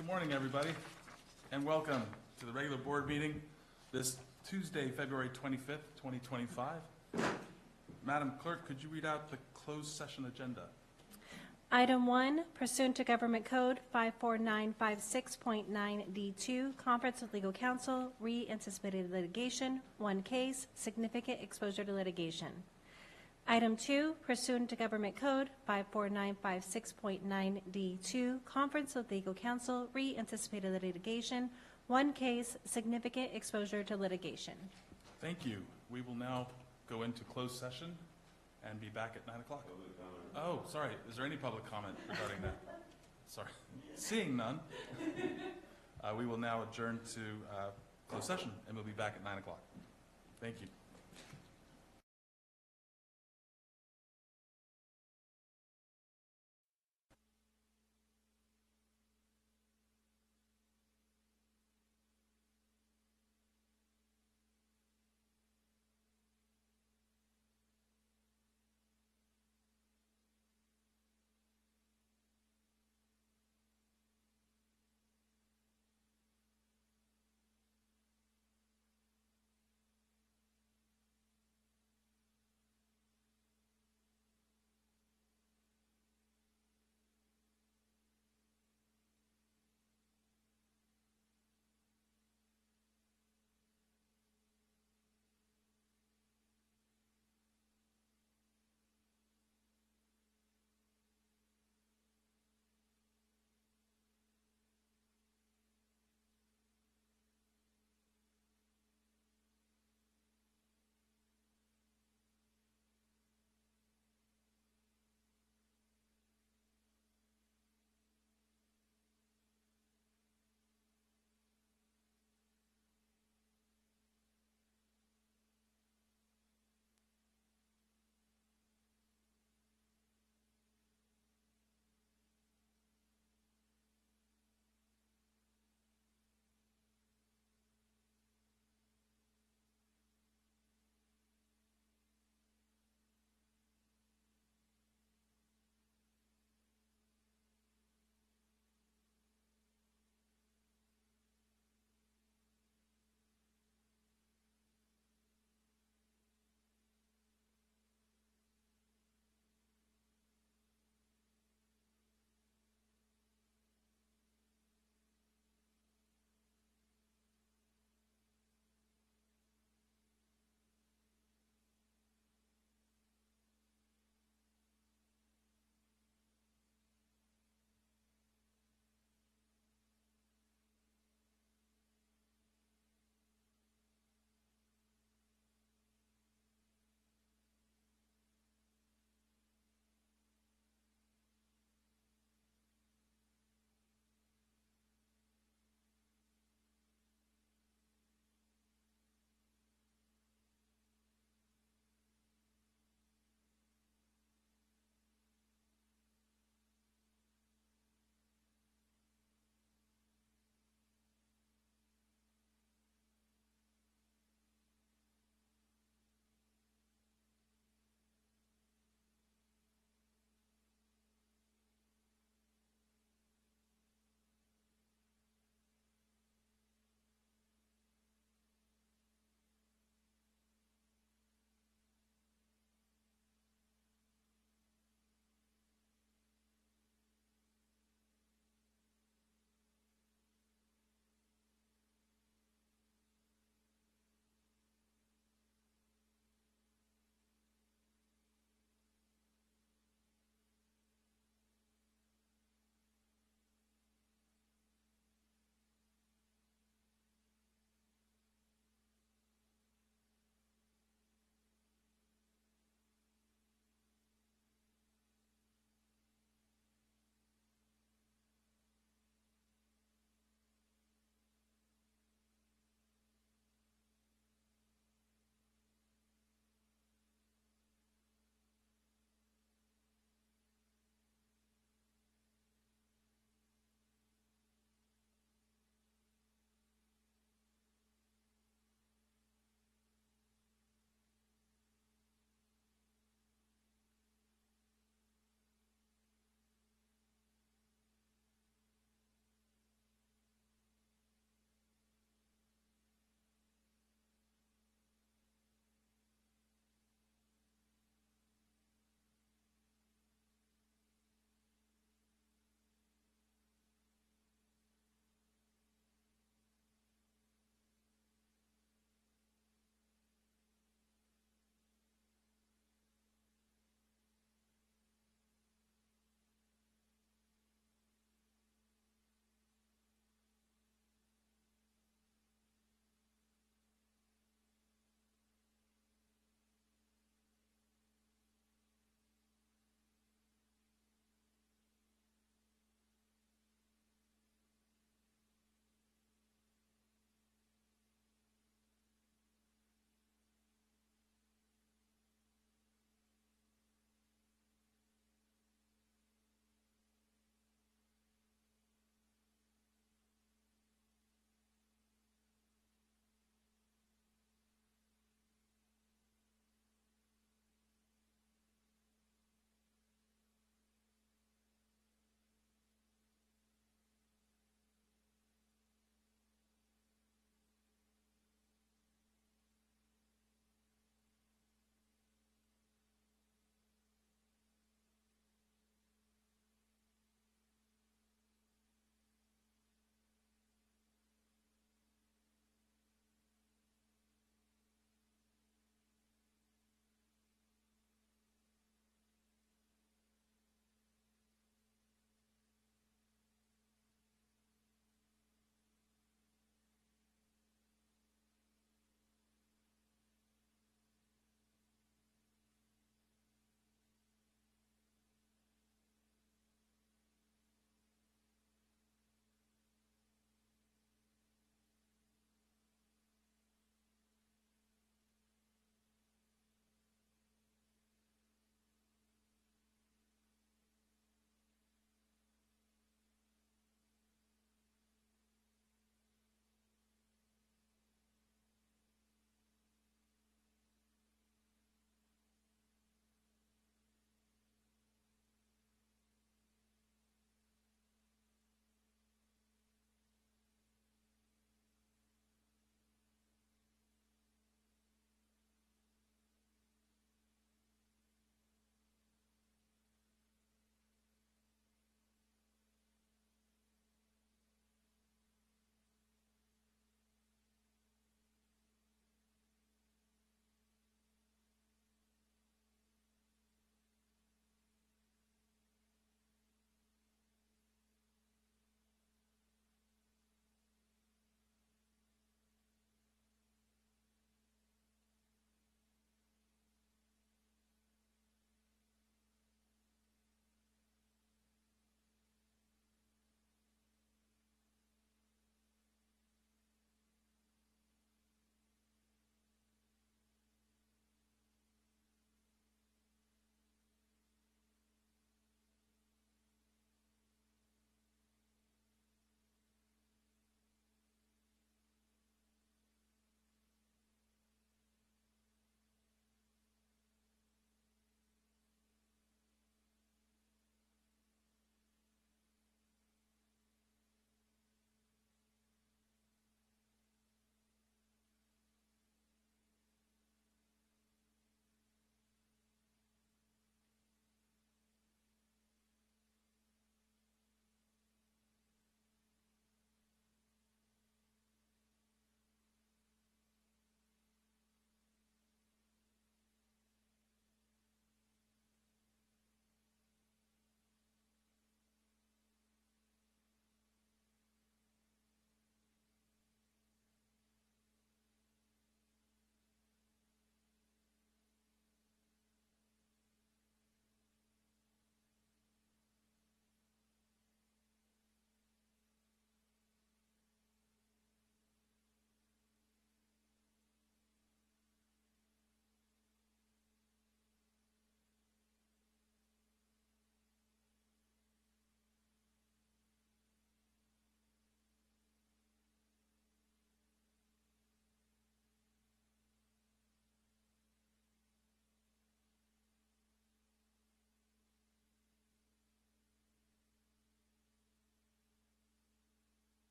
Good morning, everybody, and welcome to the regular board meeting this Tuesday, February 25th, 2025. Madam Clerk, could you read out the closed session agenda? Item 1, pursuant to Government Code 54956.9D2, conference with legal counsel, re-anticipated litigation, one case, significant exposure to litigation. Item 2, pursuant to Government Code 54956.9D2, conference with legal counsel, re-anticipated litigation, one case, significant exposure to litigation. Thank you. We will now go into closed session and be back at 9 o'clock. Oh, sorry. Is there any public comment regarding that? Sorry. Seeing none, we will now adjourn to closed session, and we'll be back at 9 o'clock. Thank you.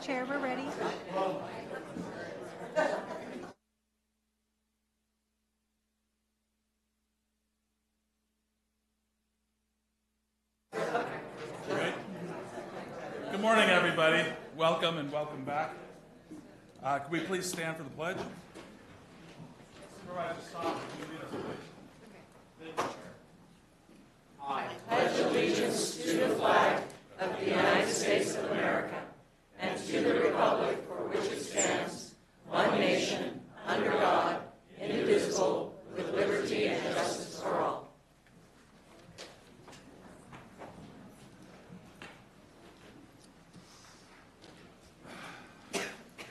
Chair, we're ready. Great. Good morning, everybody. Welcome and welcome back. Could we please stand for the pledge? Supervisor Stop, can you lead us, please? Thank you, Chair.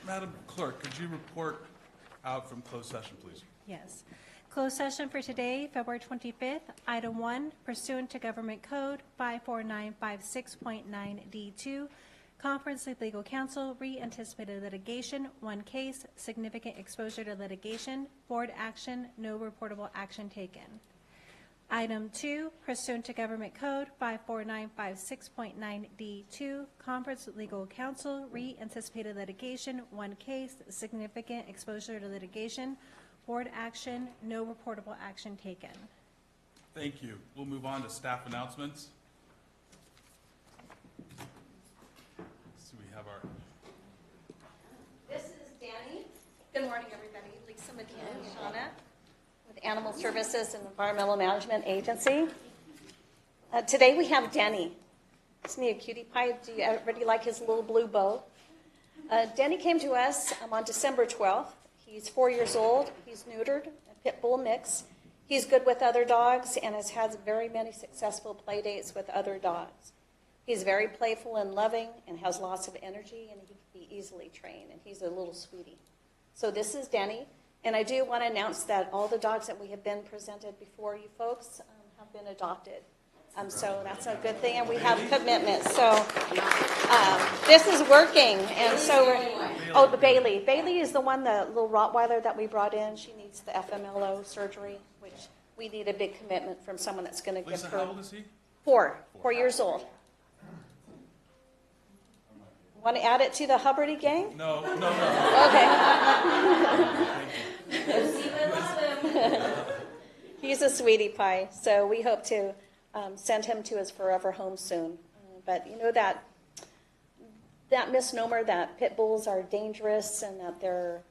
Madam Clerk, could you report out from closed session, please? Yes. Closed session for today, February 25th. Item 1, pursuant to Government Code 54956.9D2, conference with legal counsel, re-anticipated litigation, 1 case, significant exposure to litigation, board action, no reportable action taken. Item 2, pursuant to Government Code 54956.9D2, conference with legal counsel, re-anticipated litigation, 1 case, significant exposure to litigation, board action, no reportable action taken. Thank you. We'll move on to staff announcements. So we have our... This is Danny. Good morning, everybody. Lisa Medina and Shauna with Animal Services and Environmental Management Agency. Today we have Denny. Isn't he a cutie pie? Do you everybody like his little blue bow? Denny came to us on December 12th. He's 4 years old. He's neutered, a pit bull mix. He's good with other dogs and has had very many successful play dates with other dogs. He's very playful and loving and has lots of energy, and he can be easily trained, and he's a little sweetie. So this is Denny, and I do want to announce that all the dogs that we have been presented before you folks have been adopted. So that's a good thing, and we have commitments. So this is working, and so we're, the Bailey. Bailey is the one, the little Rottweiler that we brought in. She needs the FMLO surgery, which we need a big commitment from someone that's going to give Lisa, her. how old is he? 4 years old. Want to add it to the Hubbardy gang? No. Okay. He's a sweetie pie, so we hope to send him to his forever home soon. But you know that misnomer that pit bulls are dangerous and that they're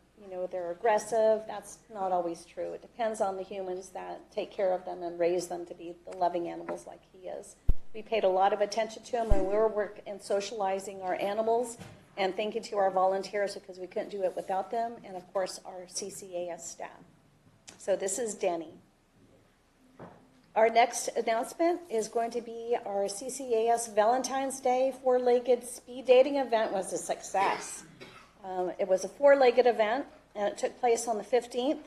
aggressive, that's not always true. It depends on the humans that take care of them and raise them to be the loving animals like he is. We paid a lot of attention to him, and we were working and socializing our animals, and thank you to our volunteers because we couldn't do it without them, and of course our CCAS staff. So this is Denny. Our next announcement is going to be our CCAS Valentine's Day 4-legged speed dating event was a success. It was a 4-legged event, and it took place on the 15th.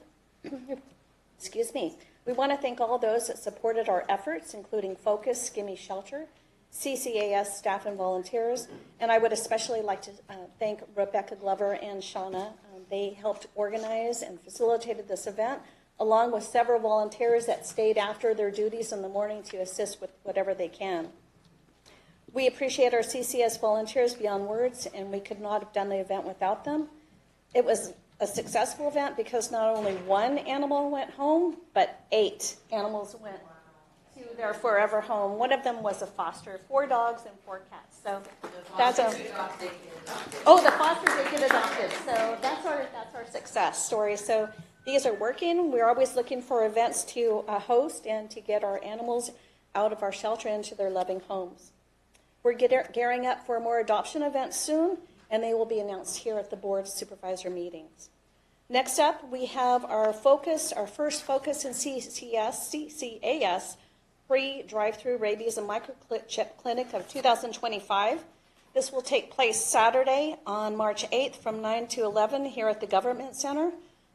Excuse me. We want to thank all those that supported our efforts, including Focus, Gimme Shelter, CCAS staff and volunteers, and I would especially like to thank Rebecca Glover and Shauna. They helped organize and facilitated this event, along with several volunteers that stayed after their duties in the morning to assist with whatever they can. We appreciate our CCS volunteers beyond words, and we could not have done the event without them. It was a successful event because not only 1 animal went home, but 8 animals went to their forever home. One of them was a foster, 4 dogs and 4 cats. So that's the fosters did get adopted. So that's our success story. So these are working. We're always looking for events to host and to get our animals out of our shelter into their loving homes. We're gearing up for more adoption events soon, and they will be announced here at the board supervisor meetings. Next up, we have our first focus in CCAS, free drive-through rabies and microchip clinic of 2025. This will take place Saturday on March 8th from 9 to 11 here at the Government Center.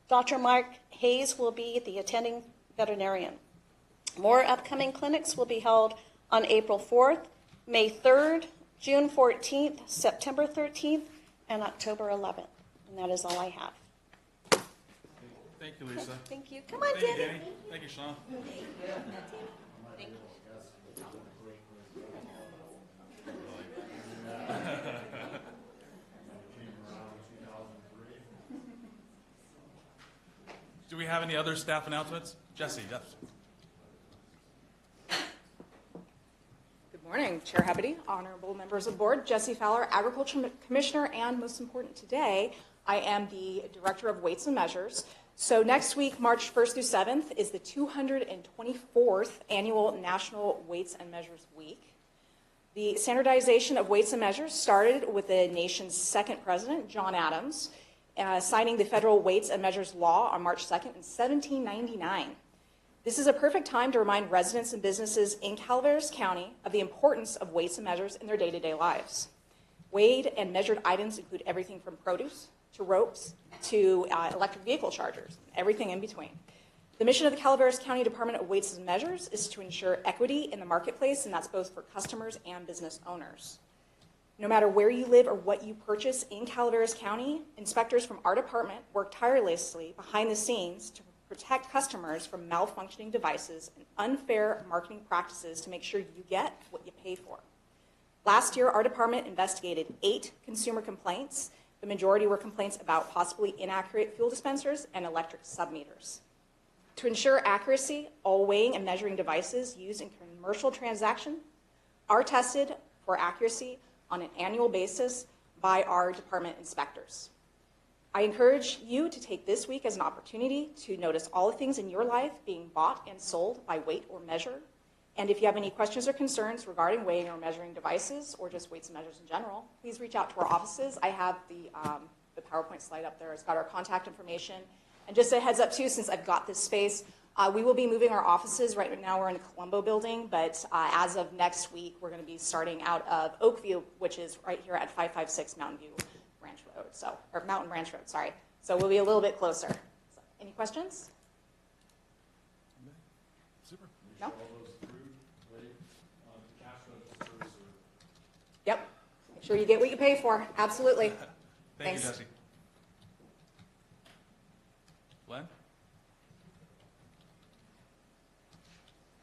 Dr. Mark Hayes will be the attending veterinarian. More upcoming clinics will be held on April 4th, May 3rd, June 14th, September 13th, and October 11th. And that is all I have. Thank you, Lisa. Thank you. Come on, Thank you, Danny. Danny. Thank you, Sean. Thank you. we have any other staff announcements? Jesse, yes. Good morning, Chair Habity, honorable members of the board, Jesse Fowler, Agriculture Commissioner, and most important today, I am the Director of Weights and Measures. So next week, March 1st through 7th, is the 224th Annual National Weights and Measures Week. The standardization of weights and measures started with the nation's second president, John Adams, signing the Federal Weights and Measures Law on March 2nd in 1799. This is a perfect time to remind residents and businesses in Calaveras County of the importance of weights and measures in their day-to-day lives. Weighed and measured items include everything from produce to ropes to electric vehicle chargers, everything in between. The mission of the Calaveras County Department of Weights and Measures is to ensure equity in the marketplace, and that's both for customers and business owners. No matter where you live or what you purchase in Calaveras County, inspectors from our department work tirelessly behind the scenes to protect customers from malfunctioning devices and unfair marketing practices to make sure you get what you pay for. Last year, our department investigated 8 consumer complaints. The majority were complaints about possibly inaccurate fuel dispensers and electric submeters. To ensure accuracy, all weighing and measuring devices used in commercial transactions are tested for accuracy on an annual basis by our department inspectors. I encourage you to take this week as an opportunity to notice all the things in your life being bought and sold by weight or measure. And if you have any questions or concerns regarding weighing or measuring devices or just weights and measures in general, please reach out to our offices. I have the PowerPoint slide up there. It's got our contact information. And just a heads up too, since I've got this space, we will be moving our offices. Right now we're in the Colombo building, but as of next week, we're going to be starting out of Oakview, which is right here at 556 Mountain View Ranch Road, or Mountain Ranch Road, sorry. So we'll be a little bit closer. So, any questions? Super. No? Yep. Make sure you get what you pay for. Absolutely. Thank Thanks. you, Jesse. Len?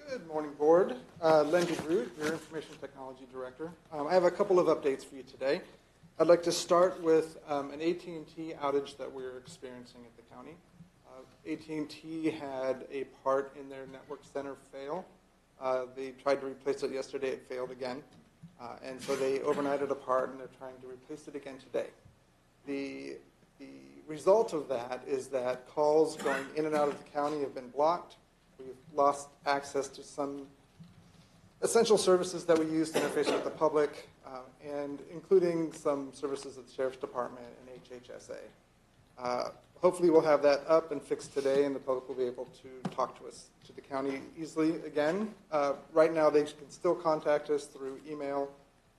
Good morning, Board. Len DeGroot, your Information Technology Director. I have a couple of updates for you today. I'd like to start with an AT&T outage that we're experiencing at the county. AT&T had a part in their network center fail. They tried to replace it yesterday. It failed again. And so they overnighted a part, and they're trying to replace it again today. The result of that is that calls going in and out of the county have been blocked. We've lost access to some essential services that we use to interface with the public, and including some services at the Sheriff's Department and HHSA. Hopefully we'll have that up and fixed today, and the public will be able to talk to us, to the county easily again. Right now they can still contact us through email,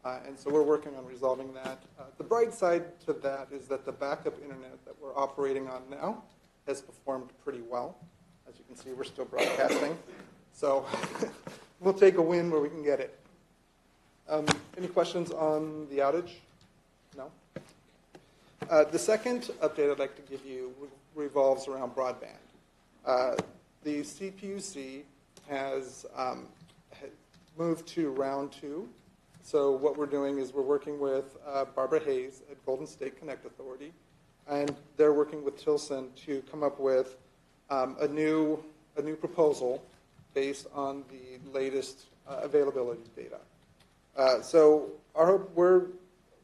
and so we're working on resolving that. The bright side to that is that the backup internet that we're operating on now has performed pretty well. As you can see, we're still broadcasting. So we'll take a win where we can get it. Any questions on the outage? No? The second update I'd like to give you revolves around broadband. The CPUC has moved to round 2. So what we're doing is we're working with Barbara Hayes at Golden State Connect Authority, and they're working with Tilson to come up with a new proposal based on the latest availability data. So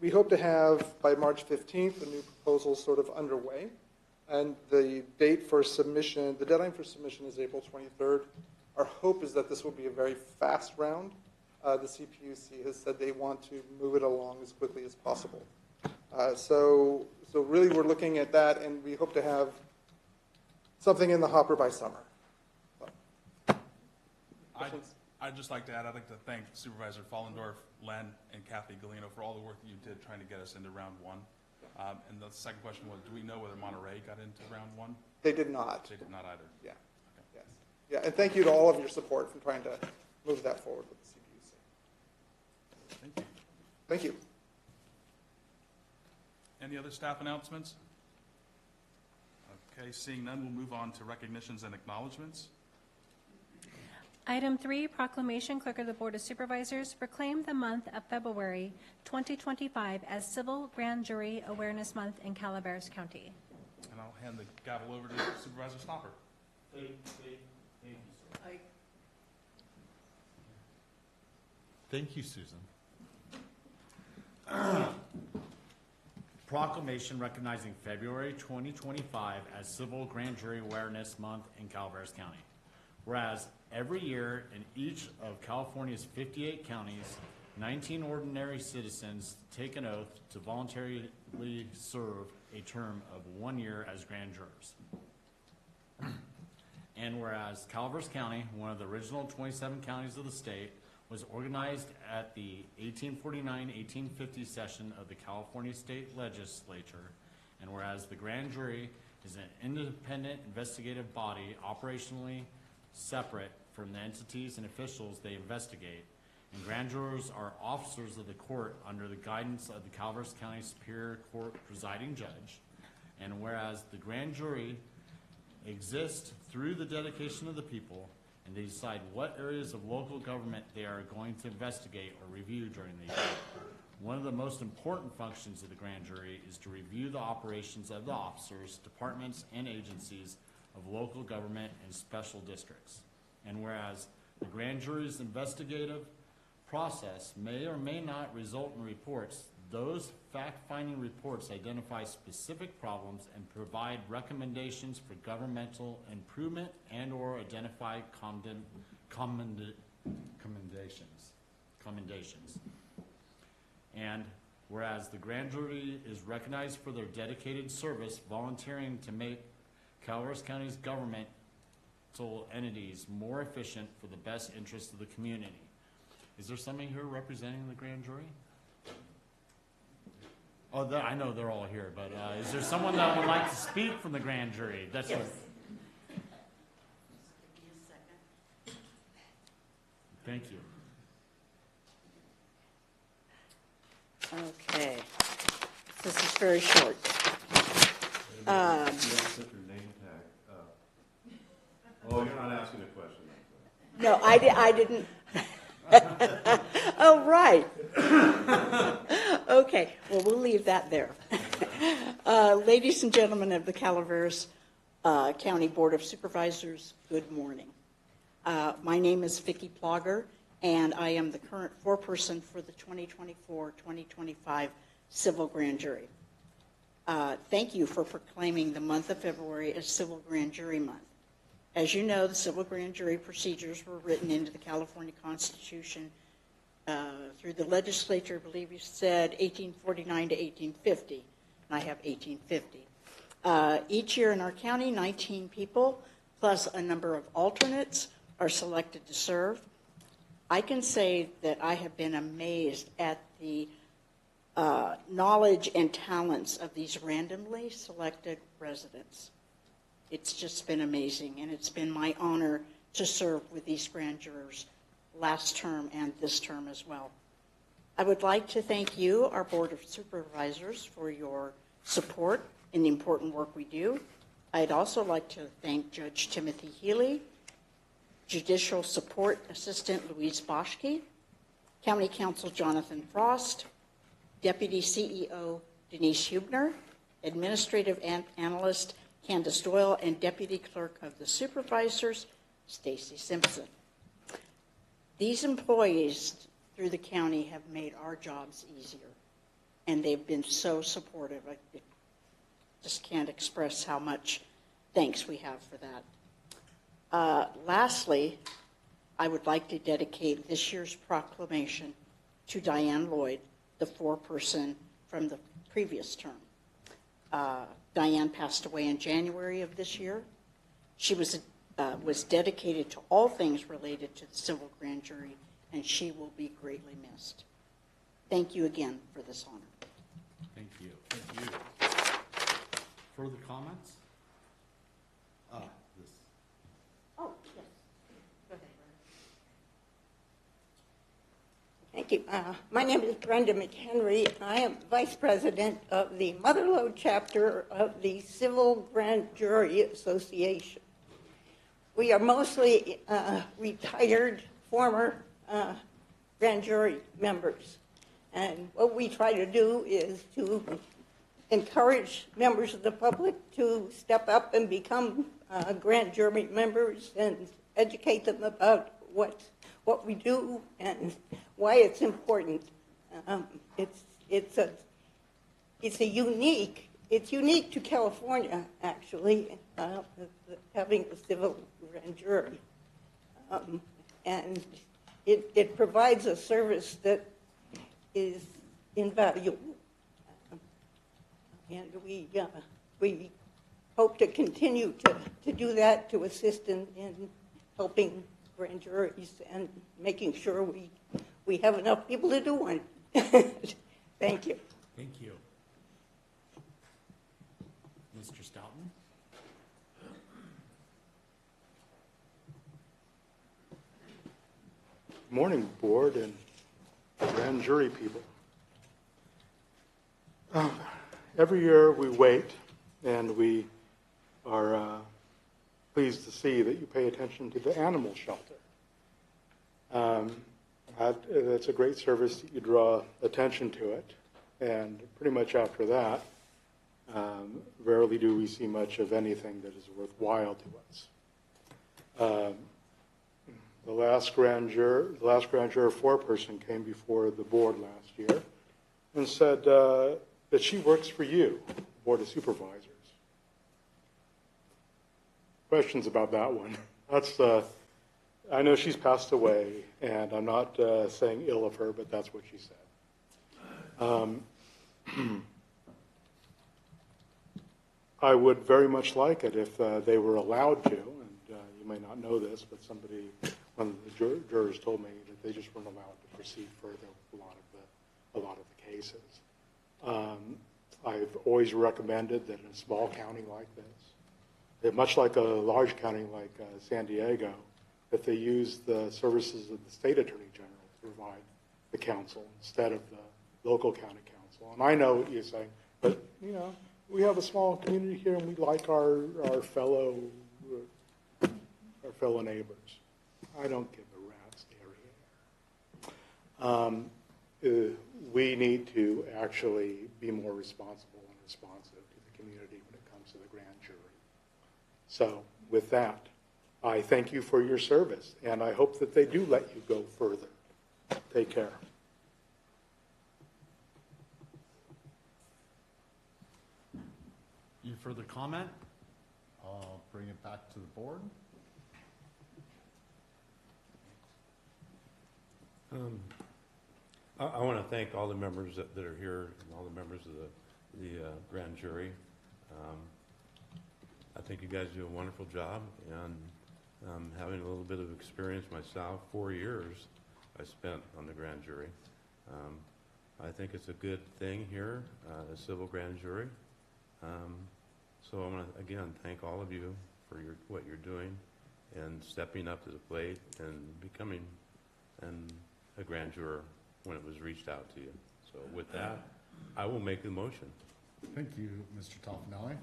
we hope to have by March 15th a new proposal sort of underway, and the date for submission, the deadline for submission is April 23rd. Our hope is that this will be a very fast round. The CPUC has said they want to move it along as quickly as possible. So really we're looking at that, and we hope to have something in the hopper by summer. I'd just like to add, I'd like to thank Supervisor Fallendorf, Len, and Kathy Galino for all the work that you did trying to get us into round 1. And the second question was, do we know whether Monterey got into round 1? They did not. They did not either. Yeah. Okay. Yes. Yeah, and thank you to all of your support for trying to move that forward with the CPUC. Thank you. Thank you. Any other staff announcements? Okay, seeing none, we'll move on to recognitions and acknowledgements. Item 3, proclamation, Clerk of the Board of Supervisors, proclaim the month of February 2025 as Civil Grand Jury Awareness Month in Calaveras County. And I'll hand the gavel over to Supervisor Stopper. Thank you, Susan. Proclamation recognizing February 2025 as Civil Grand Jury Awareness Month in Calaveras County. Whereas every year in each of California's 58 counties, 19 ordinary citizens take an oath to voluntarily serve a term of 1 year as grand jurors. And whereas Calaveras County, one of the original 27 counties of the state, was organized at the 1849-1850 session of the California State Legislature, and whereas the grand jury is an independent investigative body operationally separate from the entities and officials they investigate, and grand jurors are officers of the court under the guidance of the Calaveras County Superior Court presiding judge, and whereas the grand jury exists through the dedication of the people, and they decide what areas of local government they are going to investigate or review during the year. One of the most important functions of the grand jury is to review the operations of the officers, departments, and agencies of local government and special districts. And whereas the grand jury's investigative process may or may not result in reports, those fact-finding reports identify specific problems and provide recommendations for governmental improvement and or identify commendations. And whereas the grand jury is recognized for their dedicated service, volunteering to make Calaveras County's governmental entities more efficient for the best interest of the community. Is there somebody here representing the grand jury? Oh, I know they're all here, but is there someone that would like to speak from the grand jury? That's yes. Thank you. Okay. This is very short. You have to put your name tag up. Oh, you're not asking a question. No, I didn't. Oh, right. Okay, well, we'll leave that there. Ladies and gentlemen of the Calaveras County Board of Supervisors, good morning. My name is Vicki Plogger, and I am the current foreperson for the 2024-2025 Civil Grand Jury. Thank you for proclaiming the month of February as Civil Grand Jury Month. As you know, the civil grand jury procedures were written into the California Constitution through the legislature, I believe you said 1849 to 1850, and I have 1850. Each year in our county, 19 people plus a number of alternates are selected to serve. I can say that I have been amazed at the knowledge and talents of these randomly selected residents. It's just been amazing, and it's been my honor to serve with these grand jurors last term and this term as well. I would like to thank you, our Board of Supervisors, for your support in the important work we do. I'd also like to thank Judge Timothy Healy, Judicial Support Assistant Louise Boschke, County Counsel Jonathan Frost, Deputy CEO Denise Hubner, Administrative Analyst Candace Doyle, and Deputy Clerk of the Supervisors, Stacy Simpson. These employees through the county have made our jobs easier, and they've been so supportive. I just can't express how much thanks we have for that. Lastly, I would like to dedicate this year's proclamation to Diane Lloyd, the foreperson from the previous term. Diane passed away in January of this year. She was dedicated to all things related to the civil grand jury, and she will be greatly missed. Thank you again for this honor. Thank you. Thank you. Further comments? This. Oh, yes. Go ahead. Thank you. My name is Brenda McHenry, and I am Vice President of the Motherlode chapter of the Civil Grand Jury Association. We are mostly retired former grand jury members, and what we try to do is to encourage members of the public to step up and become grand jury members and educate them about what we do and why it's important. It's unique to California, actually, having a civil grand jury. And it provides a service that is invaluable. And we hope to continue to do that, to assist in helping grand juries and making sure we have enough people to do one. Thank you. Thank you. Mr. Stoughton? Morning, board and grand jury people. Every year we wait, and we are pleased to see that you pay attention to the animal shelter. That's a great service that you draw attention to it, and pretty much after that, rarely do we see much of anything that is worthwhile to us. The last grand juror foreperson came before the board last year and said that she works for you, Board of Supervisors. Questions about that one? I know she's passed away, and I'm not saying ill of her, but that's what she said. I would very much like it if they were allowed to, and you may not know this, but one of the jurors told me that they just weren't allowed to proceed further with a lot of the cases. I've always recommended that in a small county like this, much like a large county like San Diego, that they use the services of the state attorney general to provide the counsel instead of the local county counsel. And I know what you're saying, but we have a small community here, and we like our fellow neighbors. I don't give a rat's dairy. We need to actually be more responsible and responsive to the community when it comes to the grand jury. So with that, I thank you for your service, and I hope that they do let you go further. Take care. Any further comment? I'll bring it back to the board. I want to thank all the members that are here and all the members of the grand jury. I think you guys do a wonderful job, and having a little bit of experience myself, 4 years I spent on the grand jury. I think it's a good thing here, a civil grand jury. So I want to, again, thank all of you for what you're doing and stepping up to the plate and becoming a grand juror when it was reached out to you. So with that, I will make the motion. Thank you, Mr. Toffenelli.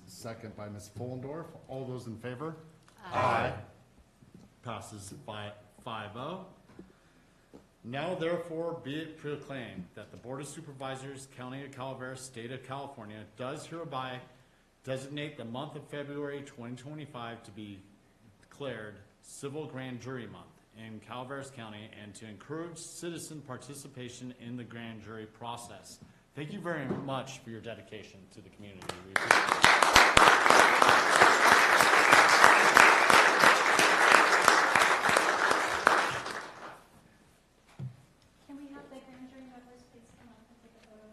Second by Ms. Fullendorf. All those in favor? Aye. Passes by 5-0. Now therefore be it proclaimed that the Board of Supervisors, County of Calaveras, State of California, does hereby designate the month of February 2025 to be declared Civil Grand Jury Month in Calaveras County, and to encourage citizen participation in the grand jury process. Thank you very much for your dedication to the community. We appreciate it. Can we have the grand jury members please come up and take a photo?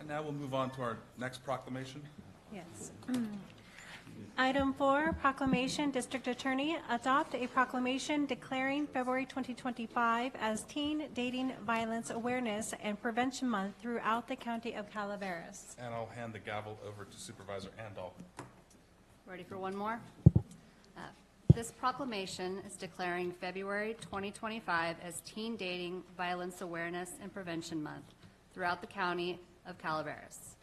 now we'll move on to our next proclamation. Yes. Item 4, proclamation, District Attorney, adopt a proclamation declaring February 2025 as Teen Dating Violence Awareness and Prevention Month throughout the County of Calaveras. And I'll hand the gavel over to Supervisor Andal. Ready for one more? This proclamation is declaring February 2025 as Teen Dating Violence Awareness and Prevention Month throughout the County of Calaveras.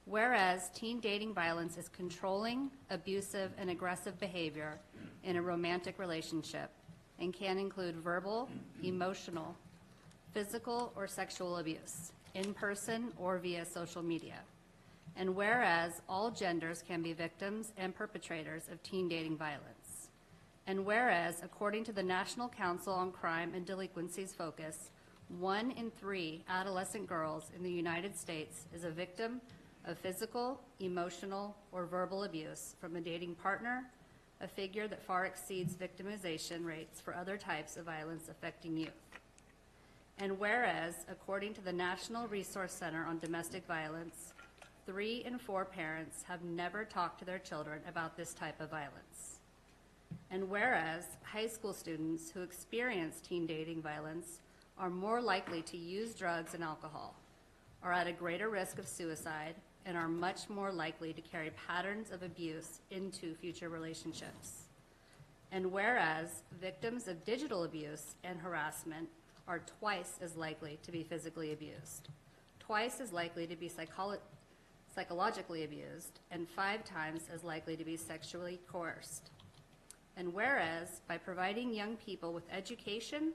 Whereas teen dating violence is controlling, abusive, and aggressive behavior in a romantic relationship and can include verbal, emotional, physical, or sexual abuse, in person or via social media. And whereas all genders can be victims and perpetrators of teen dating violence. And whereas, according to the National Council on Crime and Delinquency's focus, 1 in 3 adolescent girls in the United States is a victim of physical, emotional, or verbal abuse from a dating partner, a figure that far exceeds victimization rates for other types of violence affecting youth. And whereas, according to the National Resource Center on Domestic Violence, 3 in 4 parents have never talked to their children about this type of violence. And whereas, high school students who experience teen dating violence are more likely to use drugs and alcohol, are at a greater risk of suicide, and are much more likely to carry patterns of abuse into future relationships. And whereas victims of digital abuse and harassment are twice as likely to be physically abused, twice as likely to be psychologically abused, and 5 times as likely to be sexually coerced. And whereas by providing young people with education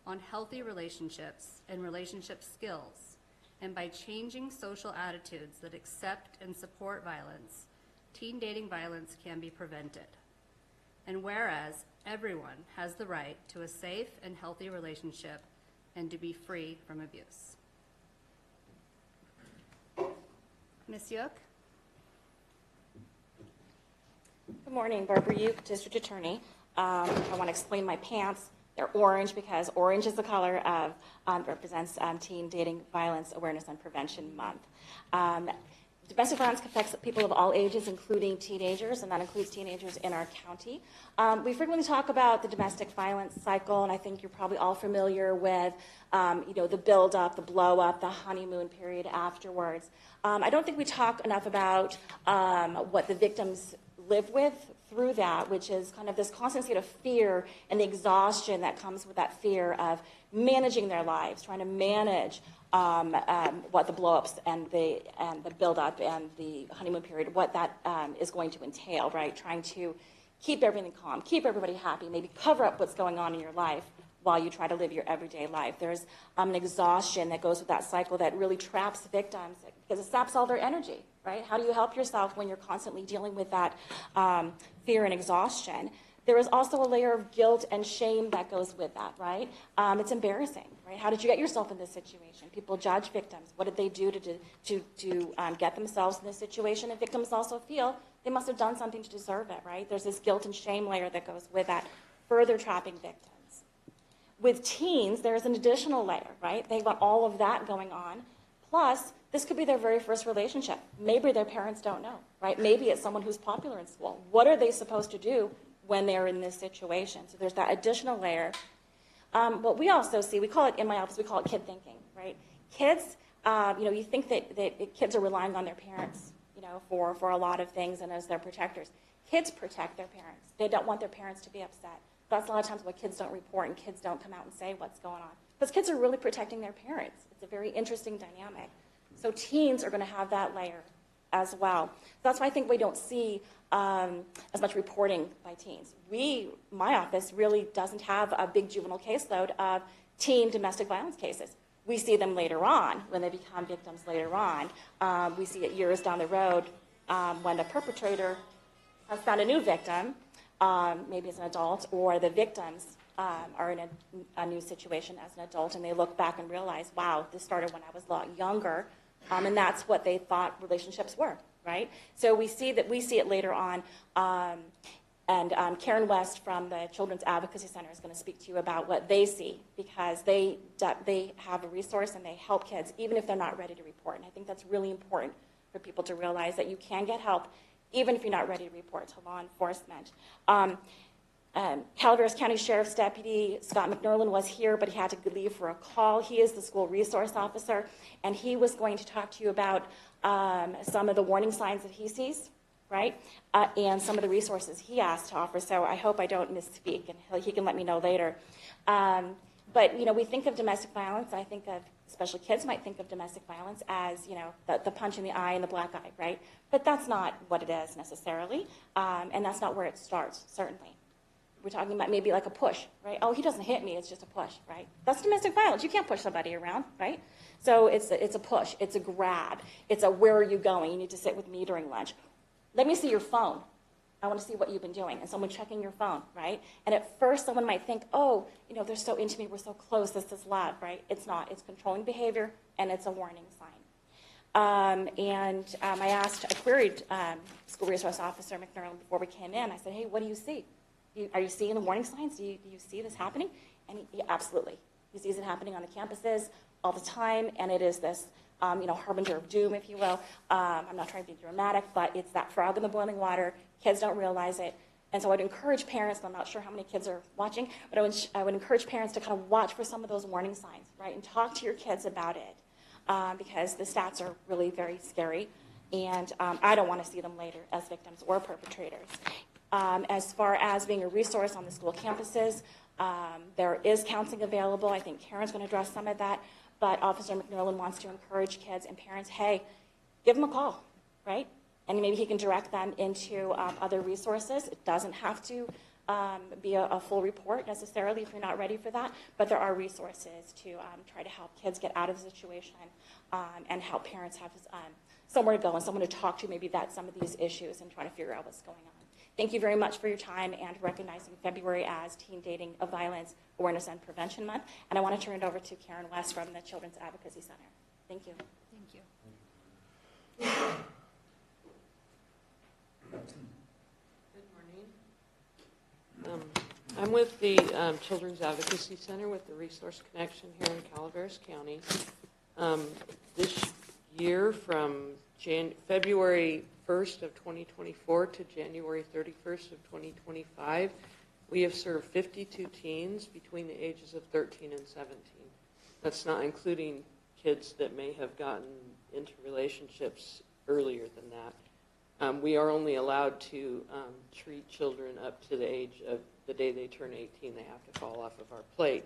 on healthy relationships and relationship skills, and by changing social attitudes that accept and support violence, teen dating violence can be prevented. And whereas everyone has the right to a safe and healthy relationship and to be free from abuse. Ms. Yook? Good morning, Barbara Uke, District Attorney. I want to explain my pants. They're orange because orange is the color of, represents Teen Dating Violence Awareness and Prevention Month. Domestic violence affects people of all ages, including teenagers, and that includes teenagers in our county. We frequently talk about the domestic violence cycle, and I think you're probably all familiar with, the build-up, the blow-up, the honeymoon period afterwards. I don't think we talk enough about what the victims live with through that, which is kind of this constant state of fear and the exhaustion that comes with that fear of managing their lives, trying to manage what the blow-ups and the build-up and the honeymoon period, what that is going to entail, right? Trying to keep everything calm, keep everybody happy, maybe cover up what's going on in your life while you try to live your everyday life. There's an exhaustion that goes with that cycle that really traps victims because it saps all their energy, right? How do you help yourself when you're constantly dealing with that fear and exhaustion? There is also a layer of guilt and shame that goes with that, right? It's embarrassing, right? How did you get yourself in this situation? People judge victims. What did they do to get themselves in this situation? And victims also feel they must have done something to deserve it, right? There's this guilt and shame layer that goes with that, further trapping victims. With teens, there's an additional layer, right? They've got all of that going on. Plus, this could be their very first relationship. Maybe their parents don't know, right? Maybe it's someone who's popular in school. What are they supposed to do when they're in this situation? So there's that additional layer. What we also see, we call it, in my office, we call it kid thinking, right? Kids, you think that kids are relying on their parents, for a lot of things and as their protectors. Kids protect their parents. They don't want their parents to be upset. That's a lot of times why kids don't report and kids don't come out and say what's going on. Because kids are really protecting their parents. It's a very interesting dynamic. So teens are going to have that layer as well. That's why I think we don't see as much reporting by teens. My office really doesn't have a big juvenile caseload of teen domestic violence cases. We see them later on, when they become victims later on. We see it years down the road when the perpetrator has found a new victim, maybe as an adult, or the victims are in a new situation as an adult, and they look back and realize, wow, this started when I was a lot younger, and that's what they thought relationships were, right? So we see it later on And Karen West from the Children's Advocacy Center is going to speak to you about what they see, because they have a resource and they help kids even if they're not ready to report. And I think that's really important for people to realize that you can get help even if you're not ready to report to law enforcement. Calaveras County Sheriff's Deputy Scott McNerlin was here, but he had to leave for a call. He is the school resource officer, and he was going to talk to you about some of the warning signs that he sees, right? And some of the resources he asked to offer. So I hope I don't misspeak, and he can let me know later. But, we think of domestic violence, I think of, especially kids might think of domestic violence as, the punch in the eye and the black eye, right? But that's not what it is necessarily, and that's not where it starts, certainly. We're talking about maybe like a push, right? Oh, he doesn't hit me, it's just a push, right? That's domestic violence. You can't push somebody around, right? So it's a push, it's a grab, it's a where are you going? You need to sit with me during lunch. Let me see your phone. I want to see what you've been doing. And someone checking your phone, right? And at first someone might think, oh, they're so into me, we're so close, this is love, right? It's not. It's controlling behavior, and it's a warning sign. I queried School Resource Officer McNerlin before we came in. I said, hey, what do you see? Are you seeing the warning signs? Do you see this happening? And he absolutely. He sees it happening on the campuses all the time, and it is this harbinger of doom, if you will. I'm not trying to be dramatic, but it's that frog in the boiling water. Kids don't realize it. And so I'd encourage parents, I'm not sure how many kids are watching, but I would encourage parents to kind of watch for some of those warning signs, right? And talk to your kids about it, because the stats are really very scary. And I don't want to see them later as victims or perpetrators. As far as being a resource on the school campuses, there is counseling available. I think Karen's going to address some of that. But Officer McNerlin wants to encourage kids and parents, hey, give them a call, right? And maybe he can direct them into other resources. It doesn't have to be a full report necessarily if you're not ready for that. But there are resources to try to help kids get out of the situation and help parents have somewhere to go and someone to talk to maybe about some of these issues and trying to figure out what's going on. Thank you very much for your time and recognizing February as Teen Dating Violence Awareness and Prevention Month. And I want to turn it over to Karen West from the Children's Advocacy Center. Thank you. Thank you. Good morning. I'm with the Children's Advocacy Center with the Resource Connection here in Calaveras County. This year from February 1st of 2024 to January 31st of 2025, we have served 52 teens between the ages of 13 and 17. That's not including kids that may have gotten into relationships earlier than that. We are only allowed to treat children up to the age of the day they turn 18. They have to fall off of our plate.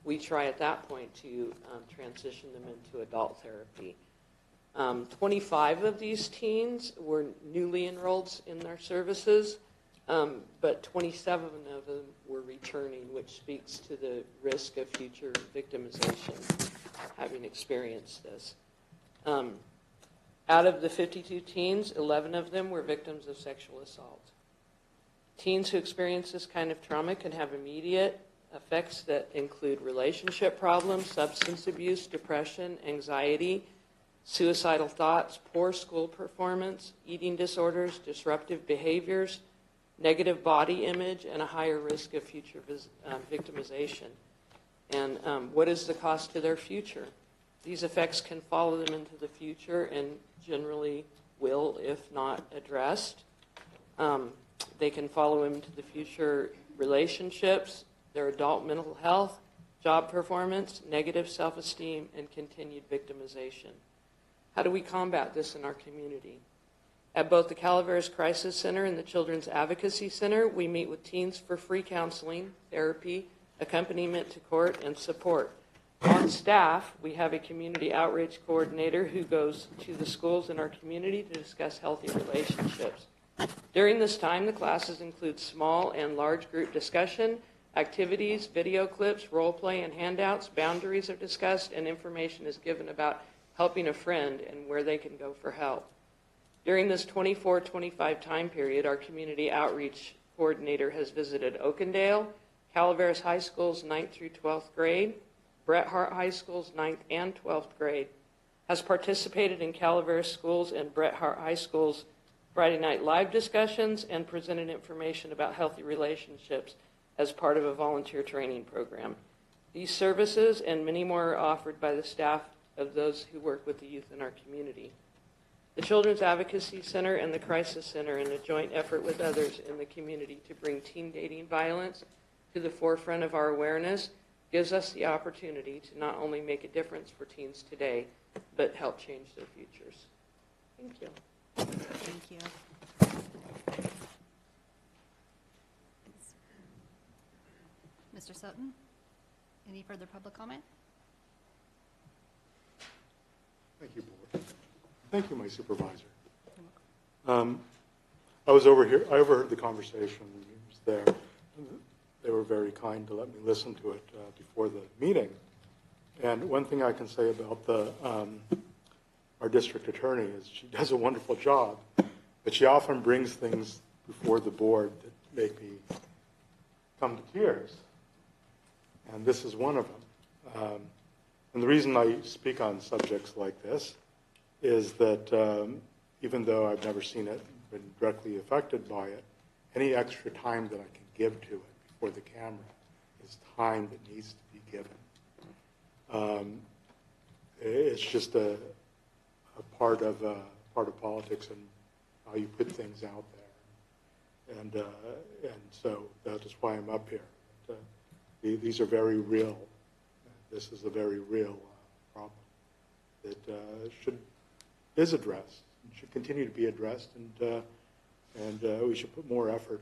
We try at that point to transition them into adult therapy. 25 of these teens were newly enrolled in our services, but 27 of them were returning, which speaks to the risk of future victimization, having experienced this. Out of the 52 teens, 11 of them were victims of sexual assault. Teens who experience this kind of trauma can have immediate effects that include relationship problems, substance abuse, depression, anxiety, suicidal thoughts, poor school performance, eating disorders, disruptive behaviors, negative body image, and a higher risk of future victimization. And what is the cost to their future? These effects can follow them into the future and generally will, if not addressed. They can follow them into the future relationships, their adult mental health, job performance, negative self-esteem, and continued victimization. How do we combat this in our community? At both the Calaveras Crisis Center and the Children's Advocacy Center, we meet with teens for free counseling, therapy, accompaniment to court, and support. On staff, we have a community outreach coordinator who goes to the schools in our community to discuss healthy relationships. During this time, the classes include small and large group discussion, activities, video clips, role play, and handouts. Boundaries are discussed, and information is given about helping a friend and where they can go for help. During this 24-25 time period, our community outreach coordinator has visited Oakendale, Calaveras High School's 9th through 12th grade, Bret Harte High School's 9th and 12th grade, has participated in Calaveras Schools and Bret Harte High School's Friday night live discussions, and presented information about healthy relationships as part of a volunteer training program. These services and many more are offered by the staff of those who work with the youth in our community. The Children's Advocacy Center and the Crisis Center, in a joint effort with others in the community to bring teen dating violence to the forefront of our awareness, gives us the opportunity to not only make a difference for teens today, but help change their futures. Thank you. Thank you. Mr. Sutton, any further public comment? Thank you, Board. Thank you, my supervisor. I overheard the conversation. He was there. They were very kind to let me listen to it before the meeting. And one thing I can say about our district attorney is she does a wonderful job, but she often brings things before the board that make me come to tears. And this is one of them. And the reason I speak on subjects like this is that even though I've never seen it, been directly affected by it, any extra time that I can give to it before the camera is time that needs to be given. It's just a part of politics and how you put things out there, and so that is why I'm up here. These are very real. This is a very real problem that is addressed and should continue to be addressed, and we should put more effort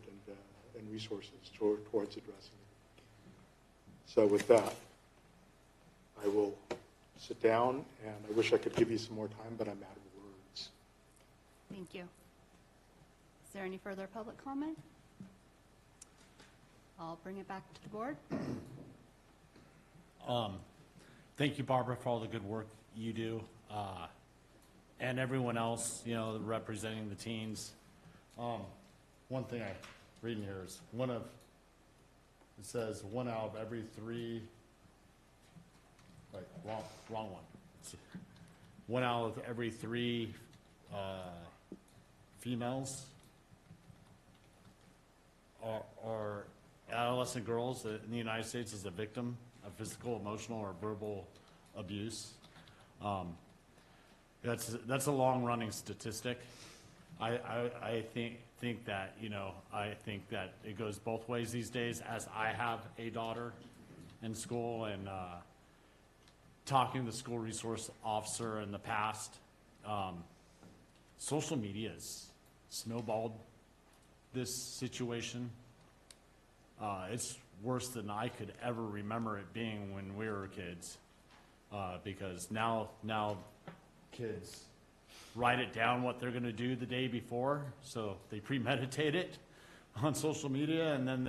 and resources towards addressing it. So with that, I will sit down, and I wish I could give you some more time, but I'm out of words. Thank you. Is there any further public comment? I'll bring it back to the board. Thank you, Barbara, for all the good work you do, and everyone else, representing the teens. One thing I read in here is it says 1 out of every 3, wait, wrong one. 1 out of every 3 females are adolescent girls in the United States is a victim of physical, emotional, or verbal abuse. That's a long-running statistic. I think that I think that it goes both ways these days. As I have a daughter in school, and talking to the school resource officer in the past, social media has snowballed this situation. It's worse than I could ever remember it being when we were kids, because now kids write it down what they're going to do the day before, so they premeditate it on social media, and then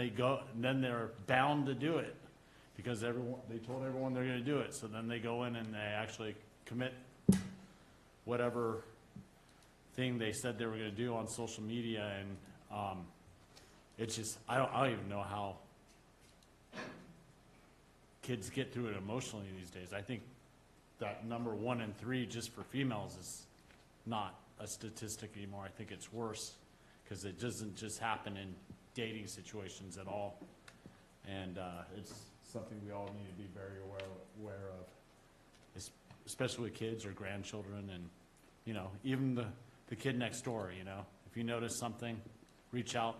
then they're bound to do it because they told everyone they're going to do it. So then they go in and they actually commit whatever thing they said they were going to do on social media, and it's just I don't even know how kids get through it emotionally these days. I think that number 1 in 3 just for females is not a statistic anymore. I think it's worse because it doesn't just happen in dating situations at all, and it's something we all need to be very aware of, especially with kids or grandchildren, and even the kid next door. If you notice something, reach out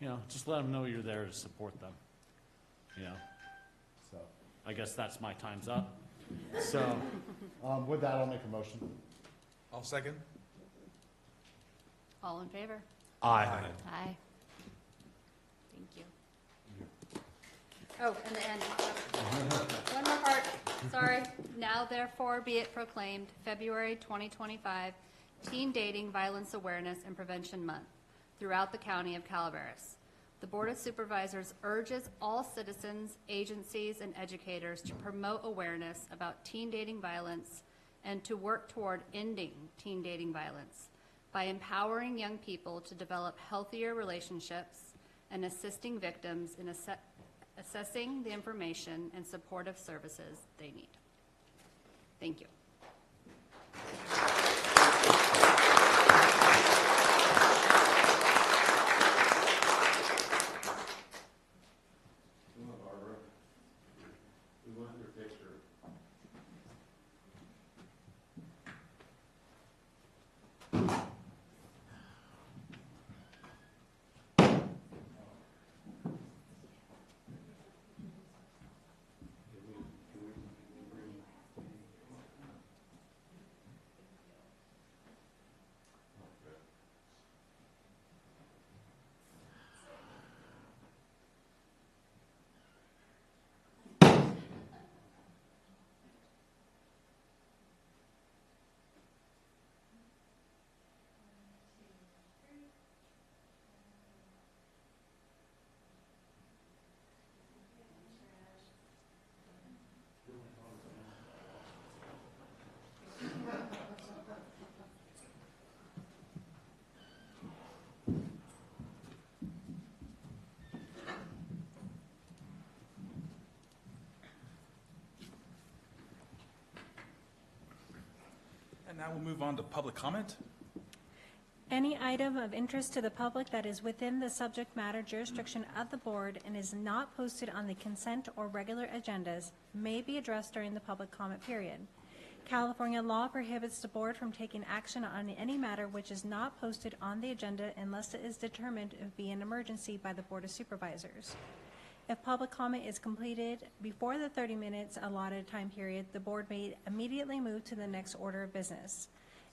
and just let them know you're there to support them. So I guess that's my time's up. So with that, I'll make a motion. I'll second. All in favor? Aye. Aye. Thank you. Oh, and the end. One more part, sorry. Now therefore be it proclaimed, February 2025, Teen Dating Violence Awareness and Prevention Month throughout the county of Calaveras. The Board of Supervisors urges all citizens, agencies, and educators to promote awareness about teen dating violence and to work toward ending teen dating violence by empowering young people to develop healthier relationships and assisting victims in assessing the information and supportive services they need. Thank you. now we'll move on to public comment. Any item of interest to the public that is within the subject matter jurisdiction of the board and is not posted on the consent or regular agendas may be addressed during the public comment period. California law prohibits the board from taking action on any matter which is not posted on the agenda unless it is determined to be an emergency by the Board of Supervisors. If public comment is completed before the 30 minutes allotted time period, the board may immediately move to the next order of business.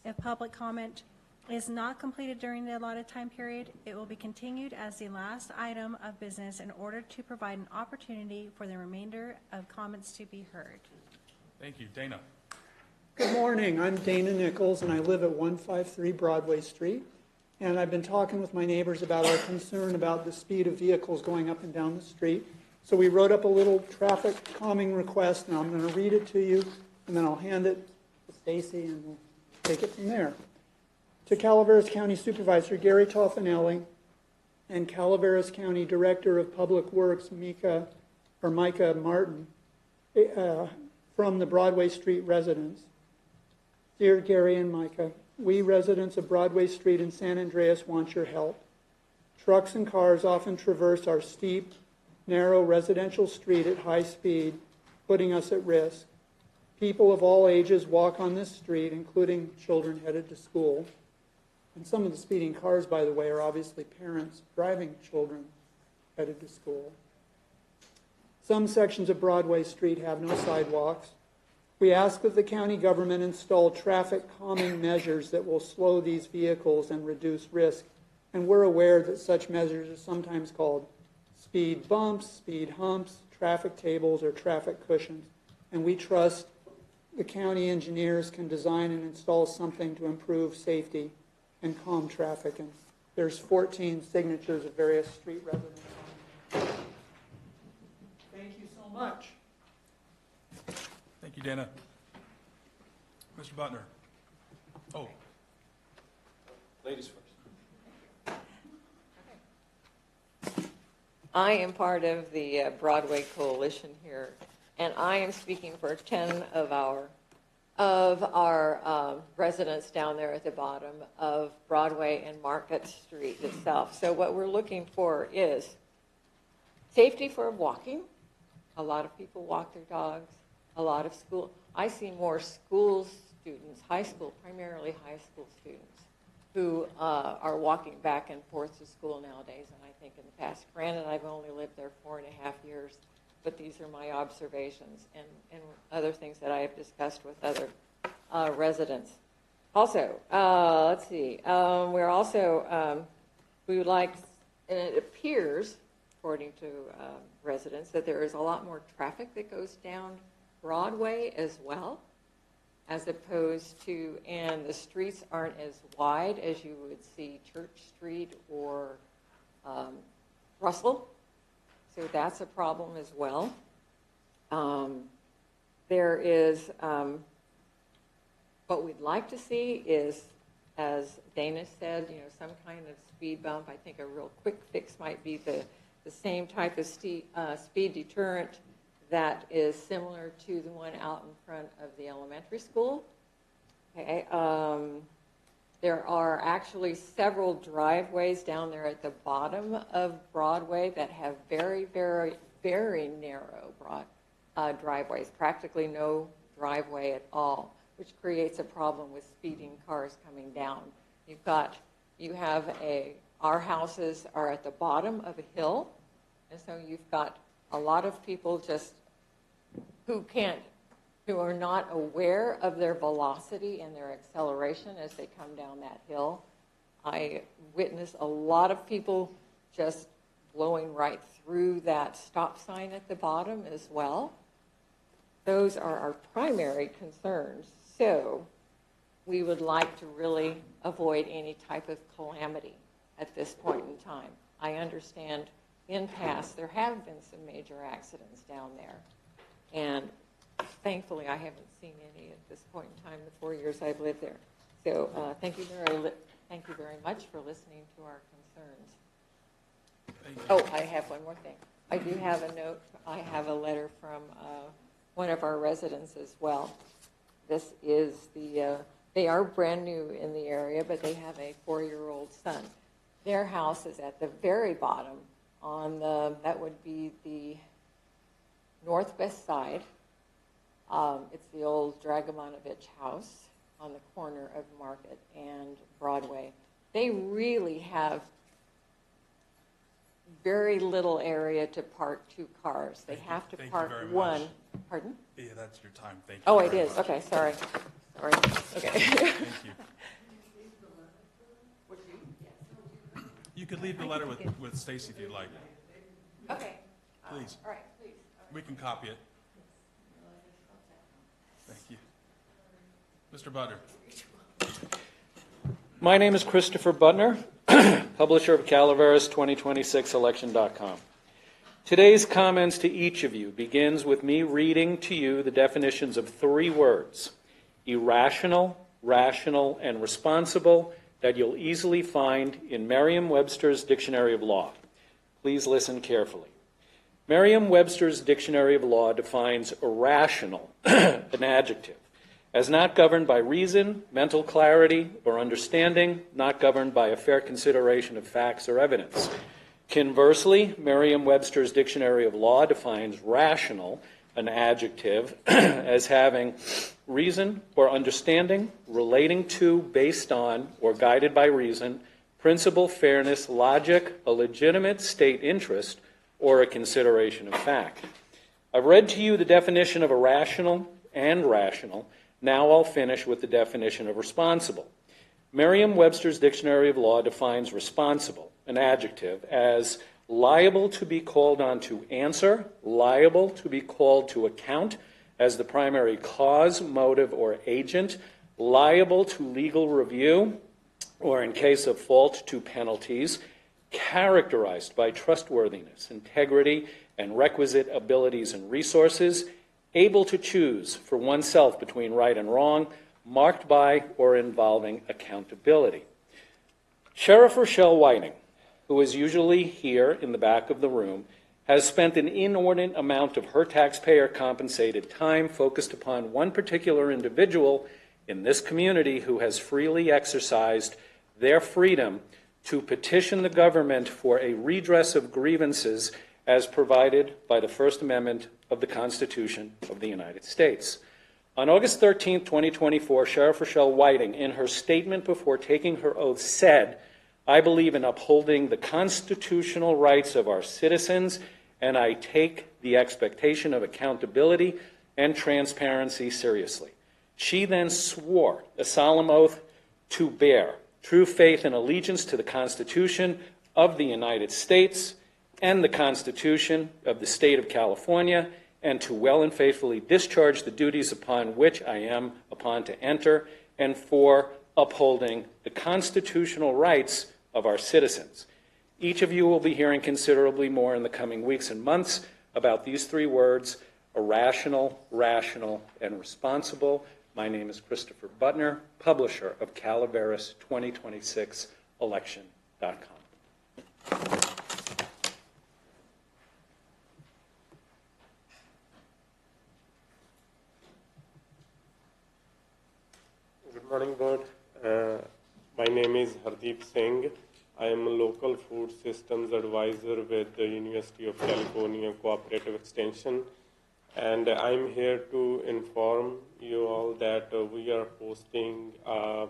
If public comment is not completed during the allotted time period, it will be continued as the last item of business in order to provide an opportunity for the remainder of comments to be heard. Thank you. Dana. Good morning. I'm Dana Nichols, and I live at 153 Broadway Street. And I've been talking with my neighbors about our concern about the speed of vehicles going up and down the street. So we wrote up a little traffic calming request, and I'm going to read it to you, and then I'll hand it to Stacy, and we'll take it from there. To Calaveras County Supervisor Gary Toffanelli and Calaveras County Director of Public Works Micah Martin from the Broadway Street residents. Dear Gary and Micah, we residents of Broadway Street in San Andreas want your help. Trucks and cars often traverse our steep, narrow residential street at high speed, putting us at risk. People of all ages walk on this street, including children headed to school. And some of the speeding cars, by the way, are obviously parents driving children headed to school. Some sections of Broadway Street have no sidewalks. We ask that the county government install traffic calming measures that will slow these vehicles and reduce risk. And we're aware that such measures are sometimes called speed bumps, speed humps, traffic tables, or traffic cushions. And we trust the county engineers can design and install something to improve safety and calm traffic. And there's 14 signatures of various street residents. Thank you so much. Thank you, Dana. Mr. Butner. Oh. Ladies first. I am part of the Broadway Coalition here, and I am speaking for 10 of our residents down there at the bottom of Broadway and Market Street itself. So what we're looking for is safety for walking. A lot of people walk their dogs. A lot of school. I see more school students, primarily high school students, who are walking back and forth to school nowadays than I think in the past. Granted, I've only lived there 4.5 years, but these are my observations and other things that I have discussed with other residents. Also, let's see. We're also, we would like, and it appears, according to residents, that there is a lot more traffic that goes down Broadway as well, as opposed to, and the streets aren't as wide as you would see Church Street or Russell. So that's a problem as well. There is, what we'd like to see is, as Dana said, some kind of speed bump. I think a real quick fix might be the same type of speed deterrent that is similar to the one out in front of the elementary school. Okay. There are actually several driveways down there at the bottom of Broadway that have very, very, very narrow driveways, practically no driveway at all, which creates a problem with speeding cars coming down. Our houses are at the bottom of a hill, and so you've got a lot of people just who are not aware of their velocity and their acceleration as they come down that hill. I witness a lot of people just blowing right through that stop sign at the bottom as well. Those are our primary concerns. So we would like to really avoid any type of calamity at this point in time. I understand in past there have been some major accidents down there. And thankfully, I haven't seen any at this point in time, the 4 years I've lived there. So thank you very much for listening to our concerns. Oh, I have one more thing. I do have a note. I have a letter from one of our residents as well. This is the They are brand new in the area, but they have a 4-year-old son. Their house is at the very bottom on that would be the northwest side. It's the old Dragomanovich house on the corner of Market and Broadway. They really have very little area to park 2 cars. They have to park one. Pardon? Yeah, that's your time. Thank you. Oh, it very is. much. Okay, sorry. Okay. Thank you. You could leave the letter with Stacy if you'd like. Okay. Please. All right, please. We can copy it. Thank you. Mr. Butter. My name is Christopher Butner, publisher of Calaveras 2026election.com. Today's comments to each of you begins with me reading to you the definitions of 3 words, irrational, rational, and responsible, that you'll easily find in Merriam-Webster's Dictionary of Law. Please listen carefully. Merriam-Webster's Dictionary of Law defines irrational, an adjective, as not governed by reason, mental clarity, or understanding, not governed by a fair consideration of facts or evidence. Conversely, Merriam-Webster's Dictionary of Law defines rational, an adjective, as having reason or understanding, relating to, based on, or guided by reason, principle, fairness, logic, a legitimate state interest, or a consideration of fact. I've read to you the definition of irrational and rational. Now I'll finish with the definition of responsible. Merriam-Webster's Dictionary of Law defines responsible, an adjective, as liable to be called on to answer, liable to be called to account as the primary cause, motive, or agent, liable to legal review, or in case of fault, to penalties, characterized by trustworthiness, integrity, and requisite abilities and resources, able to choose for oneself between right and wrong, marked by or involving accountability. Sheriff Rochelle Whiting, who is usually here in the back of the room, has spent an inordinate amount of her taxpayer-compensated time focused upon one particular individual in this community who has freely exercised their freedom to petition the government for a redress of grievances as provided by the First Amendment of the Constitution of the United States. On August 13, 2024, Sheriff Rochelle Whiting, in her statement before taking her oath, said, "I believe in upholding the constitutional rights of our citizens, and I take the expectation of accountability and transparency seriously." She then swore a solemn oath to bear true faith and allegiance to the Constitution of the United States and the Constitution of the State of California, and to well and faithfully discharge the duties upon which I am upon to enter, and for upholding the constitutional rights of our citizens. Each of you will be hearing considerably more in the coming weeks and months about these 3 words, irrational, rational, and responsible. My name is Christopher Butner, publisher of Calaveras 2026election.com. Good morning, Board. My name is Hardeep Singh. I am a local food systems advisor with the University of California Cooperative Extension. And I'm here to inform you all that we are hosting a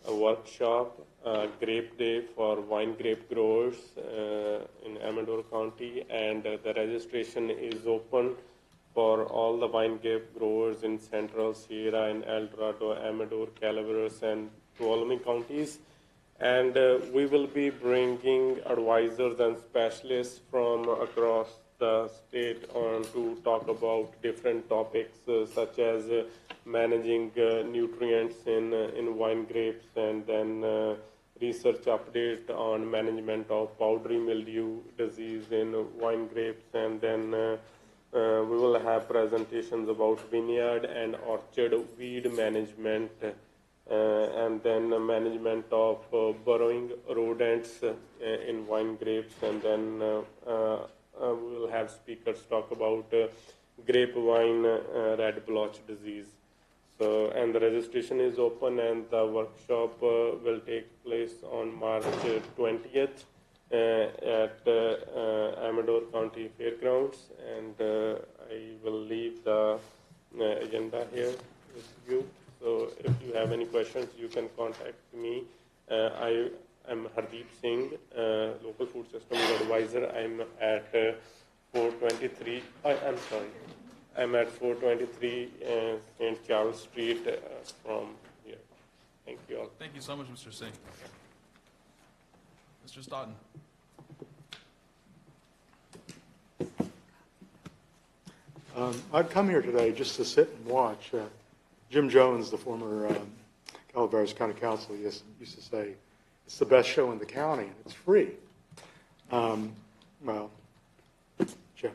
workshop, Grape Day for wine grape growers in Amador County. And the registration is open for all the wine grape growers in Central Sierra and El Dorado, Amador, Calaveras, and Tuolumne counties. And we will be bringing advisors and specialists from across the state on to talk about different topics such as managing nutrients in wine grapes, and then research update on management of powdery mildew disease in wine grapes, and then we will have presentations about vineyard and orchard weed management, and then management of burrowing rodents in wine grapes, and then we will have speakers talk about grapevine red blotch disease. So, and the registration is open, and the workshop will take place on March 20th at Amador County Fairgrounds. And I will leave the agenda here with you. So if you have any questions, you can contact me. I am Hardeep Singh, Local Food Systems Advisor. I'm at 423, I'm at 423 St. Charles Street from here. Thank you all. Thank you so much, Mr. Singh. Mr. Stoughton. I'd come here today just to sit and watch. Jim Jones, the former Calaveras County Council, used to say, it's the best show in the county, and it's free. Well, Jim.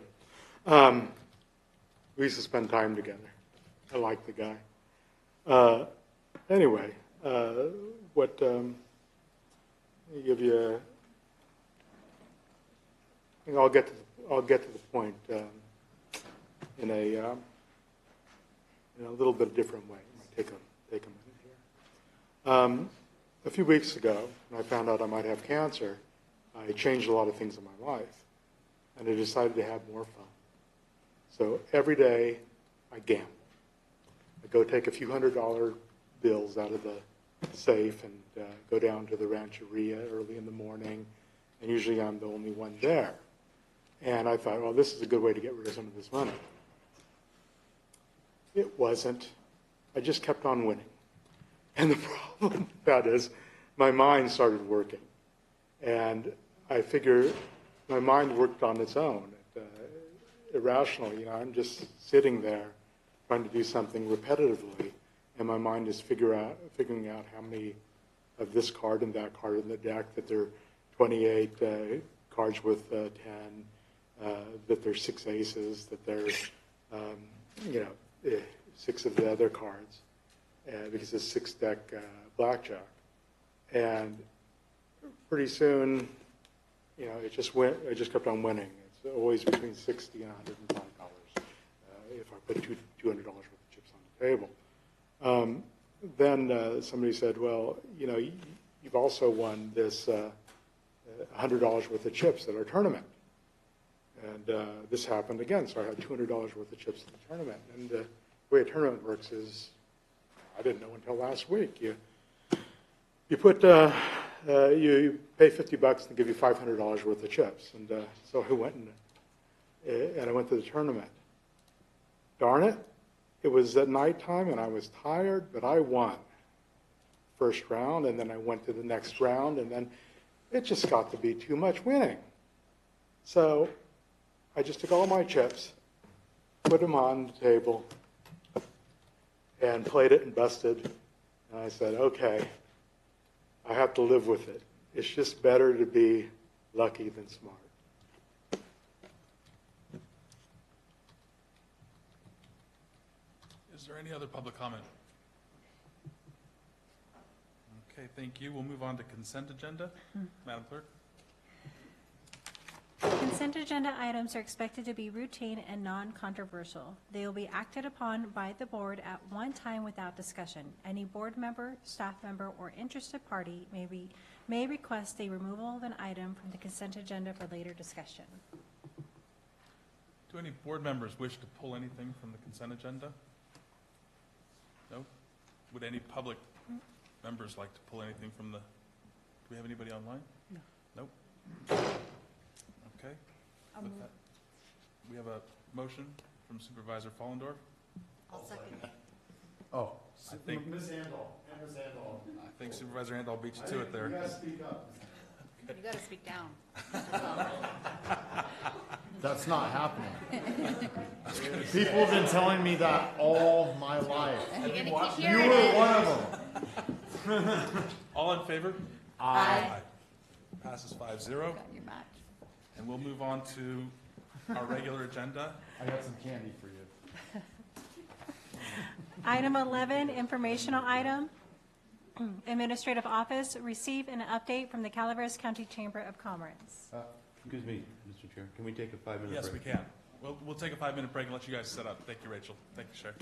We used to spend time together. I like the guy. Anyway, what give you? I'll get to the point in a little bit different way. It might take a minute here. A few weeks ago, when I found out I might have cancer, I changed a lot of things in my life, and I decided to have more fun. So every day, I gamble. I go take a few $100 bills out of the safe and go down to the rancheria early in the morning, and usually I'm the only one there. And I thought, well, this is a good way to get rid of some of this money. It wasn't. I just kept on winning. And the problem with that is my mind started working. And I figure my mind worked on its own. Irrationally, I'm just sitting there trying to do something repetitively, and my mind is figuring out how many of this card and that card in the deck, that there are 28 cards with 10, that there's 6 aces, that there's 6 of the other cards, because it's 6-deck blackjack. And pretty soon, it just kept on winning. It's always between $60 and $105 if I put $200 worth of chips on the table. Then somebody said, well, you've also won this $100 worth of chips at our tournament. And this happened again, so I had $200 worth of chips in the tournament. And the way a tournament works is, I didn't know until last week. You put you pay $50 and give you $500 worth of chips. And so I went and I went to the tournament. Darn it, it was at nighttime and I was tired, but I won. First round, and then I went to the next round, and then it just got to be too much winning. So I just took all my chips, put them on the table, and played it and busted. And I said, okay, I have to live with it. It's just better to be lucky than smart. Is there any other public comment? Okay, thank you. We'll move on to consent agenda. Madam Clerk? Consent agenda items are expected to be routine and non-controversial. They will be acted upon by the board at one time without discussion. Any board member, staff member, or interested party may request a removal of an item from the consent agenda for later discussion. Do any board members wish to pull anything from the consent agenda? No? Would any public members like to pull anything from the, do we have anybody online? No. Nope. Okay. With that, we have a motion from Supervisor Follendorf. I'll second. Oh, I think, Ms. Andal. I think Supervisor Andal beat you to it there. You gotta speak up. You got to speak down. That's not happening. People have been telling me that all my life. You're going to keep You hearing were it. one of them. All in favor? Aye. Passes 5-0. Got your match. And we'll move on to our regular agenda. I got some candy for you. Item 11, informational item. Administrative Office, receive an update from the Calaveras County Chamber of Commerce. Excuse me, Mr. Chair, can we take a 5-minute break? Yes, we can. We'll take a 5-minute break and let you guys set up. Thank you, Rachel. Thank you, Sherry.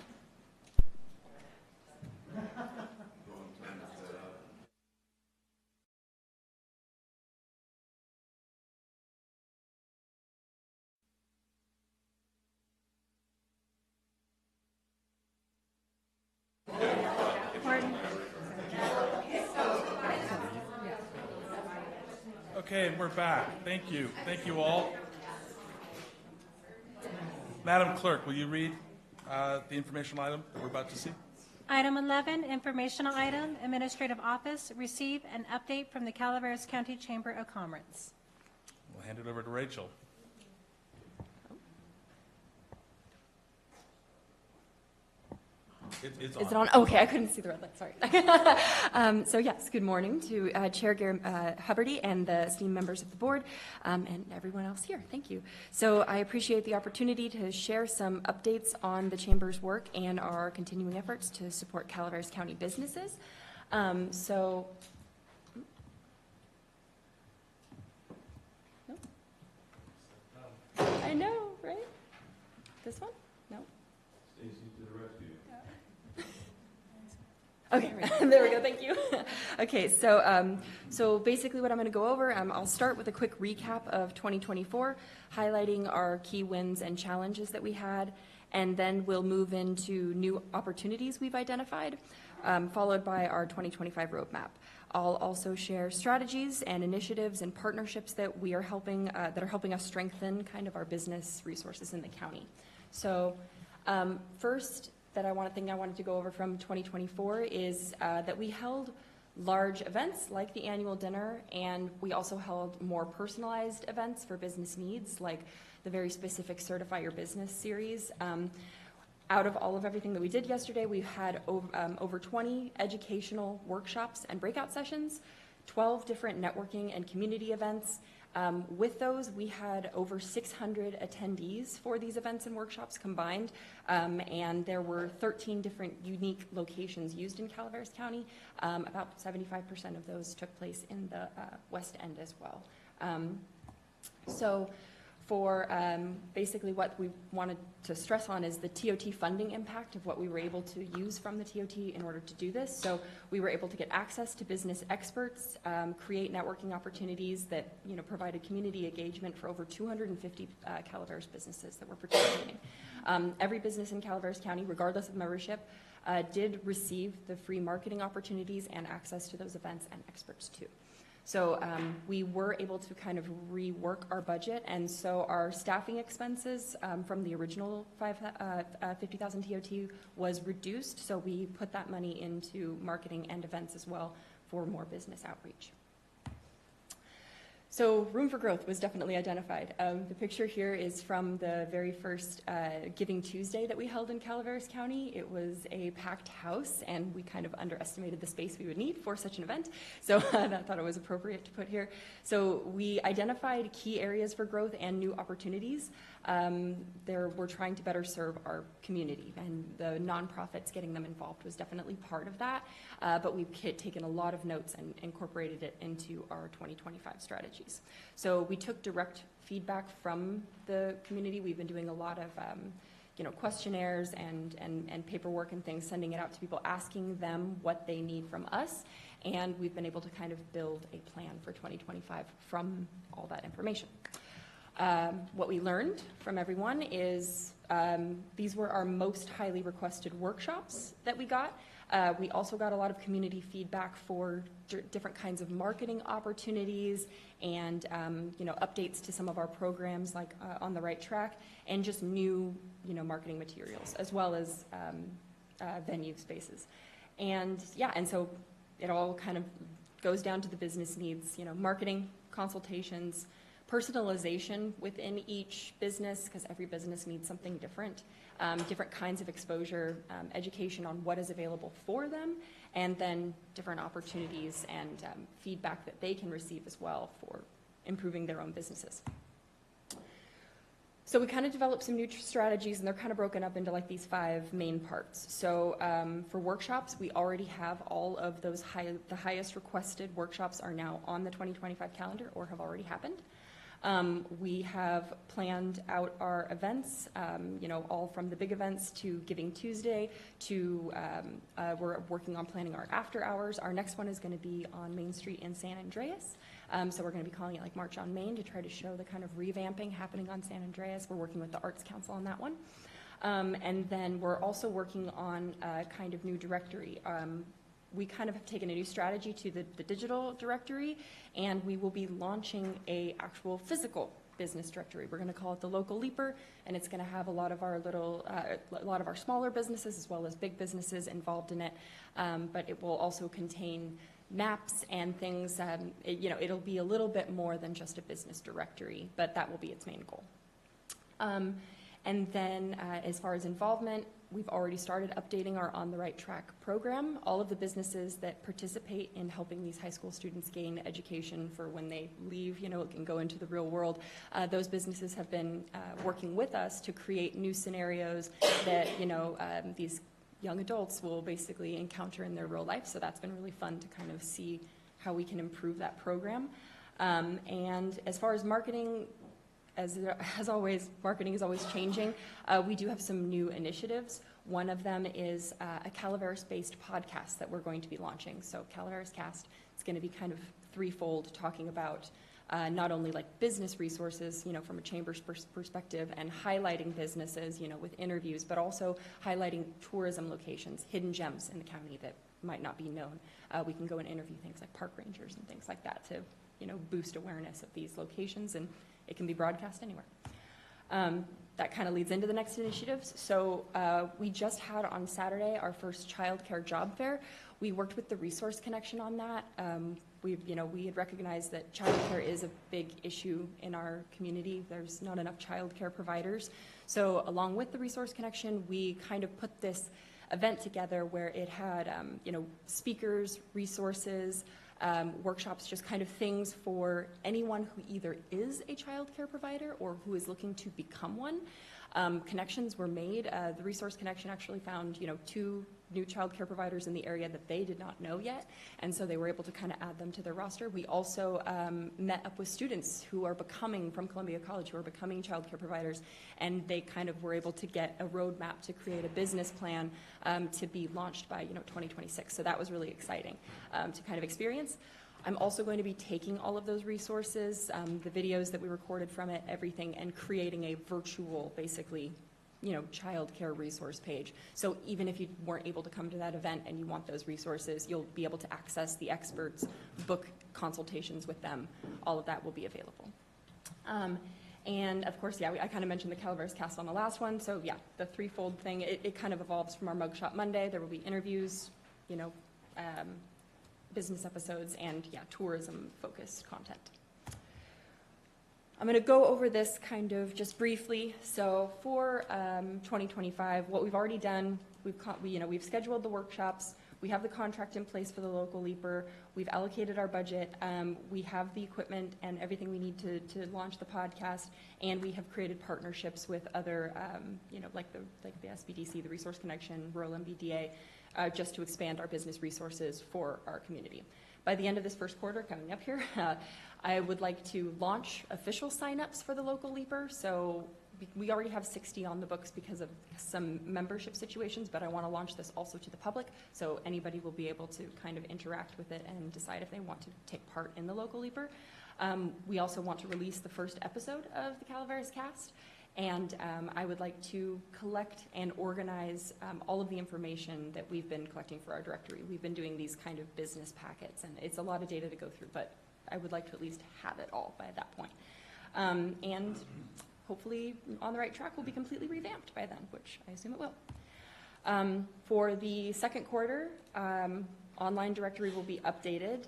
Okay, we're back. Thank you. Thank you all. Madam Clerk, will you read the informational item that we're about to see? Item 11, informational item, Administrative Office, receive an update from the Calaveras County Chamber of Commerce. We'll hand it over to Rachel. It's on. Is it on? Okay, I couldn't see the red light, sorry. So yes, good morning to Chair Gary Huberty and the esteemed members of the board and everyone else here. Thank you. So I appreciate the opportunity to share some updates on the Chamber's work and our continuing efforts to support Calaveras County businesses. So, no? I know, right? This one? No. Okay, there we go, thank you. Okay, so basically what I'm going to go over, I'll start with a quick recap of 2024, highlighting our key wins and challenges that we had, and then we'll move into new opportunities we've identified, followed by our 2025 roadmap. I'll also share strategies and initiatives and partnerships that we are helping, that are helping us strengthen kind of our business resources in the county. So first, I wanted to go over from 2024 is that we held large events like the annual dinner, and we also held more personalized events for business needs, like the very specific Certify Your Business series. Out of all of everything that we did yesterday, we had over 20 educational workshops and breakout sessions, 12 different networking and community events. With those, we had over 600 attendees for these events and workshops combined, and there were 13 different unique locations used in Calaveras County. About 75% of those took place in the West End as well. So for basically what we wanted to stress on is the TOT funding impact of what we were able to use from the TOT in order to do this. So we were able to get access to business experts, create networking opportunities that provided community engagement for over 250 Calaveras businesses that were participating. Every business in Calaveras County, regardless of membership, did receive the free marketing opportunities and access to those events and experts too. So we were able to kind of rework our budget, and so our staffing expenses from the original 50,000 TOT was reduced, so we put that money into marketing and events as well for more business outreach. So room for growth was definitely identified. The picture here is from the very first Giving Tuesday that we held in Calaveras County. It was a packed house, and we kind of underestimated the space we would need for such an event. So I thought it was appropriate to put here. So we identified key areas for growth and new opportunities. We're trying to better serve our community, and the nonprofits, getting them involved was definitely part of that. But we've taken a lot of notes and incorporated it into our 2025 strategies. So we took direct feedback from the community. We've been doing a lot of questionnaires and paperwork and things, sending it out to people, asking them what they need from us. And we've been able to kind of build a plan for 2025 from all that information. What we learned from everyone is these were our most highly requested workshops that we got. We also got a lot of community feedback for different kinds of marketing opportunities and updates to some of our programs like On the Right Track, and just new marketing materials, as well as venue spaces. And so it all kind of goes down to the business needs, marketing, consultations, personalization within each business, because every business needs something different, different kinds of exposure, education on what is available for them, and then different opportunities and feedback that they can receive as well for improving their own businesses. So we kind of developed some new strategies, and they're kind of broken up into like these 5 main parts. So for workshops, we already have all of those the highest requested workshops are now on the 2025 calendar or have already happened. We have planned out our events, all from the big events to Giving Tuesday to we're working on planning our after hours. Our next one is going to be on Main Street in San Andreas. So we're going to be calling it like March on Main to try to show the kind of revamping happening on San Andreas. We're working with the Arts Council on that one. And then we're also working on a kind of new directory. We kind of have taken a new strategy to the digital directory, and we will be launching a actual physical business directory. We're going to call it the Local Leaper, and it's going to have a lot of our smaller businesses as well as big businesses involved in it. But it will also contain maps and things. It'll be a little bit more than just a business directory, but that will be its main goal. And then as far as involvement, we've already started updating our On the Right Track program. All of the businesses that participate in helping these high school students gain education for when they leave, and go into the real world, those businesses have been working with us to create new scenarios that, these young adults will basically encounter in their real life. So that's been really fun to kind of see how we can improve that program. And as far as marketing, as always, marketing is always changing. We do have some new initiatives. One of them is a Calaveras-based podcast that we're going to be launching. So Calaveras Cast is going to be kind of threefold, talking about not only like business resources, from a chamber's perspective, and highlighting businesses, with interviews, but also highlighting tourism locations, hidden gems in the county that might not be known. We can go and interview things like park rangers and things like that to, boost awareness of these locations, and it can be broadcast anywhere. That kind of leads into the next initiatives. So we just had on Saturday our first child care job fair. We worked with the Resource Connection on that. We had recognized that child care is a big issue in our community. There's not enough child care providers. So along with the Resource Connection, we kind of put this event together where it had, speakers, resources, workshops, just kind of things for anyone who either is a child care provider or who is looking to become one. Connections were made. The Resource Connection actually found, 2 new child care providers in the area that they did not know yet, and so they were able to kind of add them to their roster. We also met up with students who are becoming, from Columbia College, who are becoming child care providers, and they kind of were able to get a roadmap to create a business plan to be launched by, 2026. So that was really exciting to kind of experience. I'm also going to be taking all of those resources, the videos that we recorded from it, everything, and creating a virtual, basically, child care resource page. So even if you weren't able to come to that event and you want those resources, you'll be able to access the experts, book consultations with them. All of that will be available. And of course, I kind of mentioned the Calaveras Cast on the last one. So yeah, the threefold thing, it kind of evolves from our Mugshot Monday. There will be interviews, business episodes, and tourism-focused content. I'm going to go over this kind of just briefly. So for 2025, what we've already done, we've scheduled the workshops. We have the contract in place for the Local Leaper. We've allocated our budget. We have the equipment and everything we need to launch the podcast, and we have created partnerships with other, like the SBDC, the Resource Connection, Rural MBDA, just to expand our business resources for our community. By the end of this first quarter, coming up here, I would like to launch official signups for the Local Leaper. So we already have 60 on the books because of some membership situations, but I want to launch this also to the public, so anybody will be able to kind of interact with it and decide if they want to take part in the Local Leaper. We also want to release the first episode of the Calaveras Cast, and I would like to collect and organize all of the information that we've been collecting for our directory. We've been doing these kind of business packets, and it's a lot of data to go through, but I would like to at least have it all by that point. And hopefully On the Right Track will be completely revamped by then, which I assume it will. For the second quarter, online directory will be updated.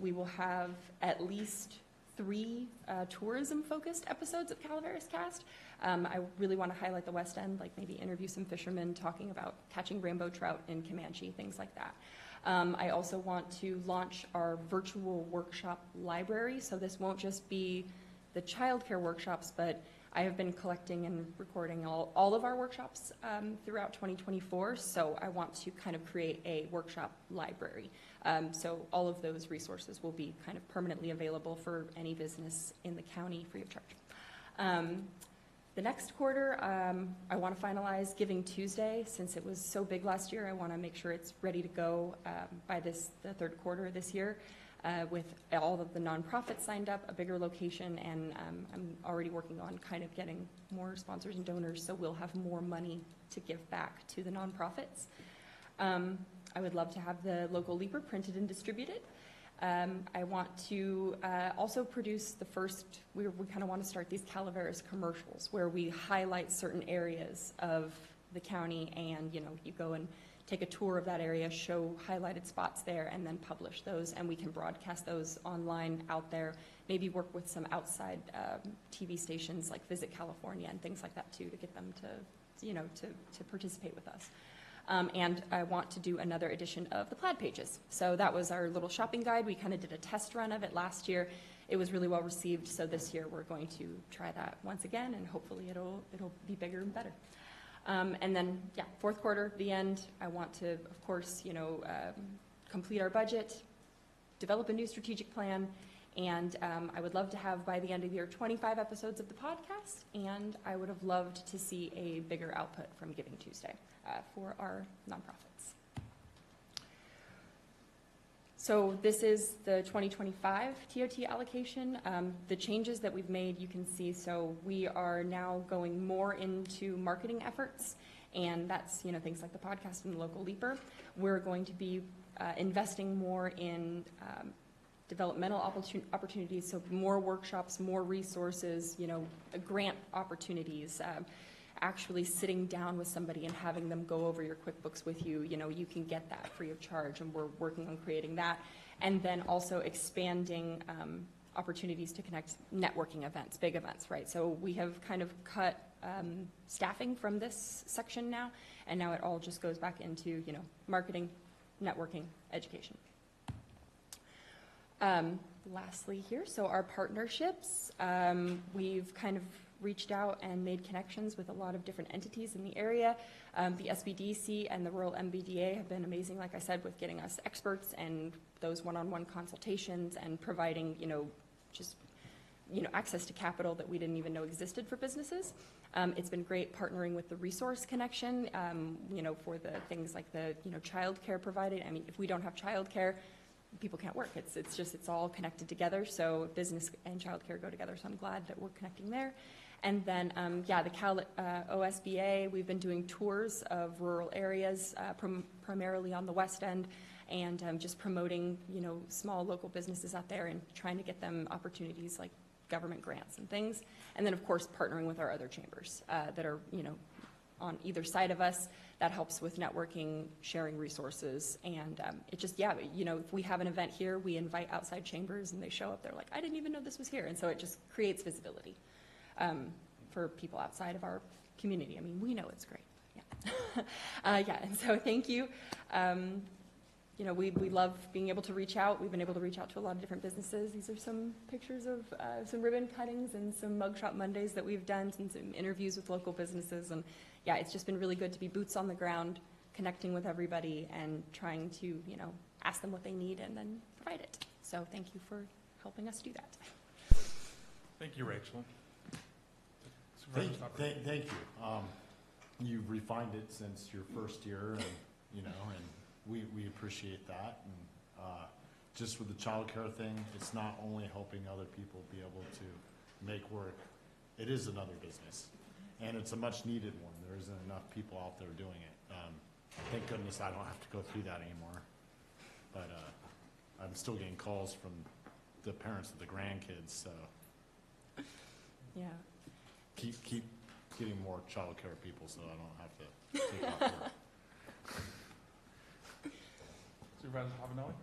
We will have at least 3 tourism-focused episodes of Calaveras Cast. I really want to highlight the West End, like maybe interview some fishermen talking about catching rainbow trout in Comanche, things like that. I also want to launch our virtual workshop library, so this won't just be the childcare workshops, but I have been collecting and recording all of our workshops throughout 2024, so I want to kind of create a workshop library. So all of those resources will be kind of permanently available for any business in the county free of charge. The next quarter, I want to finalize Giving Tuesday. Since it was so big last year, I want to make sure it's ready to go by the third quarter of this year. With all of the nonprofits signed up, a bigger location, and I'm already working on kind of getting more sponsors and donors, so we'll have more money to give back to the nonprofits. I would love to have the local leaper printed and distributed. I want to also produce the first, we kind of want to start these Calaveras commercials where we highlight certain areas of the county, and you go and take a tour of that area, show highlighted spots there, and then publish those, and we can broadcast those online out there, maybe work with some outside TV stations like Visit California and things like that too, to get them to participate with us. And I want to do another edition of the Plaid Pages. So that was our little shopping guide. We kind of did a test run of it last year. It was really well received, so this year we're going to try that once again, and hopefully it'll be bigger and better. And then, yeah, fourth quarter, the end, I want to, of course, complete our budget, develop a new strategic plan, and I would love to have, by the end of the year, 25 episodes of the podcast, and I would have loved to see a bigger output from Giving Tuesday for our nonprofits. So this is the 2025 TOT allocation. The changes that we've made, you can see, so we are now going more into marketing efforts, and that's, things like the podcast and the local leaper. We're going to be investing more in developmental opportunities, so more workshops, more resources, grant opportunities, actually sitting down with somebody and having them go over your QuickBooks with you. You can get that free of charge, and we're working on creating that. And then also expanding opportunities to connect networking events, big events, right? So we have kind of cut staffing from this section now, and now it all just goes back into, marketing, networking, education. Lastly here, so our partnerships, we've kind of reached out and made connections with a lot of different entities in the area. The SBDC and the Rural MBDA have been amazing, like I said, with getting us experts and those one-on-one consultations and providing, access to capital that we didn't even know existed for businesses. It's been great partnering with the Resource Connection, for the things like the, childcare provided. I mean, if we don't have childcare, people can't work. It's all connected together. So business and childcare go together. So I'm glad that we're connecting there. And then, the Cal OSBA, we've been doing tours of rural areas, primarily on the West End, and just promoting, small local businesses out there and trying to get them opportunities like government grants and things. And then, of course, partnering with our other chambers that are, on either side of us. That helps with networking, sharing resources, and it just, if we have an event here, we invite outside chambers, and they show up, they're like, I didn't even know this was here, and so it just creates visibility for people outside of our community. I mean, we know it's great. Yeah. And so thank you. We love being able to reach out. We've been able to reach out to a lot of different businesses. These are some pictures of some ribbon cuttings and some Mugshot Mondays that we've done, and some interviews with local businesses. And yeah, it's just been really good to be boots on the ground, connecting with everybody and trying to, ask them what they need and then provide it. So thank you for helping us do that. Thank you, Rachel. Thank you. You've refined it since your first year, and and we appreciate that. And just with the child care thing, it's not only helping other people be able to make work, it is another business, and it's a much needed one. There isn't enough people out there doing it. Thank goodness I don't have to go through that anymore. But I'm still getting calls from the parents of the grandkids, so yeah. Keep getting more child care people so I don't have to take off work. Supervisor Pavanelli?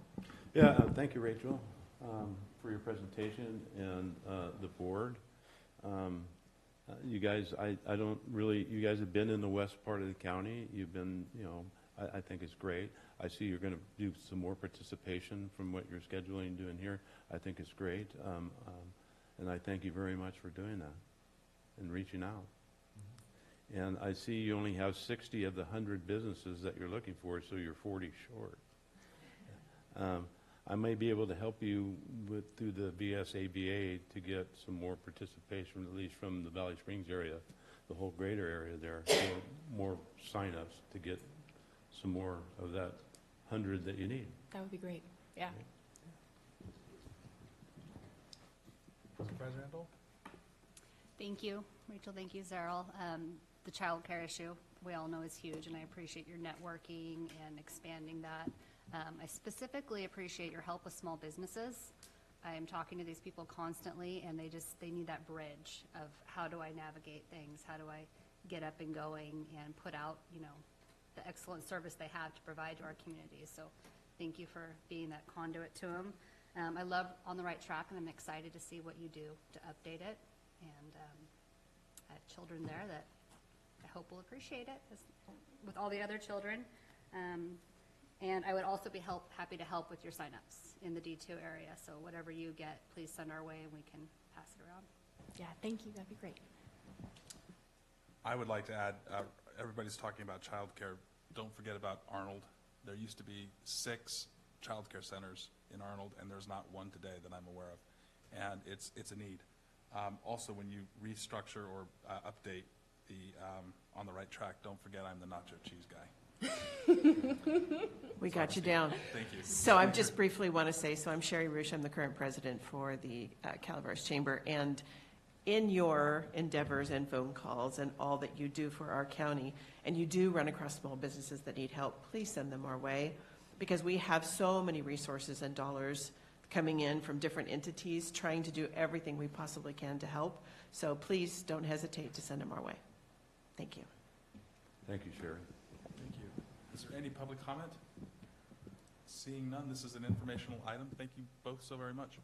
Yeah, thank you, Rachel, for your presentation, and the board. You guys, you guys have been in the west part of the county. You've been, I think it's great. I see you're going to do some more participation from what you're scheduling and doing here. I think it's great, and I thank you very much for doing that. and reaching out. And I see you only have 60 of the 100 businesses that you're looking for, so you're 40 short. I may be able to help you through the VSABA to get some more participation, at least from the Valley Springs area, the whole greater area there, more sign-ups to get some more of that 100 that you need. That would be great. Yeah. Supervisor Randall? Thank you, Rachel. Thank you, Zerl. The child care issue, we all know is huge, and I appreciate your networking and expanding that. I specifically appreciate your help with small businesses. I am talking to these people constantly, and they need that bridge of how do I navigate things? How do I get up and going and put out, the excellent service they have to provide to our communities. So thank you for being that conduit to them. I love On the Right Track, and I'm excited to see what you do to update it. And I have children there that I hope will appreciate it with all the other children. And I would also be happy to help with your signups in the D2 area. So whatever you get, please send our way and we can pass it around. Yeah, thank you. That'd be great. I would like to add, everybody's talking about childcare. Don't forget about Arnold. There used to be 6 childcare centers in Arnold, and there's not one today that I'm aware of. And it's a need. Also, when you restructure or update the On the Right Track, don't forget I'm the nacho cheese guy. We got you down. Thank you. So I just briefly want to say, so I'm Sherry Roosh, I'm the current president for the Calaveras Chamber, and in your endeavors and phone calls and all that you do for our county, and you do run across small businesses that need help, please send them our way, because we have so many resources and dollars coming in from different entities trying to do everything we possibly can to help. So please don't hesitate to send them our way. Thank you. Thank you, Sherry. Thank you. Is there any public comment? Seeing none, this is an informational item. Thank you both so very much.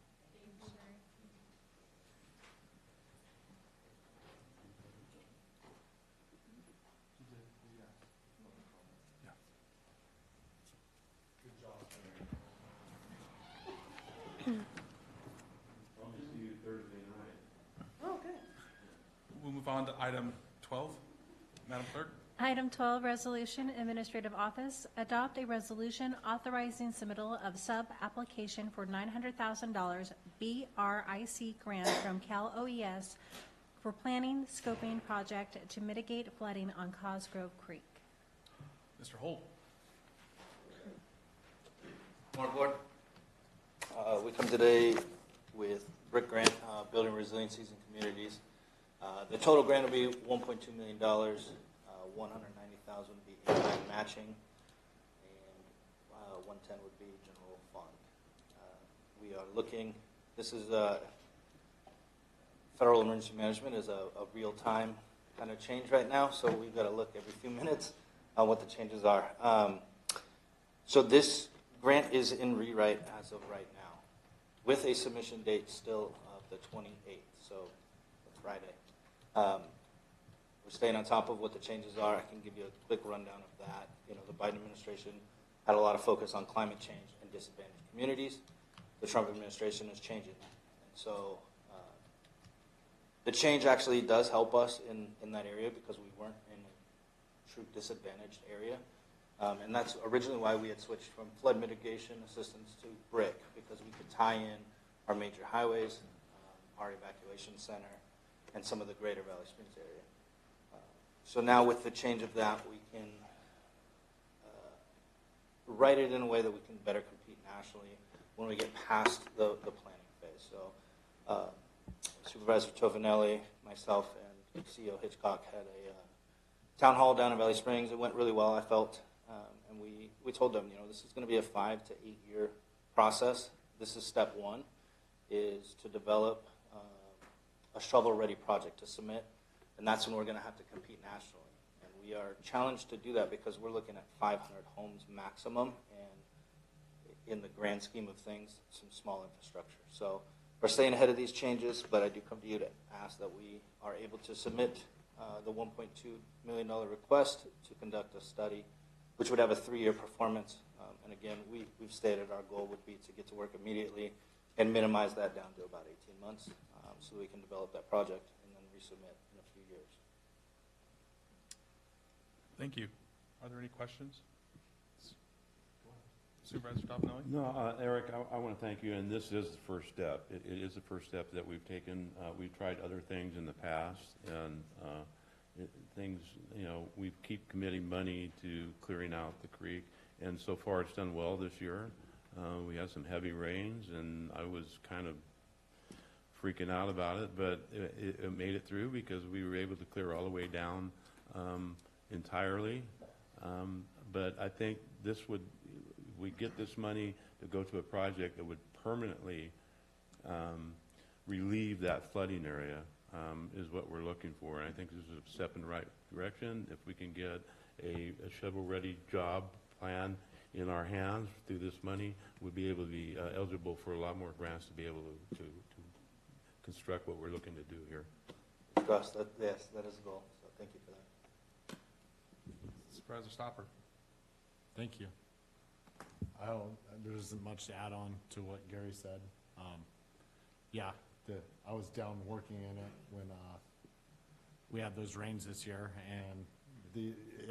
Oh, good. We'll move on to item 12. Madam Clerk? Item 12, Resolution, Administrative Office, adopt a resolution authorizing submittal of sub-application for $900,000 BRIC grant from Cal OES for planning, scoping project to mitigate flooding on Cosgrove Creek. Mr. Holt? Morning, Board. We come today with BRIC grant, Building Resiliencies in Communities. The total grant will be $1.2 million. 190,000 would be in-kind matching, and 110 would be general fund. We are looking. This is federal emergency management is a real-time kind of change right now, so we've got to look every few minutes on what the changes are. So this grant is in rewrite as of right now, with a submission date still of the 28th, so Friday. We're staying on top of what the changes are. I can give you a quick rundown of that. The Biden administration had a lot of focus on climate change and disadvantaged communities. The Trump administration is changing that. And so the change actually does help us in that area because we weren't in a true disadvantaged area. And that's originally why we had switched from flood mitigation assistance to BRIC, because we could tie in our major highways, our evacuation center, and some of the greater Valley Springs area. So now with the change of that, we can write it in a way that we can better compete nationally when we get past the planning phase. So Supervisor Tovinelli, myself, and CEO Hitchcock had a town hall down in Valley Springs. It went really well, I felt. And we told them, this is going to be a 5 to 8 year process. This is step 1, is to develop a shovel-ready project to submit. And that's when we're going to have to compete nationally. And we are challenged to do that because we're looking at 500 homes maximum, and in the grand scheme of things, some small infrastructure. So we're staying ahead of these changes, but I do come to you to ask that we are able to submit the $1.2 million request to conduct a study, which would have a 3-year performance. And again, we've stated our goal would be to get to work immediately and minimize that down to about 18 months so we can develop that project and then resubmit in a years. Thank you. Are there any questions? Supervisor Stoppinelli? No, Eric, I want to thank you, and this is the first step. It is the first step that we've taken. We've tried other things in the past, and things, we keep committing money to clearing out the creek, and so far it's done well this year. We had some heavy rains, and I was kind of freaking out about it, but it made it through because we were able to clear all the way down entirely. But I think we get this money to go to a project that would permanently relieve that flooding area, is what we're looking for. And I think this is a step in the right direction. If we can get a shovel-ready job plan in our hands through this money, we'll be able to be eligible for a lot more grants to be able to construct what we're looking to do here. Yes, that is the goal. So thank you for that. Supervisor Stopper. Thank you. There isn't much to add on to what Gary said. I was down working in it when we had those rains this year, and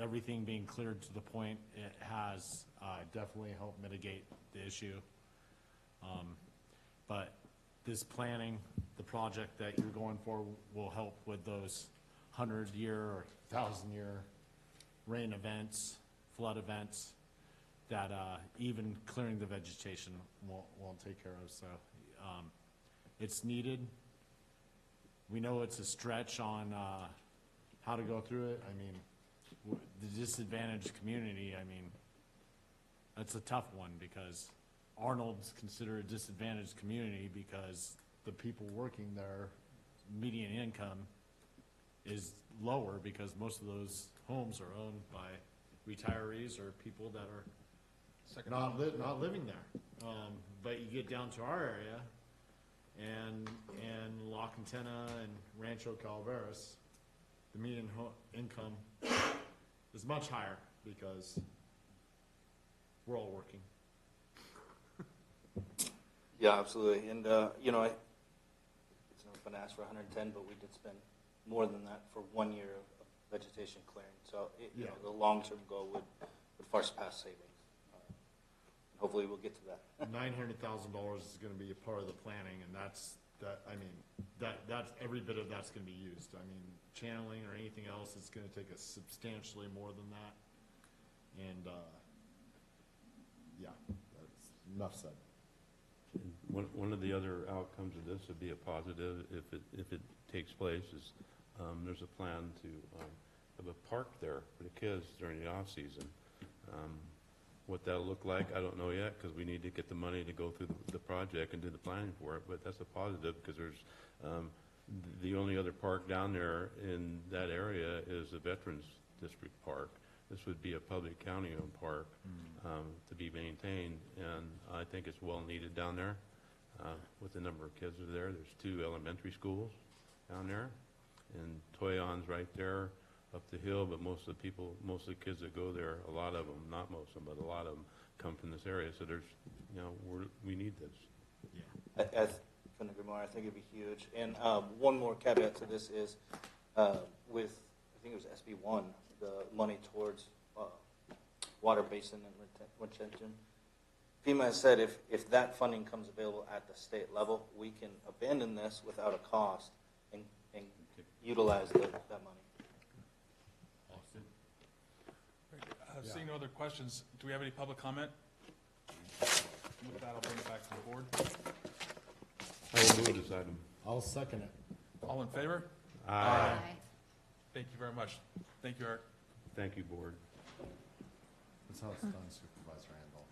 everything being cleared to the point it has definitely helped mitigate the issue. But this planning, the project that you're going for, will help with those 100-year or 1,000-year rain events, flood events, that even clearing the vegetation won't take care of. So it's needed. We know it's a stretch on how to go through it. I mean, the disadvantaged community, that's a tough one, because Arnold's considered a disadvantaged community because the people working there, median income is lower because most of those homes are owned by retirees or people that are not living there. But you get down to our area and La Quintana and Rancho Calaveras, the median income is much higher because we're all working. Yeah, absolutely. And, it's never fun to ask for 110, but we did spend more than that for 1 year of vegetation clearing. So, the long-term goal would far surpass savings. Hopefully we'll get to that. $900,000 is going to be a part of the planning, and that's every bit of that's going to be used. Channeling or anything else is going to take us substantially more than that. And that's enough said. One of the other outcomes of this would be a positive, if it takes place, is there's a plan to have a park there for the kids during the off season. What that'll look like, I don't know yet, because we need to get the money to go through the project and do the planning for it. But that's a positive, because there's the only other park down there in that area is the Veterans District Park. This would be a public county-owned park to be maintained, and I think it's well needed down there with the number of kids that are there. There's 2 elementary schools down there, and Toyon's right there up the hill, but most of the kids that go there, a lot of them, not most of them, but a lot of them come from this area. So there's, we need this. Yeah. I couldn't agree more. I think it'd be huge. And one more caveat to this is with, I think it was SB1, the money towards water basin and retention. FEMA has said if that funding comes available at the state level, we can abandon this without a cost and utilize that money. Seeing no other questions, do we have any public comment? With that, I'll bring it back to the board. I will move this item. I'll second it. All in favor? Aye. Thank you very much. Thank you, Eric. Thank you, board. That's how it's done, Supervisor Randall.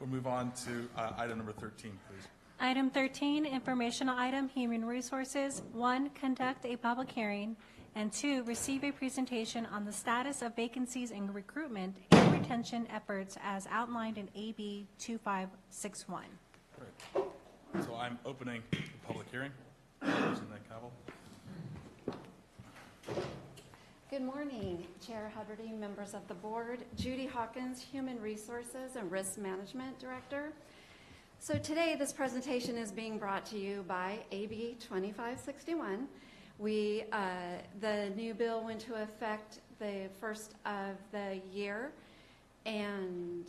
We'll move on to item number 13, please. Item 13, informational item, Human Resources. 1, conduct a public hearing, and 2, receive a presentation on the status of vacancies in recruitment and retention efforts as outlined in AB 2561. Great. So I'm opening the public hearing. Representative Cavill. Good morning, Chair Hudberty, members of the board. Judy Hawkins, Human Resources and Risk Management Director. So today, this presentation is being brought to you by AB 2561, The new bill went into effect the first of the year, and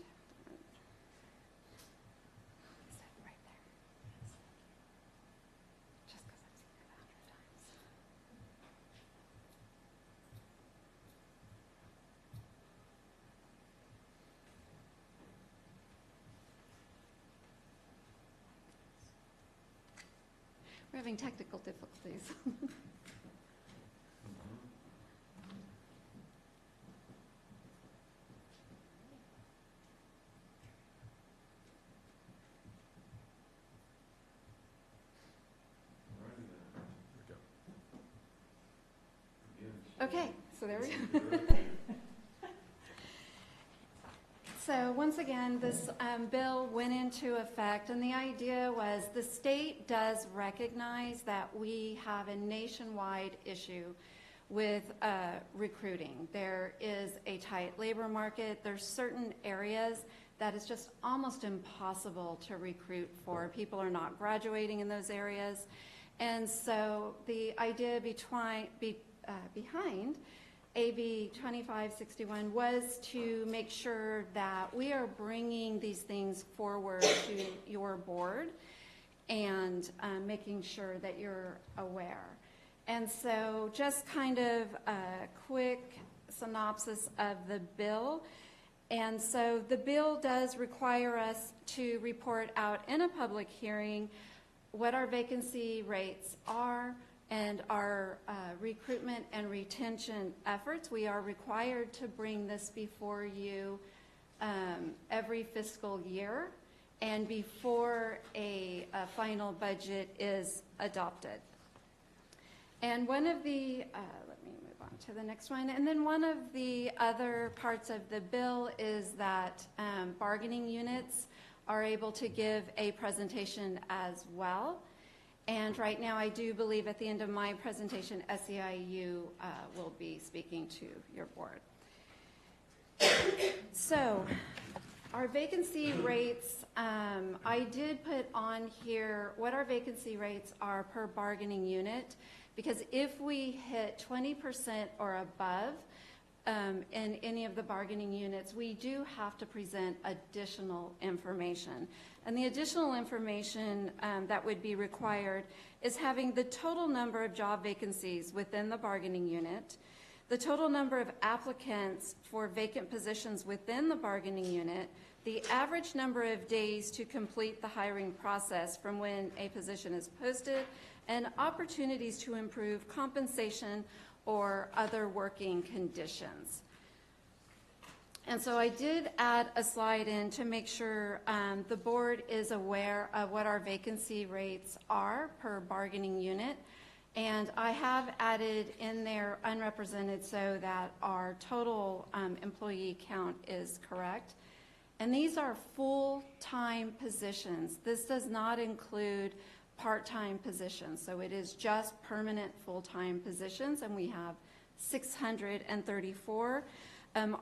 we're having technical difficulties. Okay, so there we go. So once again, this bill went into effect, and the idea was the state does recognize that we have a nationwide issue with recruiting. There is a tight labor market. There's certain areas that it's just almost impossible to recruit for. People are not graduating in those areas. And so the idea behind AB 2561 was to make sure that we are bringing these things forward to your board and making sure that you're aware. And so just kind of a quick synopsis of the bill. And so the bill does require us to report out in a public hearing what our vacancy rates are and our recruitment and retention efforts. We are required to bring this before you every fiscal year and before a final budget is adopted. And one of the, let me move on to the next one. And then one of the other parts of the bill is that bargaining units are able to give a presentation as well. And right now, I do believe at the end of my presentation, SEIU will be speaking to your board. So, our vacancy rates, I did put on here what our vacancy rates are per bargaining unit, because if we hit 20% or above in any of the bargaining units, we do have to present additional information. And the additional information that would be required is having the total number of job vacancies within the bargaining unit, the total number of applicants for vacant positions within the bargaining unit, the average number of days to complete the hiring process from when a position is posted, and opportunities to improve compensation or other working conditions. And so I did add a slide in to make sure the board is aware of what our vacancy rates are per bargaining unit. And I have added in there unrepresented so that our total employee count is correct. And these are full-time positions. This does not include part-time positions. So it is just permanent full-time positions, and we have 634.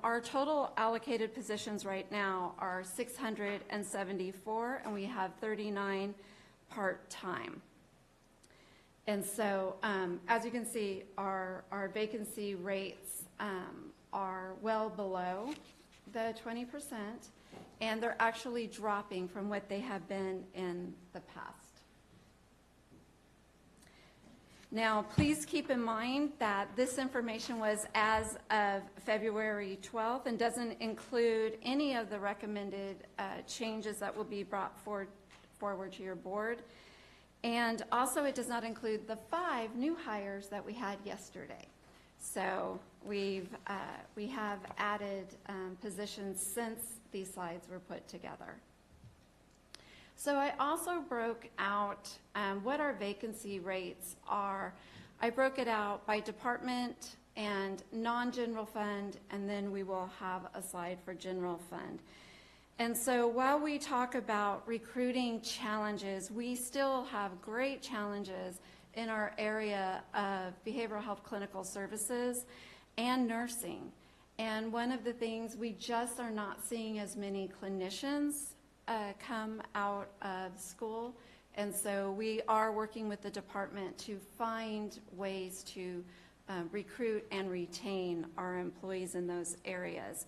Our total allocated positions right now are 674, and we have 39 part-time. And so, as you can see, our vacancy rates are well below the 20%, and they're actually dropping from what they have been in the past. Now, please keep in mind that this information was as of February 12th and doesn't include any of the recommended changes that will be brought forward to your board. And also, it does not include the 5 new hires that we had yesterday. So we have added positions since these slides were put together. So I also broke out what our vacancy rates are. I broke it out by department and non-general fund, and then we will have a slide for general fund. And so while we talk about recruiting challenges, we still have great challenges in our area of behavioral health clinical services and nursing. And one of the things, we just are not seeing as many clinicians come out of school And so we are working with the department to find ways to recruit and retain our employees in those areas.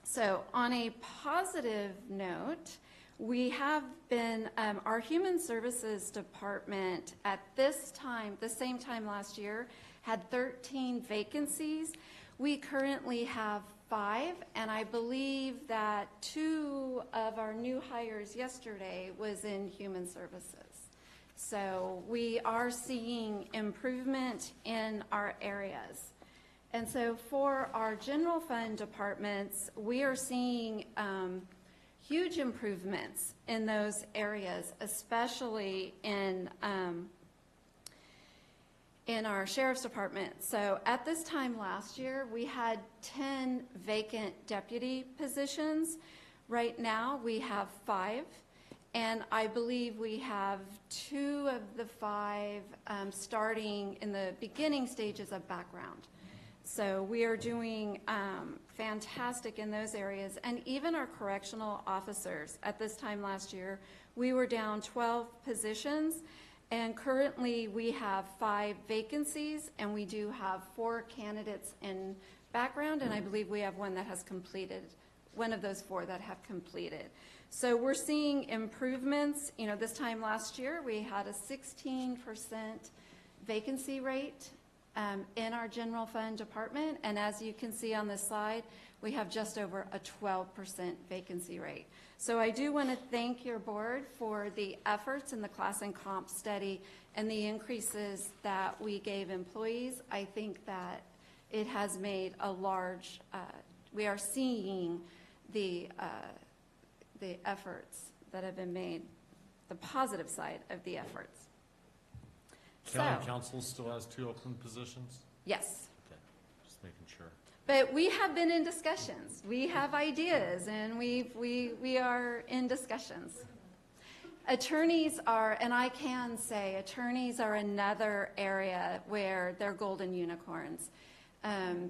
So on a positive note, we have been, our Human Services Department at this time, the same time last year, had 13 vacancies. We currently have 5, and I believe that 2 of our new hires yesterday was in Human Services. So we are seeing improvement in our areas. And so for our general fund departments, we are seeing huge improvements in those areas, especially in our sheriff's department. So at this time last year, we had 10 vacant deputy positions. Right now, we have 5. And I believe we have 2 of the 5 starting in the beginning stages of background. So we are doing fantastic in those areas. And even our correctional officers, at this time last year, we were down 12 positions. And currently we have 5 vacancies, and we do have 4 candidates in background, and I believe we have one that has completed, one of those 4 that have completed. So we're seeing improvements. You know, this time last year, we had a 16% vacancy rate in our general fund department, and as you can see on this slide, we have just over a 12% vacancy rate. So I do want to thank your board for the efforts in the class and comp study and the increases that we gave employees. I think that it has made a large, we are seeing the efforts that have been made, the positive side of the efforts. County Council still has 2 open positions? Yes. Okay, just making sure. But we have been in discussions. We have ideas, and we are in discussions. Attorneys are, and I can say, attorneys are another area where they're golden unicorns.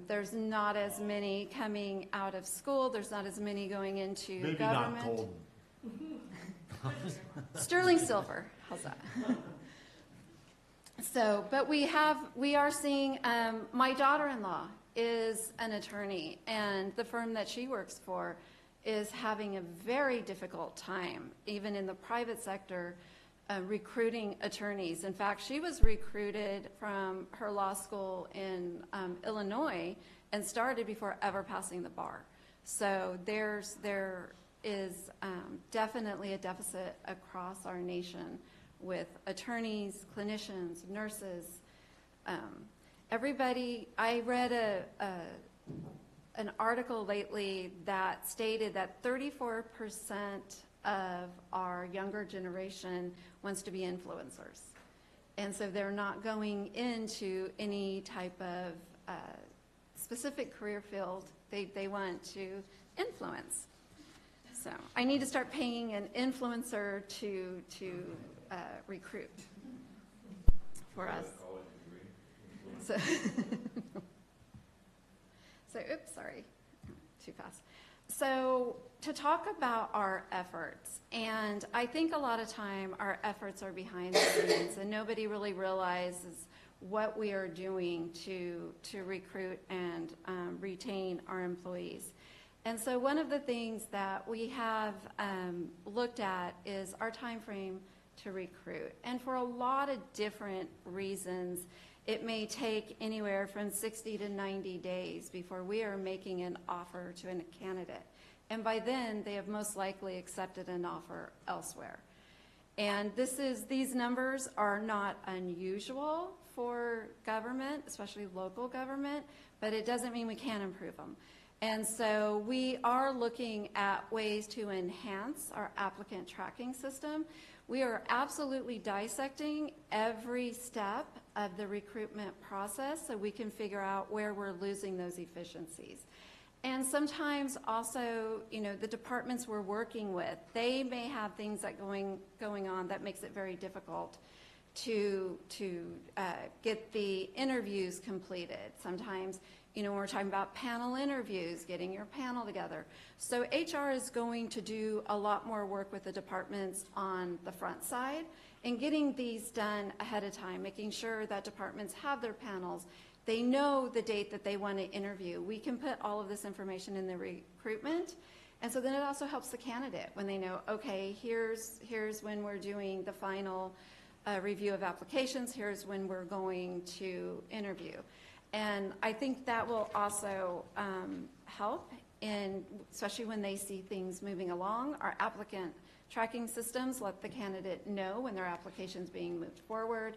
There's not as many coming out of school. There's not as many going into Maybe government. not golden. Sterling silver. How's that? So, but we are seeing, my daughter-in-law is an attorney, and the firm that she works for is having a very difficult time, even in the private sector, recruiting attorneys. In fact, she was recruited from her law school in Illinois and started before ever passing the bar. So there is definitely a deficit across our nation with attorneys, clinicians, nurses. Everybody, I read an article lately that stated that 34% of our younger generation wants to be influencers. And so they're not going into any type of specific career field. They want to influence. So I need to start paying an influencer to recruit for us. So, oops, sorry, too fast. So to talk about our efforts, and I think a lot of time our efforts are behind the scenes, and nobody really realizes what we are doing to recruit and retain our employees. And so one of the things that we have looked at is our time frame to recruit. And for a lot of different reasons, it may take anywhere from 60 to 90 days before we are making an offer to a candidate. And by then, they have most likely accepted an offer elsewhere. And these numbers are not unusual for government, especially local government, but it doesn't mean we can't improve them. And so we are looking at ways to enhance our applicant tracking system. We are absolutely dissecting every step of the recruitment process so we can figure out where we're losing those efficiencies. And sometimes also, you know, the departments we're working with, they may have things that going on that makes it very difficult to get the interviews completed. Sometimes, when we're talking about panel interviews, getting your panel together. So HR is going to do a lot more work with the departments on the front side and getting these done ahead of time, making sure that departments have their panels. They know the date that they want to interview. We can put all of this information in the recruitment. And so then it also helps the candidate when they know, okay, here's when we're doing the final review of applications, here's when we're going to interview. And I think that will also help, especially when they see things moving along. Our applicant tracking systems let the candidate know when their application is being moved forward.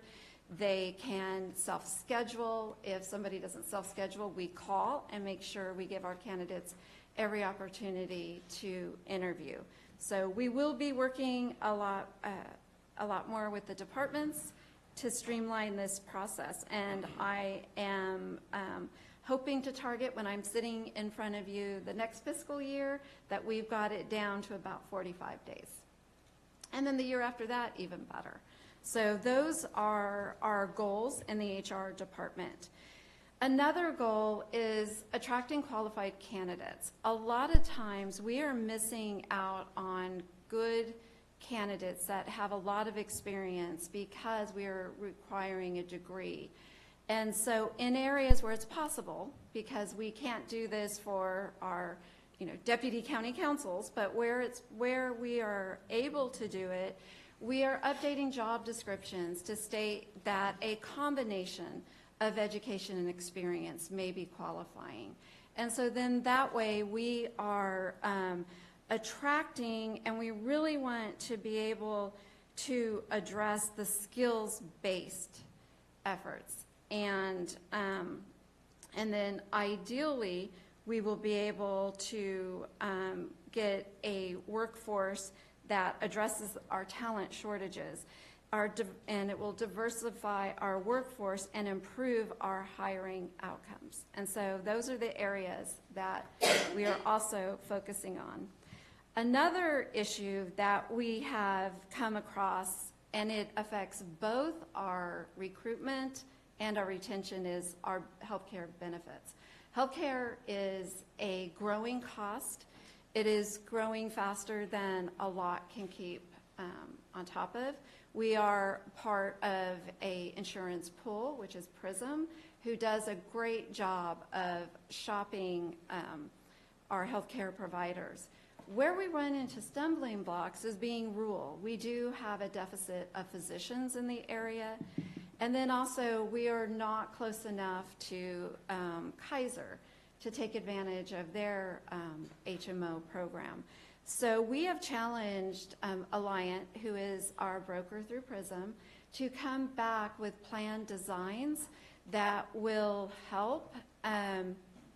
They can self-schedule. If somebody doesn't self-schedule, we call and make sure we give our candidates every opportunity to interview. So we will be working a lot more with the departments to streamline this process. And I am hoping to target, when I'm sitting in front of you the next fiscal year, that we've got it down to about 45 days. And then the year after that, even better. So those are our goals in the HR department. Another goal is attracting qualified candidates. A lot of times we are missing out on good candidates that have a lot of experience because we are requiring a degree. And so in areas where it's possible, because we can't do this for our deputy county councils, but where we are able to do it, we are updating job descriptions to state that a combination of education and experience may be qualifying. And so then that way we are attracting, and we really want to be able to address the skills-based efforts. And then ideally, we will be able to get a workforce that addresses our talent shortages, and it will diversify our workforce and improve our hiring outcomes. And so those are the areas that we are also focusing on. Another issue that we have come across, and it affects both our recruitment and our retention, is our healthcare benefits. Healthcare is a growing cost. It is growing faster than a lot can keep on top of. We are part of an insurance pool, which is PRISM, who does a great job of shopping our healthcare providers. Where we run into stumbling blocks is being rural. We do have a deficit of physicians in the area. And then also, we are not close enough to Kaiser to take advantage of their HMO program. So we have challenged Alliant, who is our broker through PRISM, to come back with plan designs that will help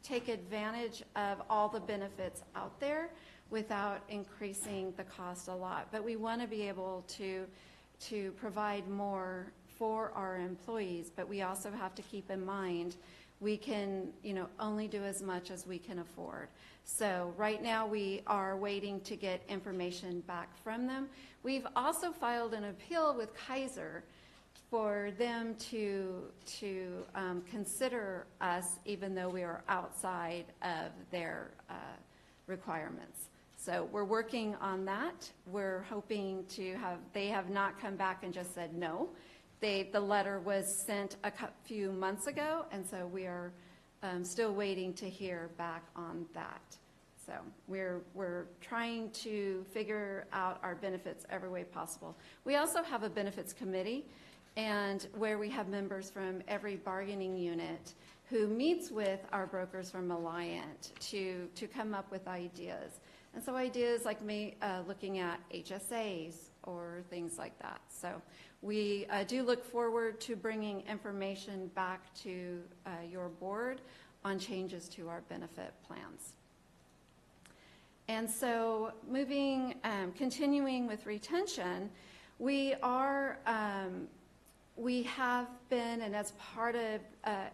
take advantage of all the benefits out there without increasing the cost a lot. But we want to be able to provide more for our employees, but we also have to keep in mind we can only do as much as we can afford. So right now we are waiting to get information back from them. We've also filed an appeal with Kaiser for them to consider us, even though we are outside of their requirements. So we're working on that. We're hoping to they have not come back and just said no. The letter was sent a few months ago, and so we are still waiting to hear back on that. So we're trying to figure out our benefits every way possible. We also have a benefits committee, and where we have members from every bargaining unit who meets with our brokers from Alliant to come up with ideas. And so ideas like looking at HSAs or things like that. So we do look forward to bringing information back to your board on changes to our benefit plans. And so continuing with retention, we have been, and as part of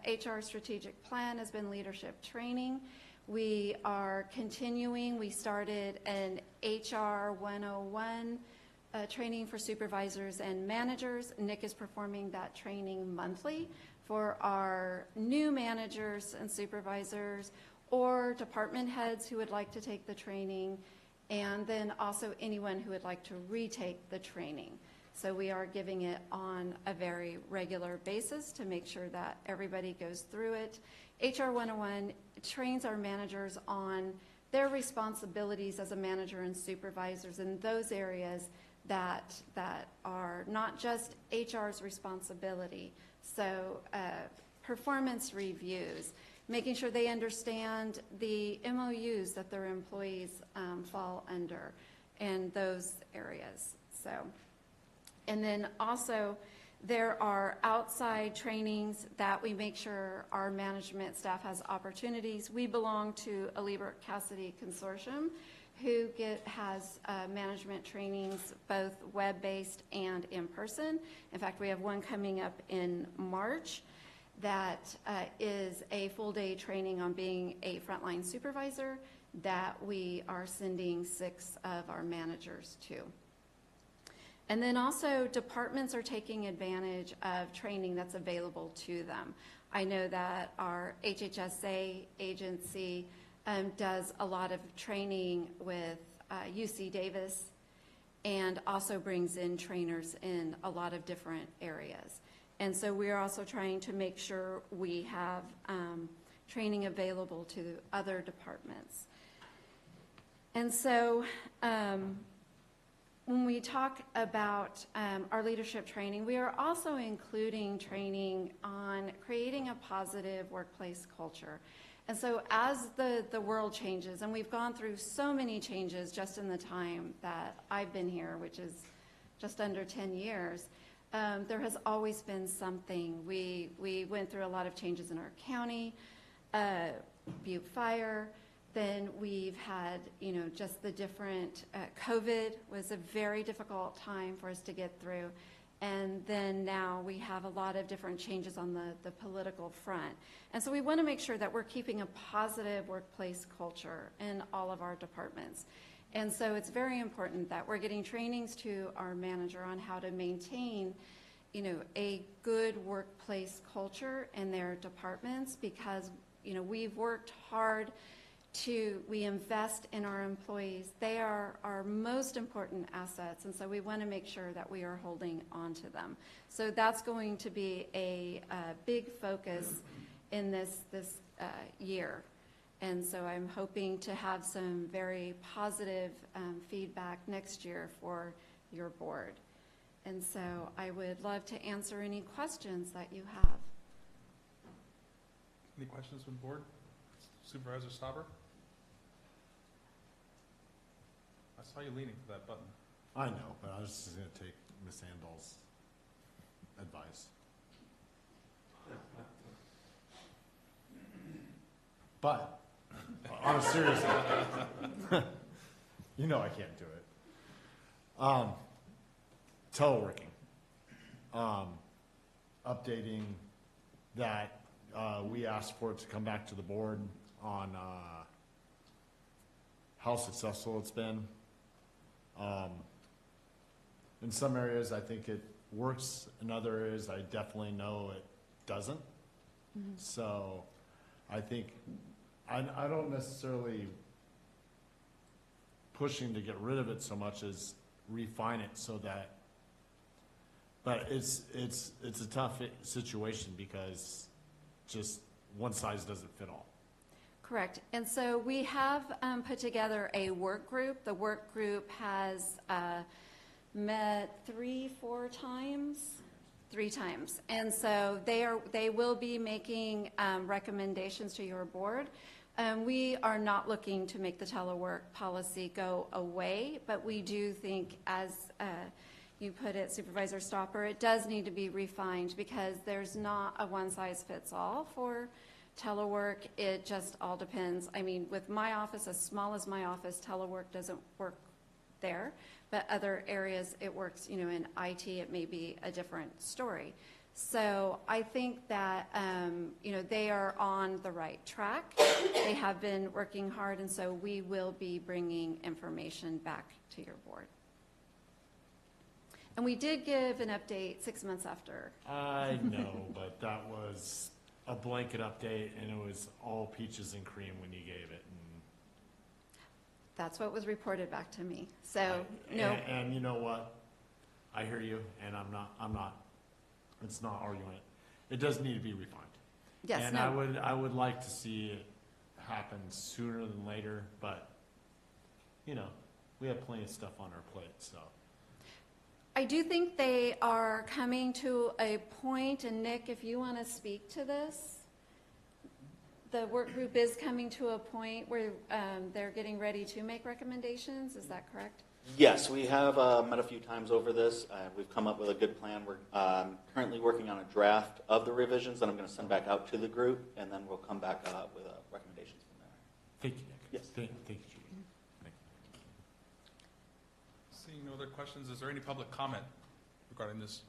HR strategic plan has been leadership training. We are continuing. We started an HR 101 training for supervisors and managers. Nick is performing that training monthly for our new managers and supervisors or department heads who would like to take the training, and then also anyone who would like to retake the training. So we are giving it on a very regular basis to make sure that everybody goes through it. HR 101 trains our managers on their responsibilities as a manager and supervisors in those areas that are not just HR's responsibility. So performance reviews, making sure they understand the MOUs that their employees fall under and those areas. So, and then also there are outside trainings that we make sure our management staff has opportunities. We belong to a Liebert Cassidy consortium who has management trainings, both web-based and in person. In fact, we have one coming up in March that is a full-day training on being a frontline supervisor that we are sending 6 of our managers to. And then also departments are taking advantage of training that's available to them. I know that our HHSA agency does a lot of training with UC Davis and also brings in trainers in a lot of different areas. And so we are also trying to make sure we have training available to other departments. And so when we talk about our leadership training, we are also including training on creating a positive workplace culture. And so as the world changes, and we've gone through so many changes just in the time that I've been here, which is just under 10 years, there has always been something. We went through a lot of changes in our county, Butte Fire. Then we've had, just the different, COVID was a very difficult time for us to get through. And then now we have a lot of different changes on the political front. And so we want to make sure that we're keeping a positive workplace culture in all of our departments. And so it's very important that we're getting trainings to our manager on how to maintain, a good workplace culture in their departments because, we've worked hard we invest in our employees. They are our most important assets, and so we want to make sure that we are holding on to them. So that's going to be a big focus in this year. And so I'm hoping to have some very positive feedback next year for your board. And so I would love to answer any questions that you have. Any questions from the board? Supervisor Stauber? I saw you leaning for that button. I know, but I was just going to take Ms. Handall's advice. But, on a serious note, I can't do it. Teleworking. Updating that we asked for it to come back to the board on how successful it's been. In some areas, I think it works. In other areas, I definitely know it doesn't. Mm-hmm. So I think I don't necessarily pushing to get rid of it so much as refine it so that, but it's a tough situation because just one size doesn't fit all. Correct. And so we have put together a work group. The work group has met 3-4 times. 3 times. And so they will be making recommendations to your board. We are not looking to make the telework policy go away, but we do think, as you put it, Supervisor Stauber, it does need to be refined because there's not a one-size-fits-all for telework. It just all depends. I mean, with my office, as small as my office, telework doesn't work there, but other areas it works, in IT, it may be a different story. So I think that, they are on the right track. They have been working hard, and so we will be bringing information back to your board. And we did give an update 6 months after. I know, but that was a blanket update, and it was all peaches and cream when you gave it. And That's what was reported back to me. So, no. And you know what? I hear you, and I'm not, it's not arguing it. It does need to be refined. Yes, And no. I would like to see it happen sooner than later, but, you know, we have plenty of stuff on our plate, so. I do think they are coming to a point, and Nick, if you want to speak to this, the work group is coming to a point where they're getting ready to make recommendations. Is that correct? Yes, we have met a few times over this. We've come up with a good plan. We're currently working on a draft of the revisions that I'm going to send back out to the group, and then we'll come back with recommendations from there. Thank you, Nick. Yes. Thank you, Judy. Seeing no other questions, is there any public comment regarding this?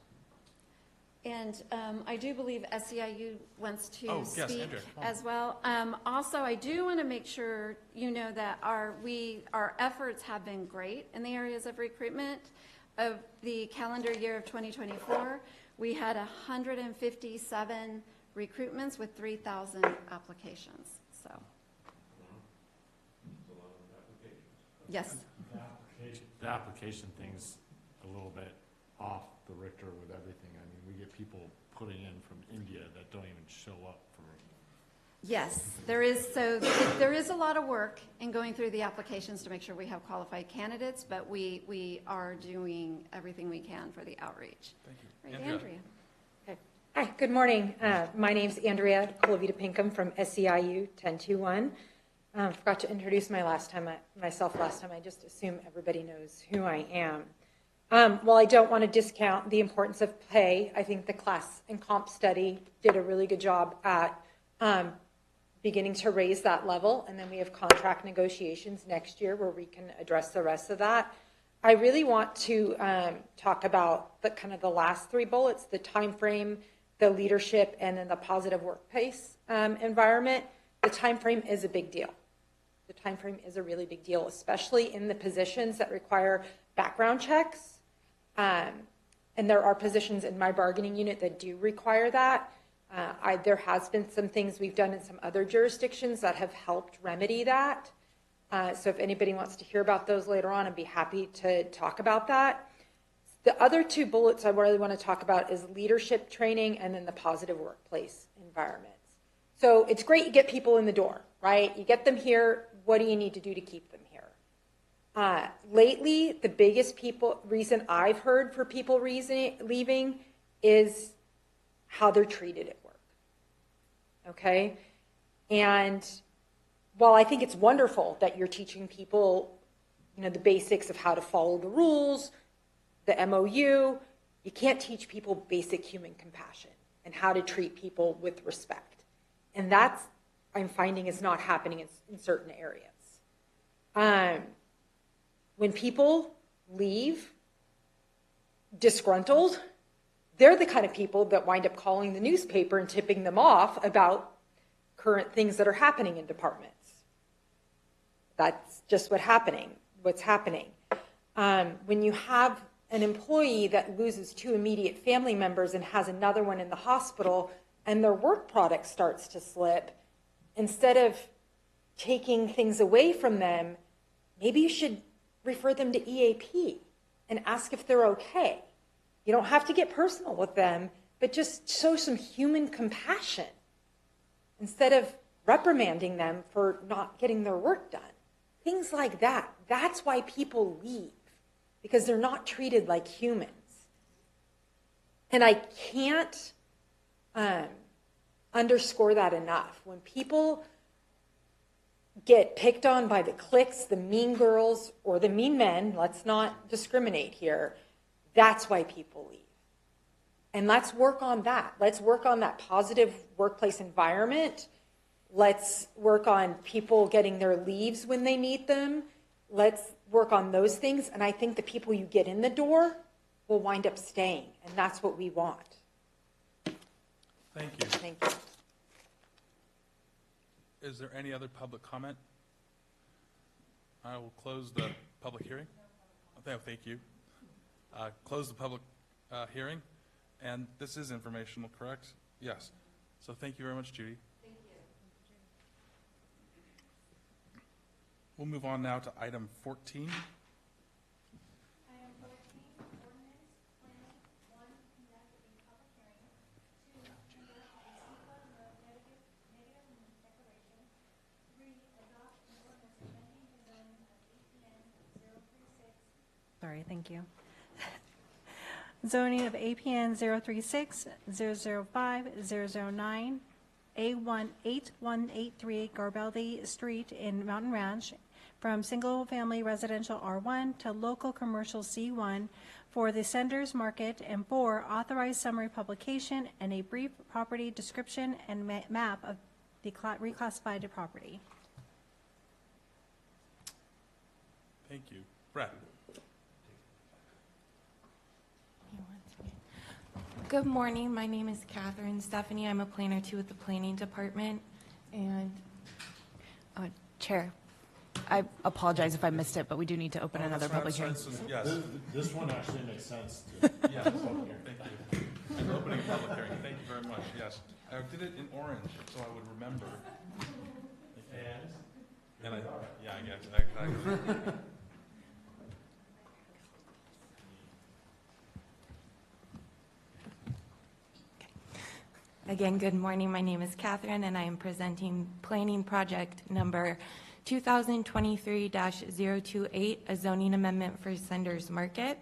And I do believe SEIU wants to yes, speak Andrea. as well. Also, I do want to make sure you know that our efforts have been great in the areas of recruitment. Of the calendar year of 2024, we had 157 recruitments with 3,000 applications. So, yes. The application thing's a little bit off the Richter with everything. I mean, we get people putting in from India that don't even show up for. Yes, there is. So there is a lot of work in going through the applications to make sure we have qualified candidates, but we are doing everything we can for the outreach. Thank you. Right, Andrea. Okay. Hi, good morning. My name's Andrea Colavita-Pinkham from SEIU 1021. Forgot to introduce myself last time. I just assume everybody knows who I am. While I don't want to discount the importance of pay, I think the class and comp study did a really good job at beginning to raise that level, and then we have contract negotiations next year where we can address the rest of that. I really want to talk about the last three bullets: the time frame, the leadership, and then the positive workplace environment. The time frame is a big deal. The time frame is a really big deal, especially in the positions that require background checks. And there are positions in my bargaining unit that do require that. There has been some things we've done in some other jurisdictions that have helped remedy that. So if anybody wants to hear about those later on, I'd be happy to talk about that. The other two bullets I really want to talk about is leadership training and then the positive workplace environments. So it's great you get people in the door, right? You get them here. What do you need to do to keep them here? Lately, the biggest reason I've heard for people leaving is how they're treated at work. Okay? And while I think it's wonderful that you're teaching people, the basics of how to follow the rules, the MOU, you can't teach people basic human compassion and how to treat people with respect. And that's, I'm finding, is not happening in certain areas. When people leave disgruntled, they're the kind of people that wind up calling the newspaper and tipping them off about current things that are happening in departments. That's just what's happening. When you have an employee that loses 2 immediate family members and has another one in the hospital and their work product starts to slip, instead of taking things away from them, maybe you should refer them to EAP and ask if they're okay. You don't have to get personal with them, but just show some human compassion instead of reprimanding them for not getting their work done. Things like that. That's why people leave, because they're not treated like humans. And I can't underscore that enough. When people get picked on by the cliques, the mean girls, or the mean men, let's not discriminate here, that's why people leave. And let's work on that. Let's work on that positive workplace environment. Let's work on people getting their leaves when they need them. Let's work on those things. And I think the people you get in the door will wind up staying. And that's what we want. Thank you. Thank you. Is there any other public comment? I will close the public hearing. Oh, thank you. close the public hearing. And this is informational, correct? Yes. So thank you very much, Judy. Thank you. We'll move on now to item 14. Sorry, thank you. Zoning of APN 036, 005, 009, A18183 Garibaldi Street in Mountain Ranch from single-family residential R1 to local commercial C1 for the Senders Market, and 4, authorized summary publication and a brief property description and map of the reclassified property. Thank you. Brett. Good morning. My name is Catherine Stephanie. I'm a planner too with the planning department. And Chair, I apologize if I missed it, but we do need to open another public hearing. Yes. This one actually makes sense. Yes, thank you. I'm opening a public hearing. Thank you very much. Yes. I did it in orange so I would remember. And I guess. Exactly. again, good morning. My name is Catherine, and I am presenting planning project number 2023-028, a zoning amendment for Senders Market.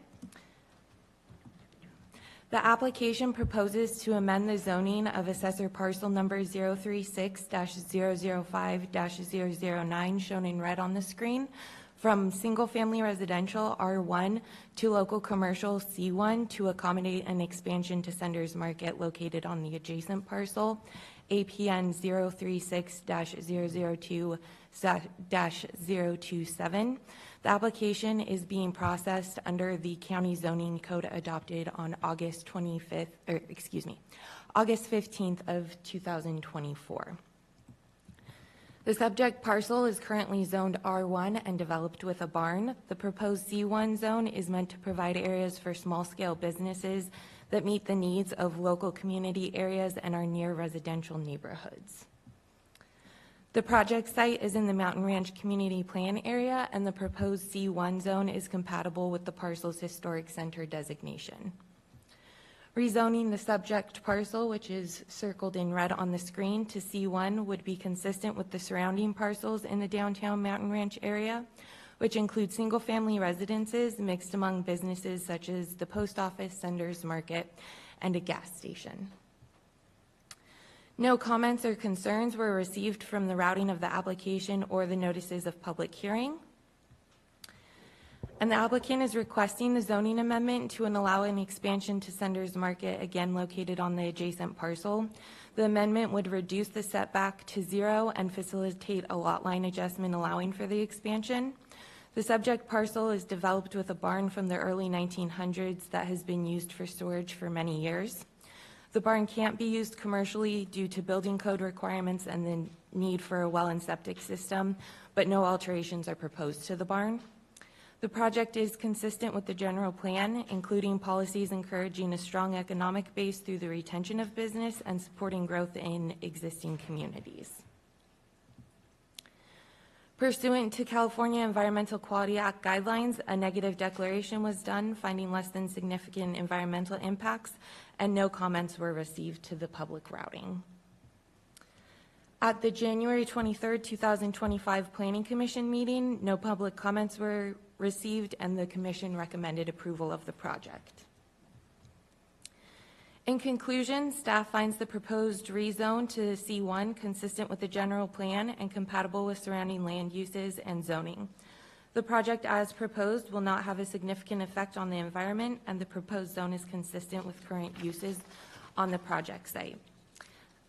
The application proposes to amend the zoning of assessor parcel number 036-005-009, shown in red on the screen, from single-family residential R1 to local commercial C1 to accommodate an expansion to Senders Market located on the adjacent parcel, APN 036-002-027. The application is being processed under the county zoning code adopted on August 15th of 2024. The subject parcel is currently zoned R1 and developed with a barn. The proposed C1 zone is meant to provide areas for small-scale businesses that meet the needs of local community areas and are near residential neighborhoods. The project site is in the Mountain Ranch Community Plan area, and the proposed C1 zone is compatible with the parcel's historic center designation. Rezoning the subject parcel, which is circled in red on the screen, to C1 would be consistent with the surrounding parcels in the downtown Mountain Ranch area, which include single-family residences mixed among businesses such as the post office, Senders Market, and a gas station. No comments or concerns were received from the routing of the application or the notices of public hearing. And the applicant is requesting the zoning amendment to allow an expansion to Senders Market, again located on the adjacent parcel. The amendment would reduce the setback to 0 and facilitate a lot line adjustment allowing for the expansion. The subject parcel is developed with a barn from the early 1900s that has been used for storage for many years. The barn can't be used commercially due to building code requirements and the need for a well and septic system, but no alterations are proposed to the barn. The project is consistent with the general plan, including policies encouraging a strong economic base through the retention of business and supporting growth in existing communities. Pursuant to California Environmental Quality Act guidelines, a negative declaration was done, finding less than significant environmental impacts, and no comments were received to the public routing. At the January 23rd, 2025 Planning Commission meeting, no public comments were received, and the Commission recommended approval of the project. In conclusion, staff finds the proposed rezone to C1 consistent with the general plan and compatible with surrounding land uses and zoning. The project as proposed will not have a significant effect on the environment, and the proposed zone is consistent with current uses on the project site.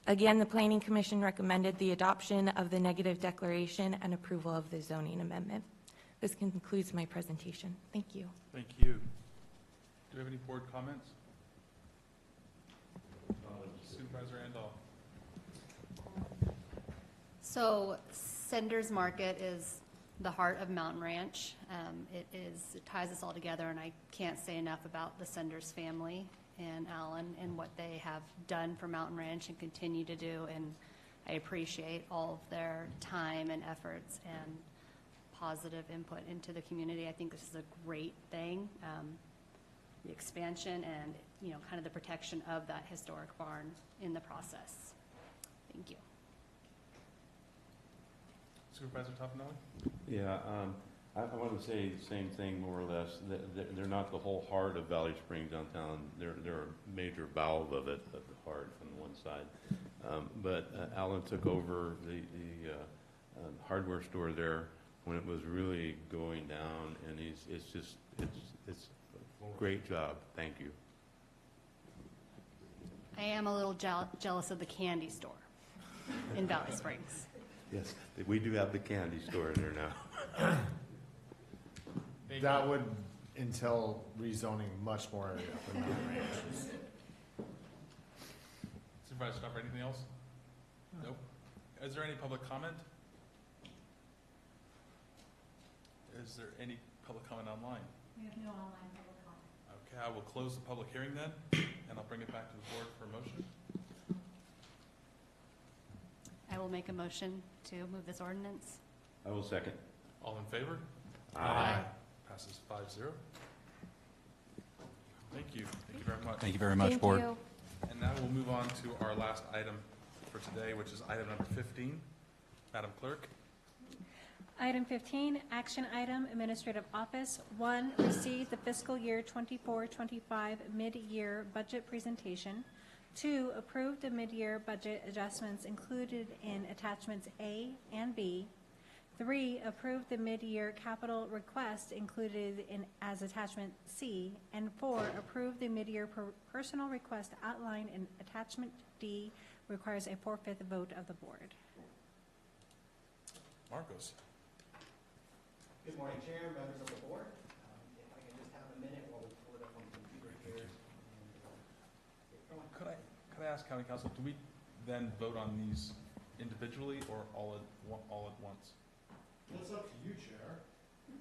Again, the Planning Commission recommended the adoption of the negative declaration and approval of the zoning amendment. This concludes my presentation. Thank you. Thank you. Do we have any board comments? Supervisor Andal. So Senders Market is the heart of Mountain Ranch. It ties us all together, and I can't say enough about the Senders family and Alan and what they have done for Mountain Ranch and continue to do, and I appreciate all of their time and efforts and positive input into the community. I think this is a great thing, the expansion and, kind of the protection of that historic barn in the process. Thank you. Supervisor Toffenelli? Yeah, I want to say the same thing more or less. They're not the whole heart of Valley Springs downtown. They're a major valve of it, of the heart on one side. But Alan took over the hardware store there when it was really going down, and it's a great job. Thank you. I am a little jealous of the candy store in Valley Springs. Yes, we do have the candy store in there now. That would entail rezoning much more area for Mountain Ranch. Supervisor Stopper, anything else? Nope. Is there any public comment? Is there any public comment online? We have no online public comment. Okay, I will close the public hearing then, and I'll bring it back to the board for a motion. I will make a motion to move this ordinance. I will second. All in favor? Aye. Passes 5-0. Thank you. Thank you very much. Thank you very much, Board. You. And now we'll move on to our last item for today, which is item number 15. Madam Clerk? Item 15, action item, Administrative Office. 1, receive the fiscal year 24-25 mid-year budget presentation. 2, approve the mid-year budget adjustments included in attachments A and B. 3, approve the mid-year capital request included in as attachment C. And 4, approve the mid-year personal request outlined in attachment D, requires a 4/5 vote of the board. Marcos. Good morning, Chair, members of the board. If I can just have a minute while we pull it up on the computer here. Could I ask County Council, do we then vote on these individually or all at once? That's up to you, Chair.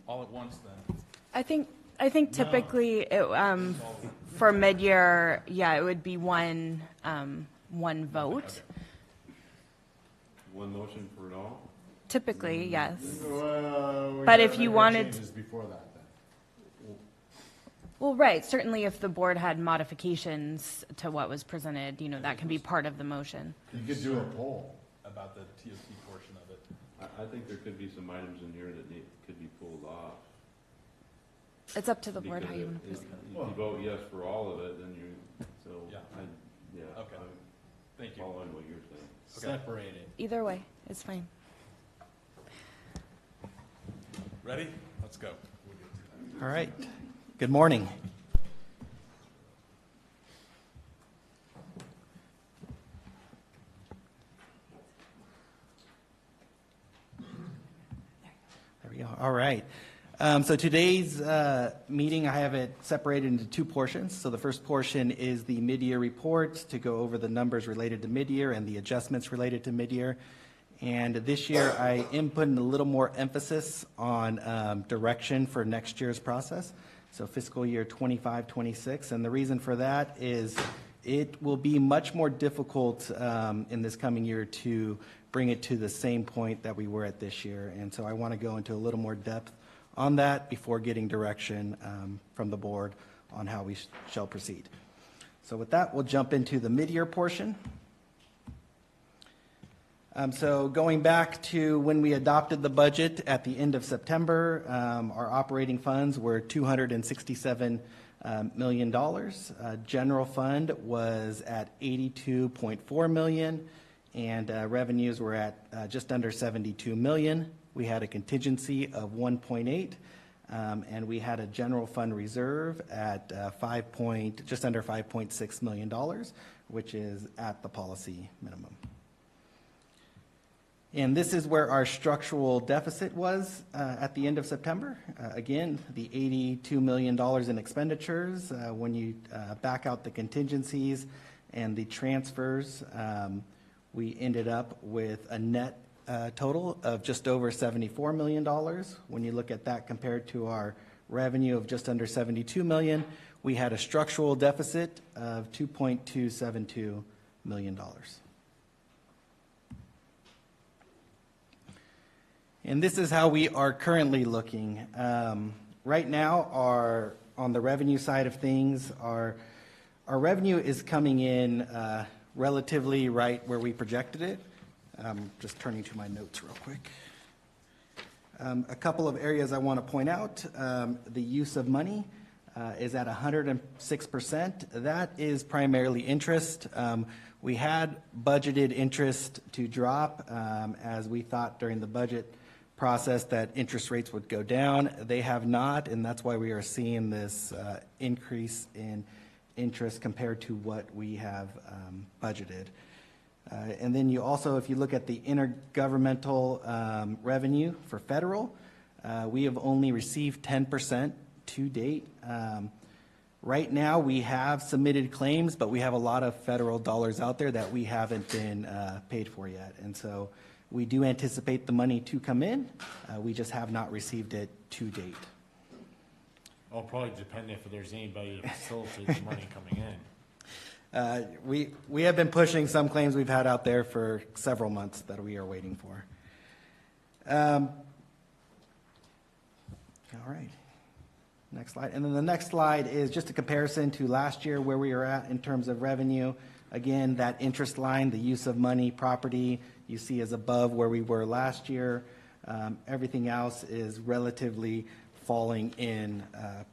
All at once then? I think typically for mid-year, it would be one vote. Okay. One motion for it all? Typically, yes. Well, But if you wanted, changes before that, then. well, right, certainly if the board had modifications to what was presented, that can be part of the motion. You could do a poll. About the TOT portion of it. I think there could be some items in here that could be pulled off. It's up to the board how Because you want to if proceed. you vote yes for all of it, then Yeah. Okay. I'm Thank you. following what you're saying. Separate it. Either way, it's fine. Ready? Let's go. All right. Good morning. There we go. All right. So today's meeting, I have it separated into two portions. So the first portion is the mid-year report to go over the numbers related to mid-year and the adjustments related to mid-year. And this year, I am putting a little more emphasis on direction for next year's process, so fiscal year 25-26. And the reason for that is it will be much more difficult in this coming year to bring it to the same point that we were at this year. And so I want to go into a little more depth on that before getting direction from the board on how we shall proceed. So with that, we'll jump into the mid-year portion. So going back to when we adopted the budget at the end of September, our operating funds were $267 million. General fund was at $82.4 million, and revenues were at just under $72 million. We had a contingency of 1.8, and we had a general fund reserve at just under $5.6 million, which is at the policy minimum. And this is where our structural deficit was at the end of September. Again, the $82 million in expenditures. When you back out the contingencies and the transfers, we ended up with a net total of just over $74 million. When you look at that compared to our revenue of just under $72 million, we had a structural deficit of $2.272 million. And this is how we are currently looking. Right now, on the revenue side of things, our revenue is coming in relatively right where we projected it. Just turning to my notes real quick. A couple of areas I want to point out. The use of money is at 106%. That is primarily interest. We had budgeted interest to drop as we thought during the budget process that interest rates would go down. They have not, and that's why we are seeing this increase in interest compared to what we have budgeted. And then you also, if you look at the intergovernmental revenue for federal, we have only received 10% to date. Right now, we have submitted claims, but we have a lot of federal dollars out there that we haven't been paid for yet. And so we do anticipate the money to come in. We just have not received it to date. Well, probably depending if there's anybody to facilitate the money coming in. We have been pushing some claims we've had out there for several months that we are waiting for. All right. Next slide. And then the next slide is just a comparison to last year where we are at in terms of revenue. Again, that interest line, the use of money, property, you see is above where we were last year. Everything else is relatively falling in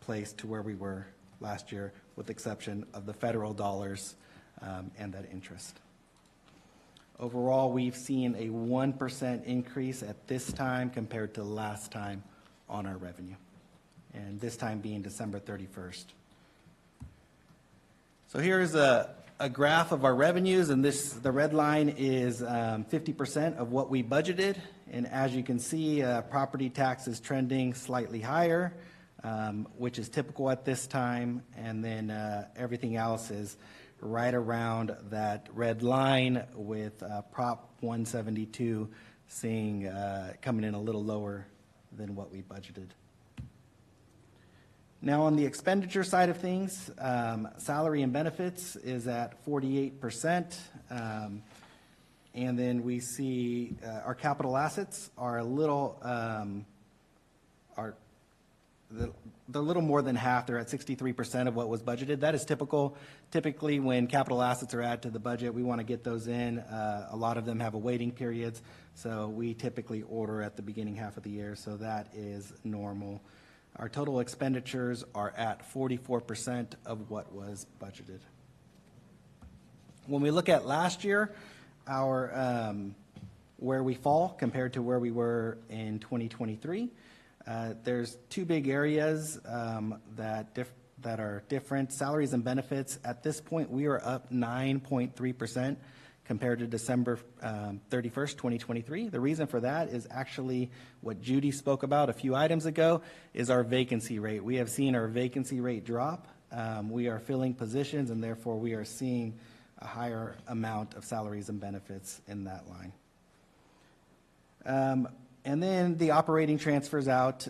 place to where we were last year, with the exception of the federal dollars and that interest. Overall, we've seen a 1% increase at this time compared to last time on our revenue, and this time being December 31st. So here's a graph of our revenues, and the red line is 50% of what we budgeted. And as you can see, property tax is trending slightly higher, which is typical at this time. And then everything else is right around that red line, with Prop 172 coming in a little lower than what we budgeted. Now, on the expenditure side of things, salary and benefits is at 48%. And then we see our capital assets are they're a little more than half. They're at 63% of what was budgeted. That is typical. Typically, when capital assets are added to the budget, we want to get those in. A lot of them have a waiting periods, so we typically order at the beginning half of the year, so that is normal. Our total expenditures are at 44% of what was budgeted. When we look at last year, our where we fall compared to where we were in 2023, there's two big areas that are different. Salaries and benefits, at this point, we are up 9.3% compared to December 31st, 2023. The reason for that is actually what Judy spoke about a few items ago, is our vacancy rate. We have seen our vacancy rate drop. We are filling positions, and therefore we are seeing a higher amount of salaries and benefits in that line. And then the operating transfers out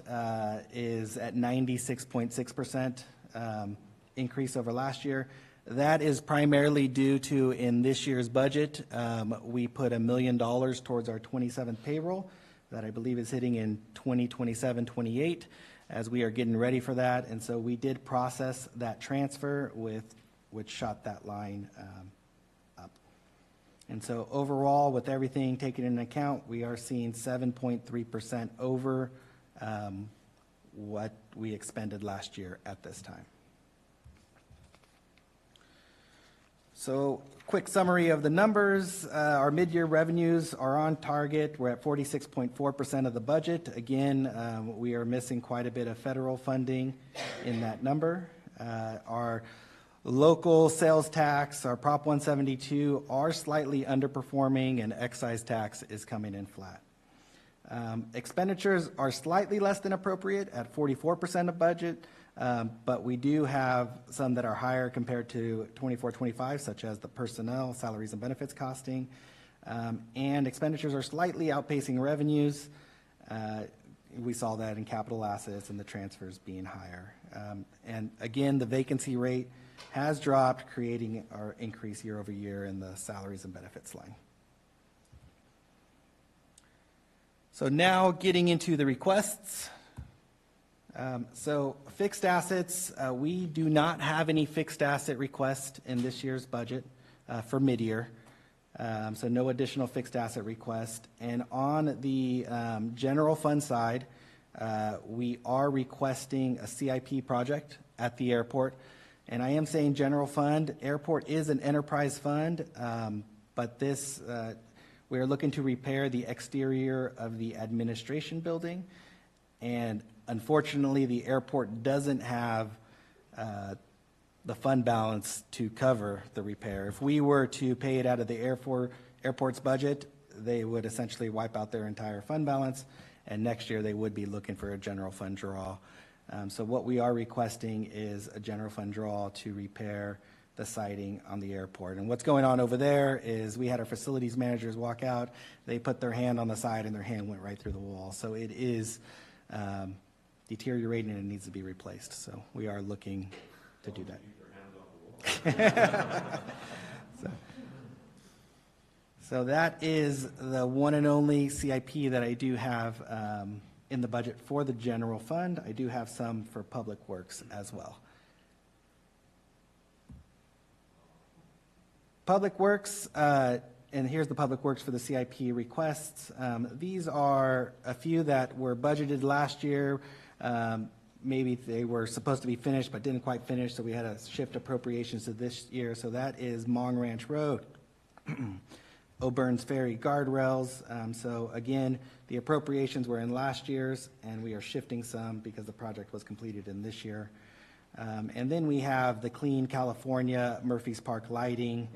is at 96.6% increase over last year. That is primarily due to, in this year's budget, we put $1 million towards our 27th payroll that I believe is hitting in 2027-28 as we are getting ready for that. And so we did process that transfer, which shot that line up. And so overall, with everything taken into account, we are seeing 7.3% over what we expended last year at this time. So, quick summary of the numbers. Our mid-year revenues are on target. We're at 46.4% of the budget. Again, we are missing quite a bit of federal funding in that number. Our local sales tax, our Prop 172, are slightly underperforming, and excise tax is coming in flat. Expenditures are slightly less than appropriate at 44% of budget. But we do have some that are higher compared to 24-25, such as the personnel, salaries and benefits costing. And expenditures are slightly outpacing revenues. We saw that in capital assets and the transfers being higher. And again, the vacancy rate has dropped, creating our increase year over year in the salaries and benefits line. So now getting into the requests. So fixed assets, we do not have any fixed asset request in this year's budget for mid-year. So no additional fixed asset request. And on the general fund side, we are requesting a CIP project at the airport. And I am saying general fund. Airport is an enterprise fund, but this, we are looking to repair the exterior of the administration building. And unfortunately, the airport doesn't have the fund balance to cover the repair. If we were to pay it out of the airport's budget, they would essentially wipe out their entire fund balance, and next year they would be looking for a general fund draw. So what we are requesting is a general fund draw to repair the siding on the airport. And what's going on over there is we had our facilities managers walk out, they put their hand on the side and their hand went right through the wall. So it is deteriorating and it needs to be replaced. So we are looking to do that. So that is the one and only CIP that I do have in the budget for the general fund. I do have some for public works as well. Public works, and here's the public works for the CIP requests. These are a few that were budgeted last year. Maybe they were supposed to be finished but didn't quite finish, so we had to shift appropriations to this year. So that is Mong Ranch Road, O'Byrne's Ferry guardrails. So again, the appropriations were in last year's, and we are shifting some because the project was completed in this year. And then we have the Clean California Murphy's Park lighting,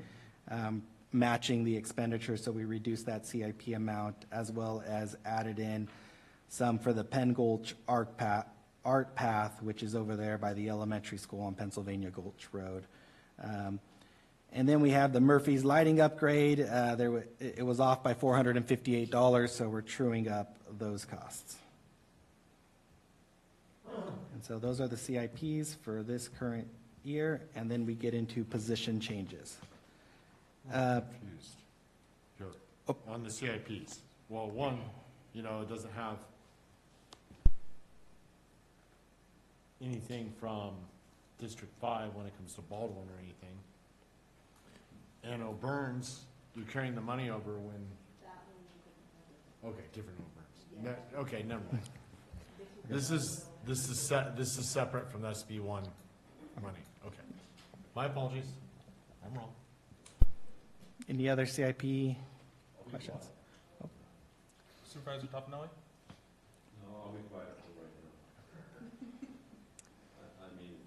matching the expenditure, so we reduced that CIP amount, as well as added in some for the Penn Gulch Art Path, which is over there by the elementary school on Pennsylvania Gulch Road. And then we have the Murphy's lighting upgrade. It was off by $458, so we're truing up those costs. And so those are the CIPs for this current year, and then we get into position changes. Confused. On the CIPs. Well, one, it doesn't have anything from District 5 when it comes to Baldwin or anything. And O'Byrne's, you're carrying the money over when... Okay, different O'Byrne's. Okay, never mind. This is separate from the SB1 money. Okay. My apologies. I'm wrong. Any other CIP questions? Supervisor Topanelli? No, I'll be quiet for right now. I mean,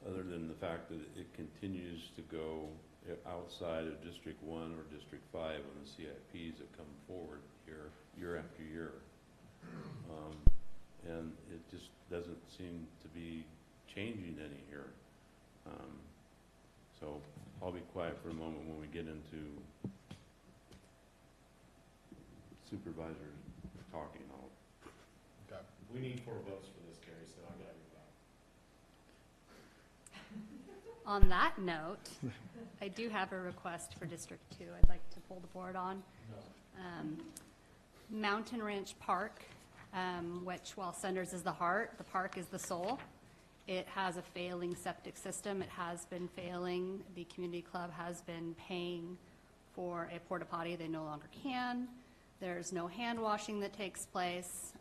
other than the fact that it continues to go outside of District 1 or District 5 on the CIPs that come forward here, year after year. And it just doesn't seem to be changing any here. So I'll be quiet for a moment when we get into supervisors talking. Okay. We need 4 votes for this, Gary, so I got your vote. On that note, I do have a request for District 2 I'd like to pull the board on. Mountain Ranch Park, which while Senders is the heart, the park is the soul. It has a failing septic system. It has been failing. The community club has been paying for a porta potty. They no longer can. There's no hand washing that takes place.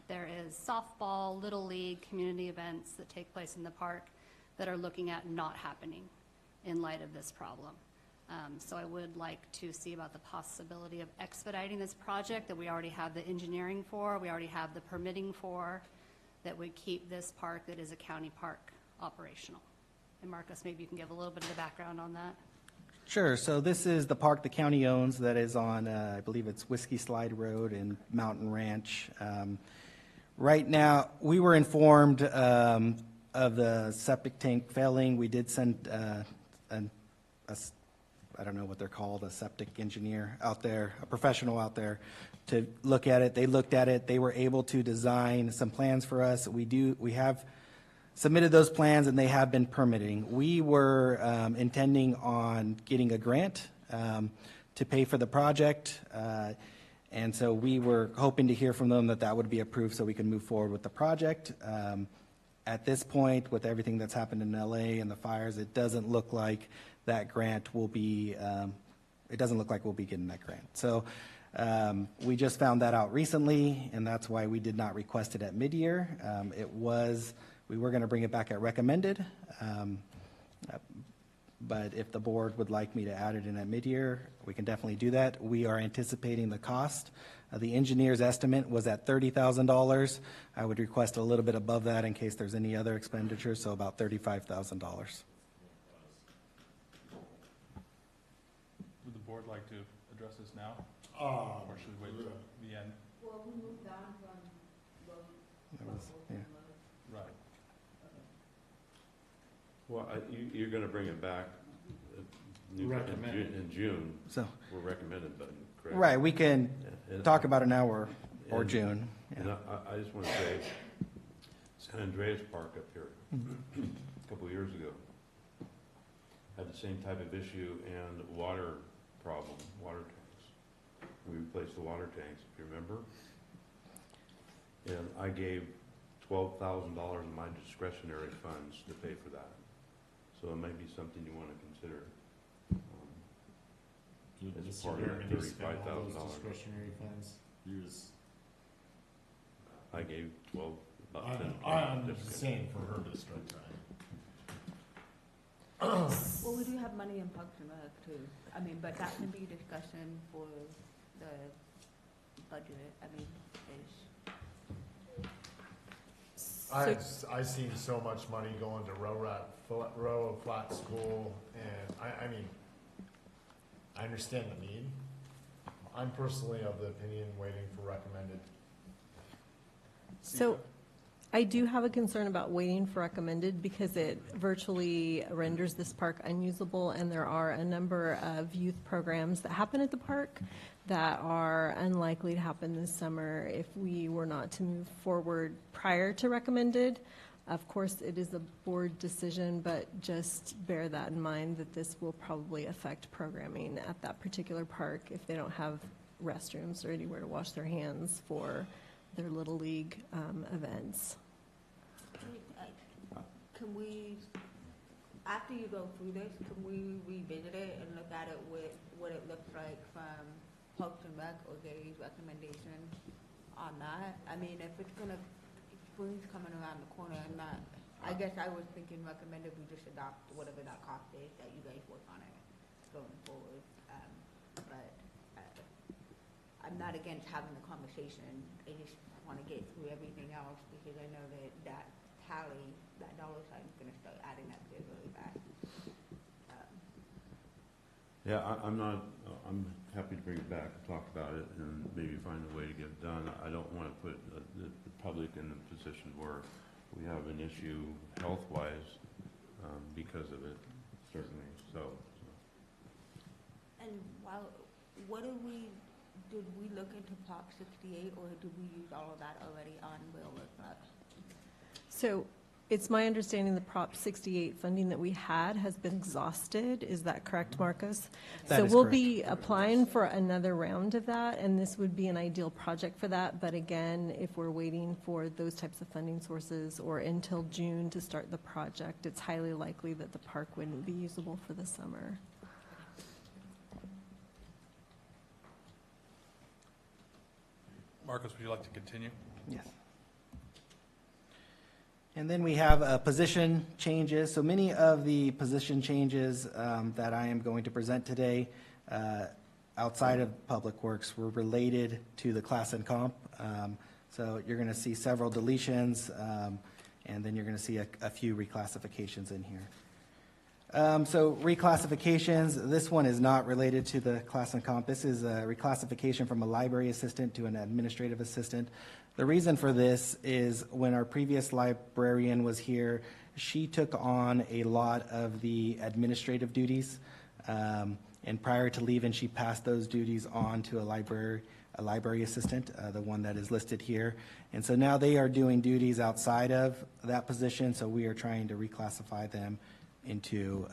There is softball, little league, community events that take place in the park that are looking at not happening in light of this problem. So I would like to see about the possibility of expediting this project that we already have the engineering for, we already have the permitting for, that would keep this park that is a county park operational. And Marcus, maybe you can give a little bit of the background on that. Sure. So this is the park the county owns that is on, I believe it's Whiskey Slide Road in Mountain Ranch. Right now, we were informed of the septic tank failing. We did send I don't know what they're called, a septic engineer out there, a professional out there, to look at it. They looked at it. They were able to design some plans for us. We have submitted those plans, and they have been permitting. We were intending on getting a grant to pay for the project, and so we were hoping to hear from them that that would be approved so we can move forward with the project. At this point, with everything that's happened in LA and the fires, it doesn't look like that grant will be, it doesn't look like we'll be getting that grant. So we just found that out recently, and that's why we did not request it at mid-year. We were going to bring it back at recommended, but if the board would like me to add it in at mid-year, we can definitely do that. We are anticipating the cost. The engineer's estimate was at $30,000. I would request a little bit above that in case there's any other expenditures, so about $35,000. Would the board like to address this now? Or should we wait till the end? Well, we moved on from Yeah. Right. Well, you're going to bring it back in June. So We're recommended, but correct? right, we can And- talk about it now or and- June. And I just want to say, San Andreas Park up here, a couple of years ago, had the same type of issue and water problem, water tanks. We replaced the water tanks, if you remember. And I gave $12,000 of my discretionary funds to pay for that. So it might be something you want to consider. As part of that $35,000. Discretionary funds, use. I gave 12. I'm just saying for her district, Well, we do have money in Parks and Rec too. I mean, but that can be discussion for the budget. I mean, I seen so much money going to Row Flat School, and I mean, I understand the need. I'm personally of the opinion waiting for recommended. So I do have a concern about waiting for recommended because it virtually renders this park unusable, and there are a number of youth programs that happen at the park that are unlikely to happen this summer if we were not to move forward prior to recommended. Of course, it is a board decision, but just bear that in mind that this will probably affect programming at that particular park if they don't have restrooms or anywhere to wash their hands for their Little League events. can we, after you go through this, can we revisit it and look at it with what it looks like from Parks and Rec or Gary's recommendation on that? I mean, if it's gonna, spring's coming around the corner, and not, I guess I was thinking recommended we just adopt whatever that cost is, that you guys work on it going forward. But I'm not against having the conversation. I just want to get through everything else because I know that tally, that dollar sign is going to start adding up to really fast. Yeah, I'm happy to bring it back and talk about it and maybe find a way to get it done. I don't want to put the public in a position where we have an issue health-wise because of it, certainly, so. And did we look into Prop 68 or did we use all of that already on Railroad Club? So it's my understanding the Prop 68 funding that we had has been exhausted. Is that correct, Marcos? That so is we'll correct. be applying for another round of that, and this would be an ideal project for that. But again, if we're waiting for those types of funding sources or until June to start the project, it's highly likely that the park wouldn't be usable for the summer. Marcos, would you like to continue? Yes. And then we have position changes. So many of the position changes that I am going to present today outside of Public Works were related to the class and comp. So you're going to see several deletions, and then you're going to see a few reclassifications in here. So reclassifications, this one is not related to the class and comp. This is a reclassification from a library assistant to an administrative assistant. The reason for this is when our previous librarian was here, she took on a lot of the administrative duties. And prior to leaving, she passed those duties on to a library assistant, the one that is listed here. And so now they are doing duties outside of that position, so we are trying to reclassify them into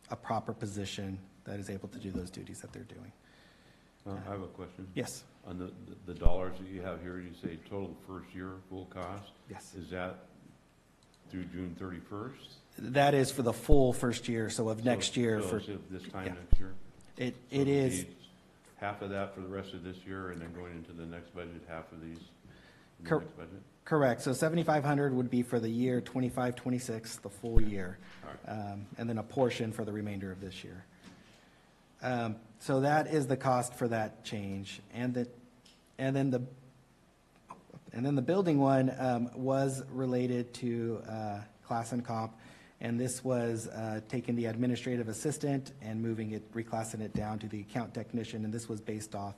a proper position that is able to do those duties that they're doing. I have a question. Yes. On the dollars that you have here, you say total first year full cost? Yes. Is that through June 31st? That is for the full first year, so of next year. So For it's this time yeah. next year? It So it'll is. be half of that for the rest of this year, and then going into the next budget, half of these in the Cor- next budget? Correct. So 7,500 would be for the year 25, 26, the full year. All right. And then a portion for the remainder of this year. So that is the cost for that change. And then the building one was related to class and comp. And this was taking the administrative assistant and reclassing it down to the account technician. And this was based off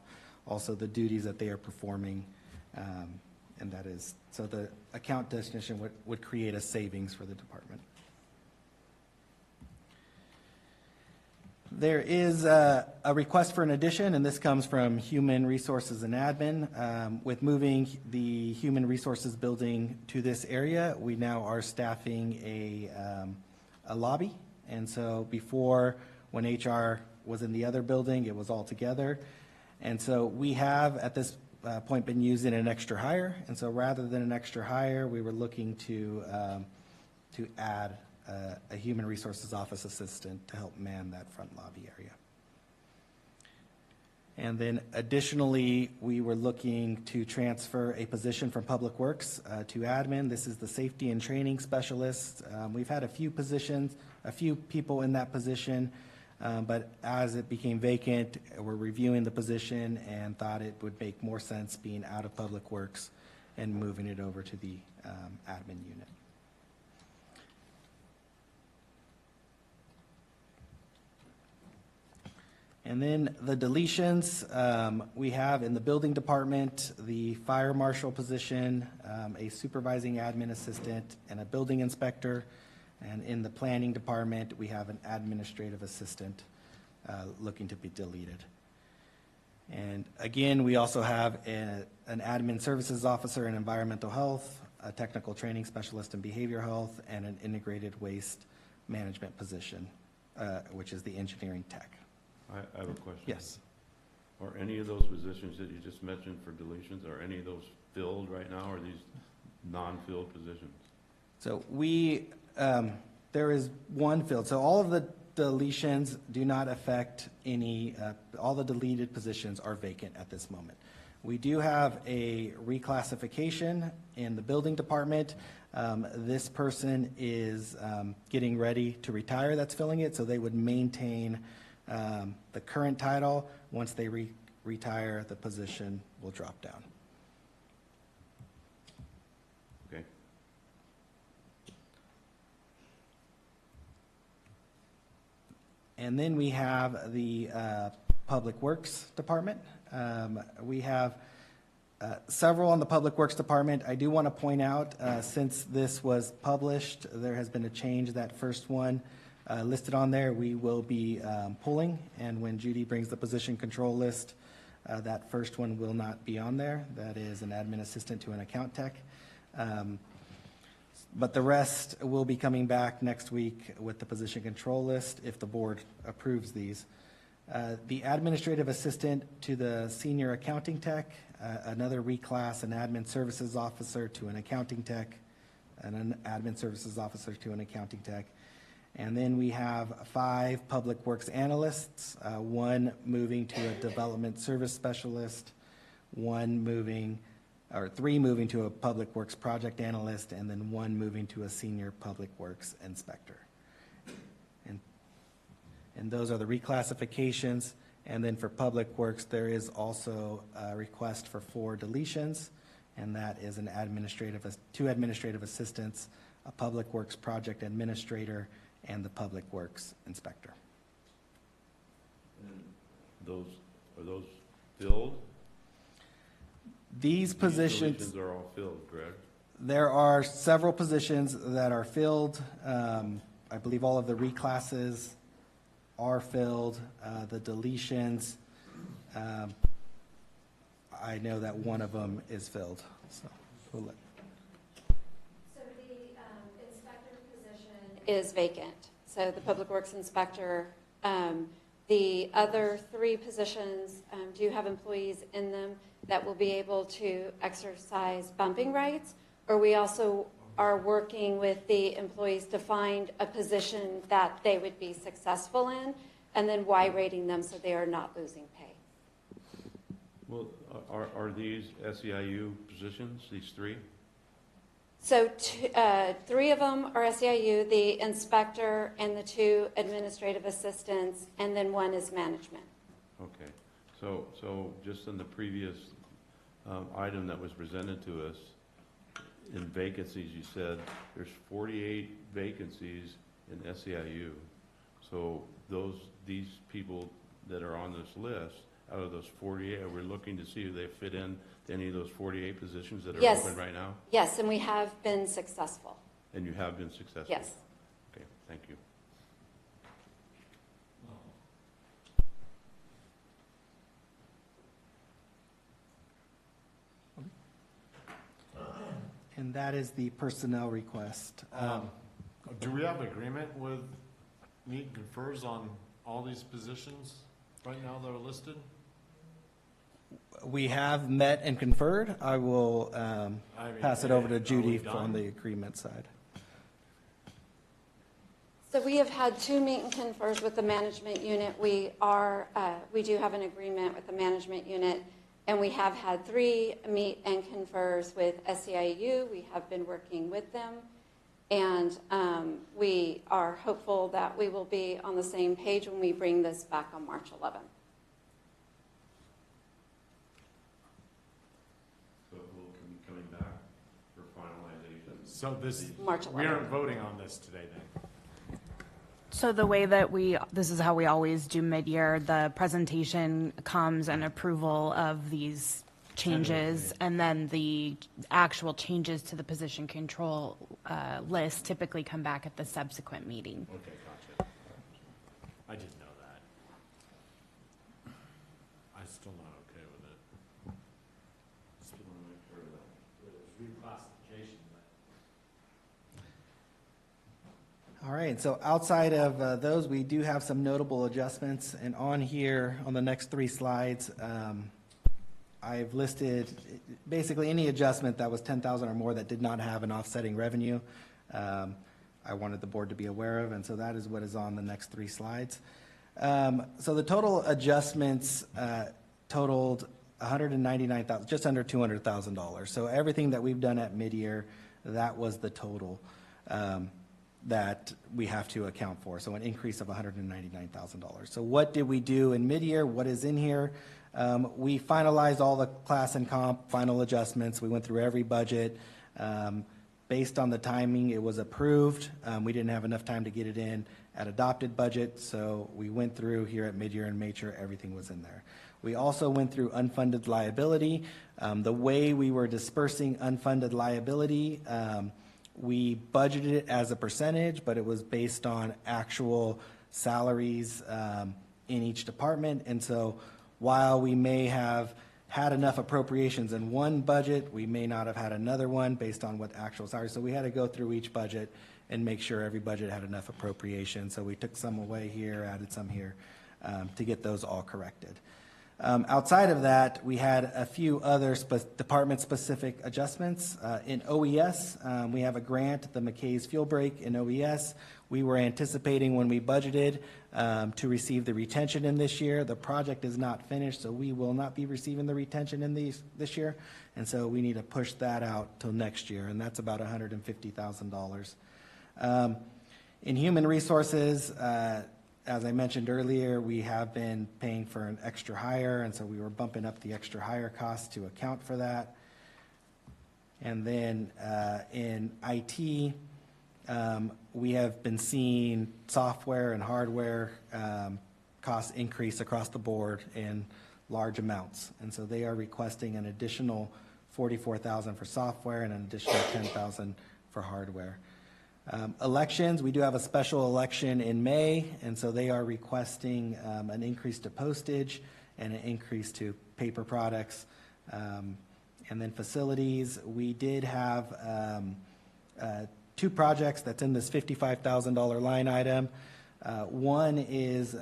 also the duties that they are performing. And that is, so the account technician would create a savings for the department. There is a request for an addition, and this comes from Human Resources and Admin. With moving the Human Resources building to this area, we now are staffing a lobby. And so before, when HR was in the other building, it was all together. And so we have, at this point, been using an extra hire. And so rather than an extra hire, we were looking to add a human resources office assistant to help man that front lobby area. And then additionally, we were looking to transfer a position from Public Works to admin. This is the safety and training specialist. We've had a few people in that position, but as it became vacant, we're reviewing the position and thought it would make more sense being out of Public Works and moving it over to the admin unit. And then the deletions, we have in the building department, the fire marshal position, a supervising admin assistant, and a building inspector. And in the planning department, we have an administrative assistant looking to be deleted. And again, we also have an admin services officer in environmental health, a technical training specialist in behavioral health, and an integrated waste management position, which is the engineering tech. I have a question. Yes. Are any of those positions that you just mentioned for deletions, are any of those filled right now, or are these non-filled positions? So there is one filled. So all of the deletions do not affect any, all the deleted positions are vacant at this moment. We do have a reclassification in the building department. This person is getting ready to retire that's filling it, so they would maintain the current title. Once they retire, the position will drop down. Okay. And then we have the Public Works Department. We have several on the Public Works Department. I do want to point out, since this was published, there has been a change. That first one listed on there, we will be pulling, and when Judy brings the position control list, that first one will not be on there. That is an admin assistant to an account tech. But the rest will be coming back next week with the position control list if the board approves these. The administrative assistant to the senior accounting tech, another reclass, an admin services officer to an accounting tech, and an admin services officer to an accounting tech. And then we have 5 public works analysts, 1 moving to a development service specialist, 3 moving to a public works project analyst, and then 1 moving to a senior public works inspector. And those are the reclassifications. And then for public works, there is also a request for 4 deletions, and that is 2 administrative assistants, a public works project administrator, and the public works inspector. And are those filled? These positions are all filled, correct? There are several positions that are filled. I believe all of the reclasses are filled. The deletions, I know that one of them is filled, so we'll let. So the inspector position is vacant, so the Public Works Inspector. The other 3 positions do have employees in them that will be able to exercise bumping rights, or we also are working with the employees to find a position that they would be successful in, and then Y-rating them so they are not losing pay. Well, are these SEIU positions, these 3? So 3 of them are SEIU, the inspector and the 2 administrative assistants, and then 1 is management. Okay, so just in the previous item that was presented to us, in vacancies, you said there's 48 vacancies in SEIU. So these people that are on this list, out of those 48, we're looking to see if they fit in to any of those 48 positions that are Yes. open right now? Yes, and we have been successful. And you have been successful? Yes. Okay, thank you. And that is the personnel request. Do we have agreement with Meet and Confers on all these positions right now that are listed? We have met and conferred. I will pass it over to Judy on the agreement side. So we have had 2 meet and confers with the management unit. We do have an agreement with the management unit, and we have had 3 meet and confers with SEIU. We have been working with them, and we are hopeful that we will be on the same page when we bring this back on March 11th. So it will be coming back for finalization? So March we 11th. aren't voting on this today then? So the way that this is how we always do mid-year, the presentation comes and approval of these changes, and then the actual changes to the position control list typically come back at the subsequent meeting. Okay, gotcha. I didn't know that. I'm still not okay with it. Still want to make sure that there's reclassification. All right, so outside of those, we do have some notable adjustments, and on here, on the next 3 slides, I've listed basically any adjustment that was 10,000 or more that did not have an offsetting revenue. I wanted the board to be aware of, and so that is what is on the next 3 slides. So the total adjustments totaled $199,000, just under $200,000. So everything that we've done at mid-year, that was the total that we have to account for, so an increase of $199,000. So what did we do in mid-year? What is in here? We finalized all the class and comp final adjustments. We went through every budget. Based on the timing, it was approved. We didn't have enough time to get it in at adopted budget, so we went through here at mid-year and made sure everything was in there. We also went through unfunded liability. The way we were dispersing unfunded liability, we budgeted it as a percentage, but it was based on actual salaries in each department. And so while we may have had enough appropriations in one budget, we may not have had another one based on what actual salaries. So we had to go through each budget and make sure every budget had enough appropriation. So we took some away here, added some here to get those all corrected. Outside of that, we had a few other department-specific adjustments. In OES, we have a grant, the McKay's Fuel Break in OES. We were anticipating when we budgeted to receive the retention in this year. The project is not finished, so we will not be receiving the retention in this year. And so we need to push that out till next year, and that's about $150,000. In human resources, as I mentioned earlier, we have been paying for an extra hire, and so we were bumping up the extra hire costs to account for that. And then in IT, we have been seeing software and hardware costs increase across the board in large amounts. And so they are requesting an additional $44,000 for software and an additional $10,000 for hardware. Elections, we do have a special election in May, and so they are requesting an increase to postage and an increase to paper products. And then facilities, we did have 2 projects that's in this $55,000 line item. One is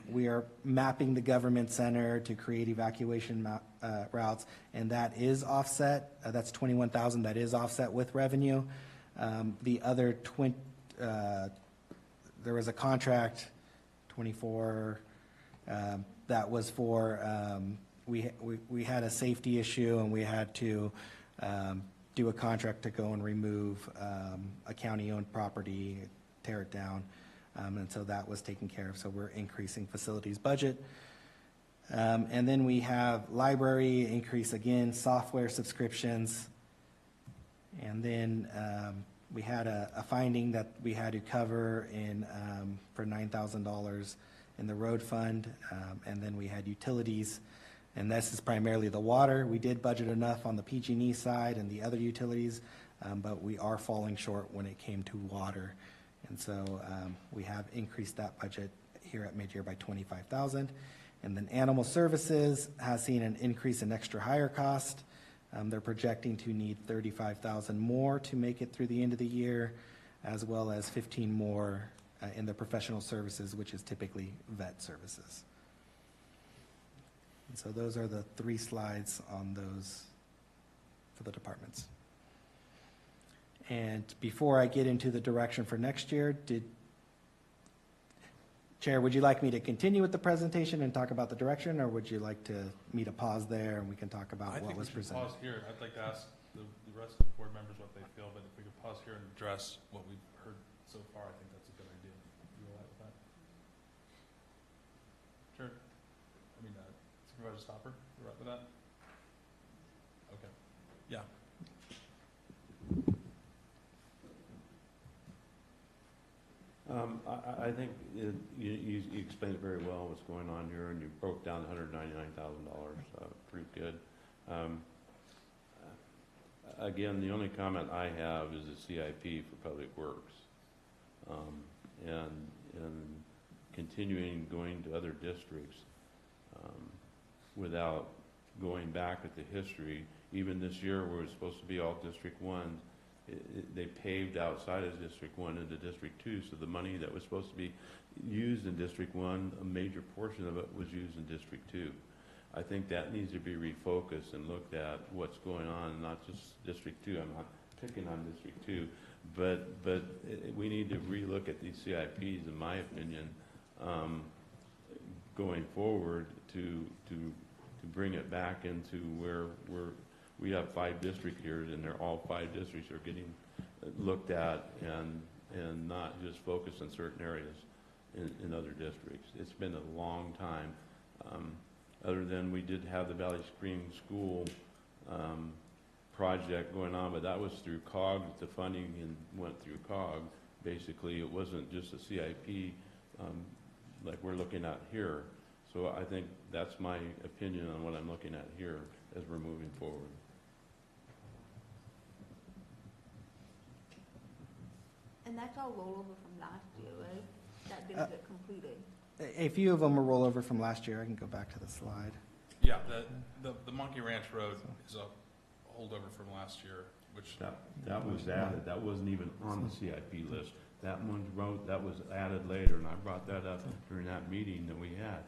we are mapping the government center to create evacuation routes, and that is offset. That's $21,000 that is offset with revenue. The other there was a contract, 24, that was for, we had a safety issue and we had to do a contract to go and remove a county-owned property, tear it down. And so that was taken care of, so we're increasing facilities budget. And then we have library increase again, software subscriptions. And then we had a finding that we had to cover for $9,000 in the road fund. And then we had utilities, and this is primarily the water. We did budget enough on the PG&E side and the other utilities, but we are falling short when it came to water. And so we have increased that budget here at mid-year by $25,000. And then animal services has seen an increase in extra hire cost. They're projecting to need $35,000 more to make it through the end of the year, as well as 15 more in the professional services, which is typically vet services. And so those are the 3 slides on those for the departments. And before I get into the direction for next year, Chair, would you like me to continue with the presentation and talk about the direction, or would you like me to pause there and we can talk about what was presented? I think we should pause here. I'd like to ask the rest of the board members what they feel, but if we could pause here and address what we've heard so far, I think that's a good idea. You all right with that? Sure. Supervisor Stopper, you all right with that? Okay. Yeah. I think you explained very well what's going on here, and you broke down $199,000 pretty good. Again, the only comment I have is the CIP for Public Works, and continuing going to other districts without going back at the history. Even this year, where it's supposed to be all District 1, they paved outside of District 1 into District 2, so the money that was supposed to be used in District 1, a major portion of it was used in District 2. I think that needs to be refocused and looked at what's going on, not just District 2. I'm not picking on District 2, but we need to relook at these CIPs, in my opinion, going forward to bring it back into where we have 5 district here, and they're all 5 districts are getting looked at and not just focused on certain areas in other districts. It's been a long time. Other than we did have the Valley Spring School project going on, but that was through COG. The funding went through COG. Basically, it wasn't just a CIP like we're looking at here. So I think that's my opinion on what I'm looking at here as we're moving forward. And that's all rollover from last year, right? That didn't get completed. A few of them are rollover from last year. I can go back to the slide. Yeah, the Monkey Ranch Road is a holdover from last year, which that was added. That wasn't even on the CIP list. That one road that was added later, and I brought that up during that meeting that we had.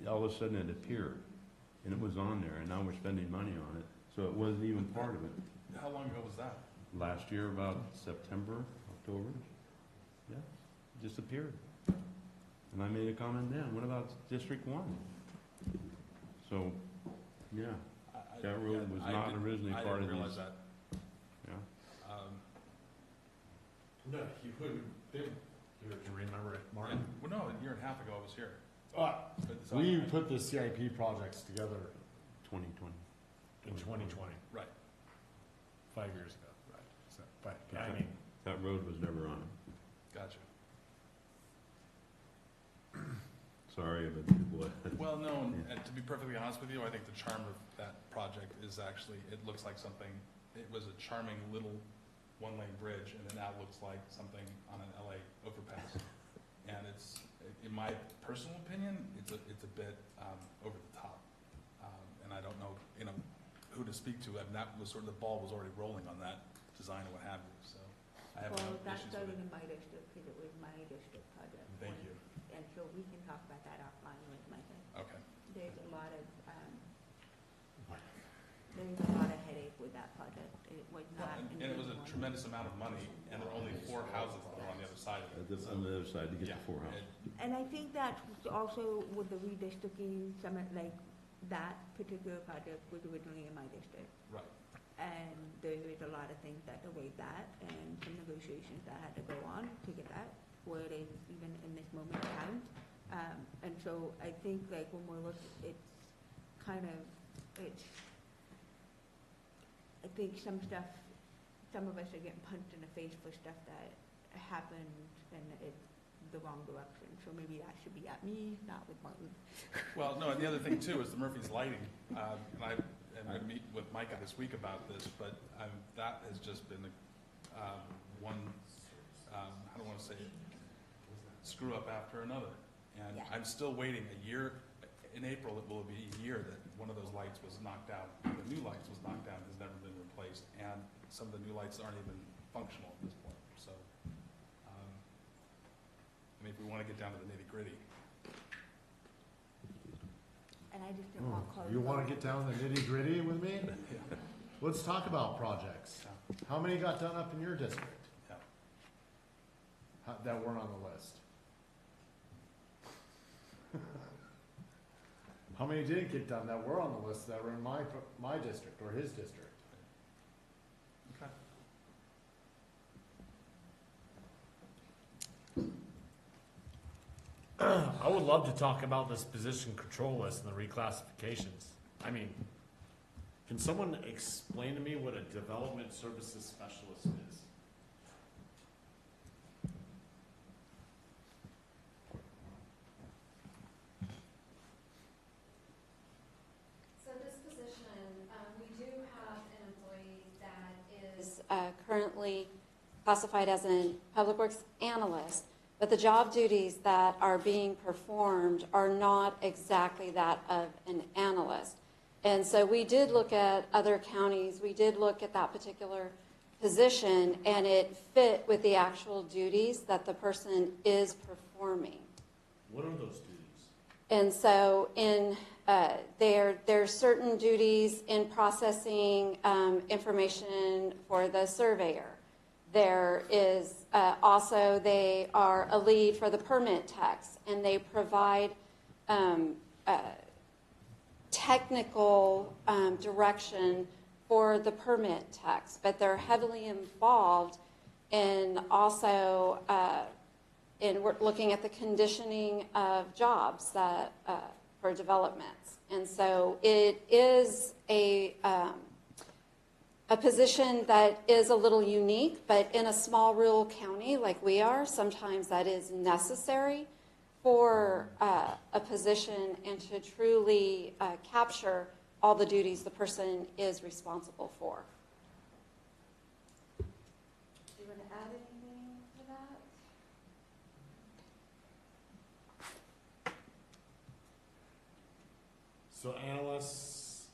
All of a sudden, it appeared, and it was on there, and now we're spending money on it. So it wasn't even part of it. How long ago was that? Last year, about September, October. Yeah, it just appeared. And I made a comment then. What about District 1? So, yeah, that road was not originally part of this. I didn't realize that. Yeah. No, you wouldn't. You remember it, Martin? Well, no, a year and a half ago I was here. We put the CIP projects together 2020. In 2020. Right. 5 years ago. Right. So, but Yeah, I mean, that road was never on it. Gotcha. Sorry, but what? Well, no, and to be perfectly honest with you, I think the charm of that project is actually, it looks like something, it was a charming little one-lane bridge, and it now looks like something on an LA overpass. And it's, in my personal opinion, it's a bit over the top. And I don't know, who to speak to, and that was sort of, the ball was already rolling on that design and what have you, so I have no That's issues with going it. in my district, because it was my district project. Thank you. And so we can talk about that offline with Micah. Okay. There's a lot of headache with that project. It was not. And it was a tremendous amount of money, and there are only 4 houses that are on the other side of it. On the other side to get Yeah. to 4 houses. And I think that also with the redistricting, some of, like, that particular project was originally in my district. Right. And there was a lot of things that delayed that, and some negotiations that had to go on to get that, where it is even in this moment in time. And so I think, like, when we're looking, it's kind of, I think some of us are getting punched in the face for stuff that happened in the wrong direction. So maybe that should be at me, not with Martin. Well, no, and the other thing too is the Murphy's Lighting, and I'm going to meet with Micah this week about this, but that has just been one, I don't want to say it, screw up after another. And Yeah. I'm still waiting a year. In April, it will be a year that one of those lights was knocked out. The new lights was knocked down, has never been replaced, and some of the new lights aren't even functional at this point. So, I mean, if we want to get down to the nitty gritty. And I just didn't want Chloe. You want to get down to the nitty gritty with me? Let's talk about projects. How many got done up in your district? Yeah. That weren't on the list? How many didn't get done that were on the list that were in my district or his district? Okay. I would love to talk about this position control list and the reclassifications. I mean, can someone explain to me what a development services specialist is? So this position, we do have an employee that is currently classified as a public works analyst, but the job duties that are being performed are not exactly that of an analyst. And so we did look at other counties, we did look at that particular position, and it fit with the actual duties that the person is performing. What are those duties? And so there's certain duties in processing information for the surveyor. There is also, they are a lead for the permit techs, and they provide technical direction for the permit techs, but they're heavily involved in also in looking at the conditioning of jobs that for developments. And so it is a position that is a little unique, but in a small rural county like we are, sometimes that is necessary for a position and to truly capture all the duties the person is responsible for. Do you want to add anything to that? So analysts,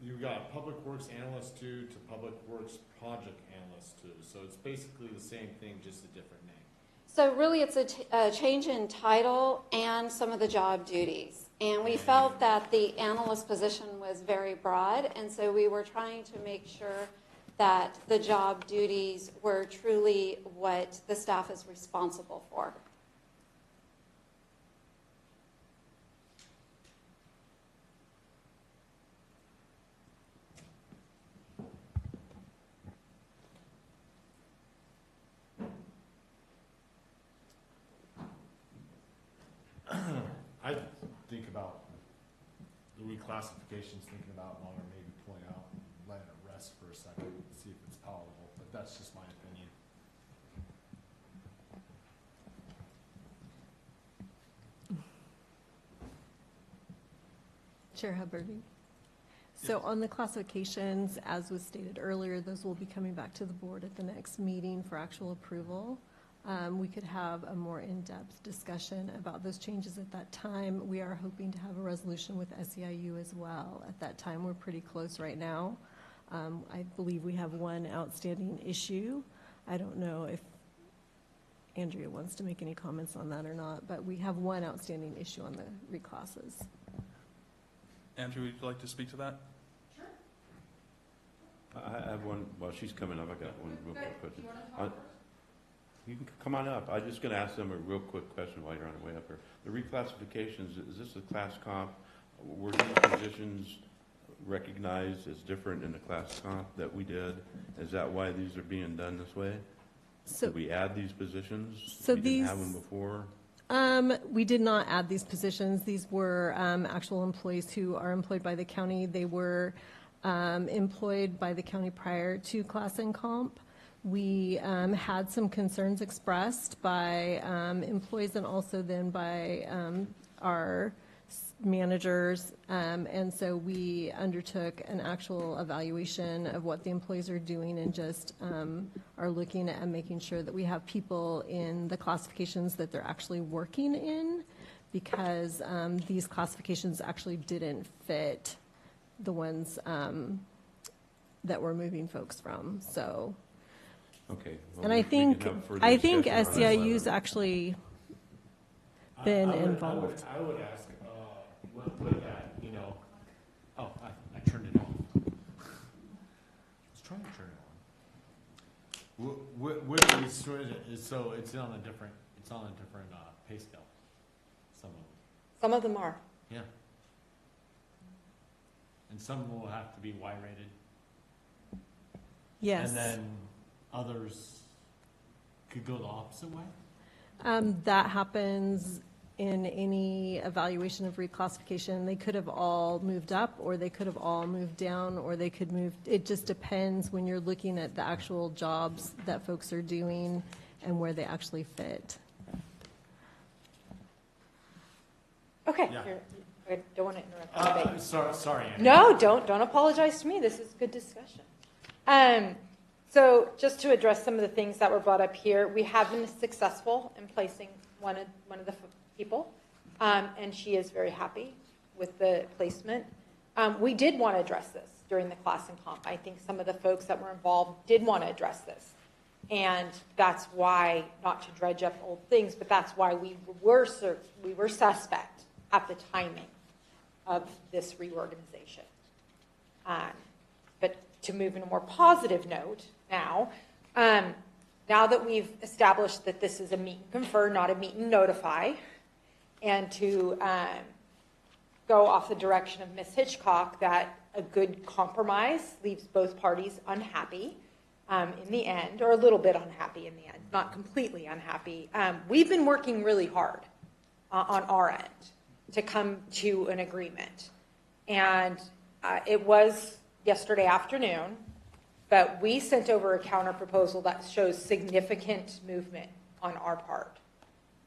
you got public works analyst 2 to public works project analyst 2. So it's basically the same thing, just a different name. So really, it's a change in title and some of the job duties. And we felt that the analyst position was very broad, and so we were trying to make sure that the job duties were truly what the staff is responsible for. I think about the reclassifications, thinking about longer, maybe pulling out and letting it rest for a second, see if it's palatable, but that's just my opinion. Chair Hubbard. So on the classifications, as was stated earlier, those will be coming back to the board at the next meeting for actual approval. We could have a more in-depth discussion about those changes at that time. We are hoping to have a resolution with SEIU as well. At that time, we're pretty close right now. I believe we have one outstanding issue. I don't know if Andrea wants to make any comments on that or not, but we have one outstanding issue on the reclasses. Andrew, would you like to speak to that? I have one, while she's coming up, I got one real quick question. You can come on up. I'm just going to ask them a real quick question while you're on the way up here. The reclassifications, is this a class comp? Were these positions recognized as different in the class comp that we did? Is that why these are being done this way? So, did we add these positions? So we didn't have them before? We did not add these positions. These were actual employees who are employed by the county. They were employed by the county prior to class and comp. We had some concerns expressed by employees and also then by our managers, and so we undertook an actual evaluation of what the employees are doing and just are looking at and making sure that we have people in the classifications that they're actually working in, because these classifications actually didn't fit the ones that we're moving folks from. So, okay. Well, and I think SEIU's actually been involved. I would ask, with that, you know, oh, I turned it off. I was trying to turn it on. With these, so it's on a different pay scale. Some of them are. Yeah. And some will have to be Y-rated. Yes. And then others could go the opposite way? That happens in any evaluation of reclassification. They could have all moved up, or they could have all moved down, or they could move, it just depends when you're looking at the actual jobs that folks are doing and where they actually fit. Okay. Yeah. I don't want to interrupt the debate. Sorry, Andy. No, don't apologize to me. This is good discussion. So just to address some of the things that were brought up here, we have been successful in placing one of the people, and she is very happy with the placement. We did want to address this during the class and comp. I think some of the folks that were involved did want to address this. And that's why, not to dredge up old things, but that's why we were suspect at the timing of this reorganization. But to move in a more positive note now, now that we've established that this is a meet and confer, not a meet and notify, and to go off the direction of Ms. Hitchcock, that a good compromise leaves both parties unhappy in the end, or a little bit unhappy in the end, not completely unhappy. We've been working really hard on our end to come to an agreement. And it was yesterday afternoon, but we sent over a counter proposal that shows significant movement on our part.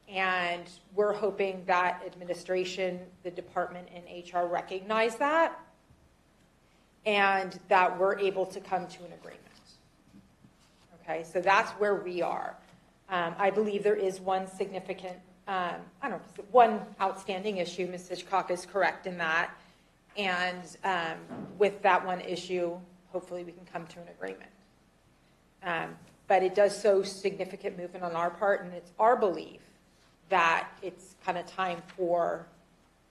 And we're hoping that administration, the department, and HR recognize that, and that we're able to come to an agreement. Okay, so that's where we are. I believe there is one significant, one outstanding issue. Ms. Hitchcock is correct in that. And with that one issue, hopefully we can come to an agreement. But it does show significant movement on our part, and it's our belief that it's kind of time for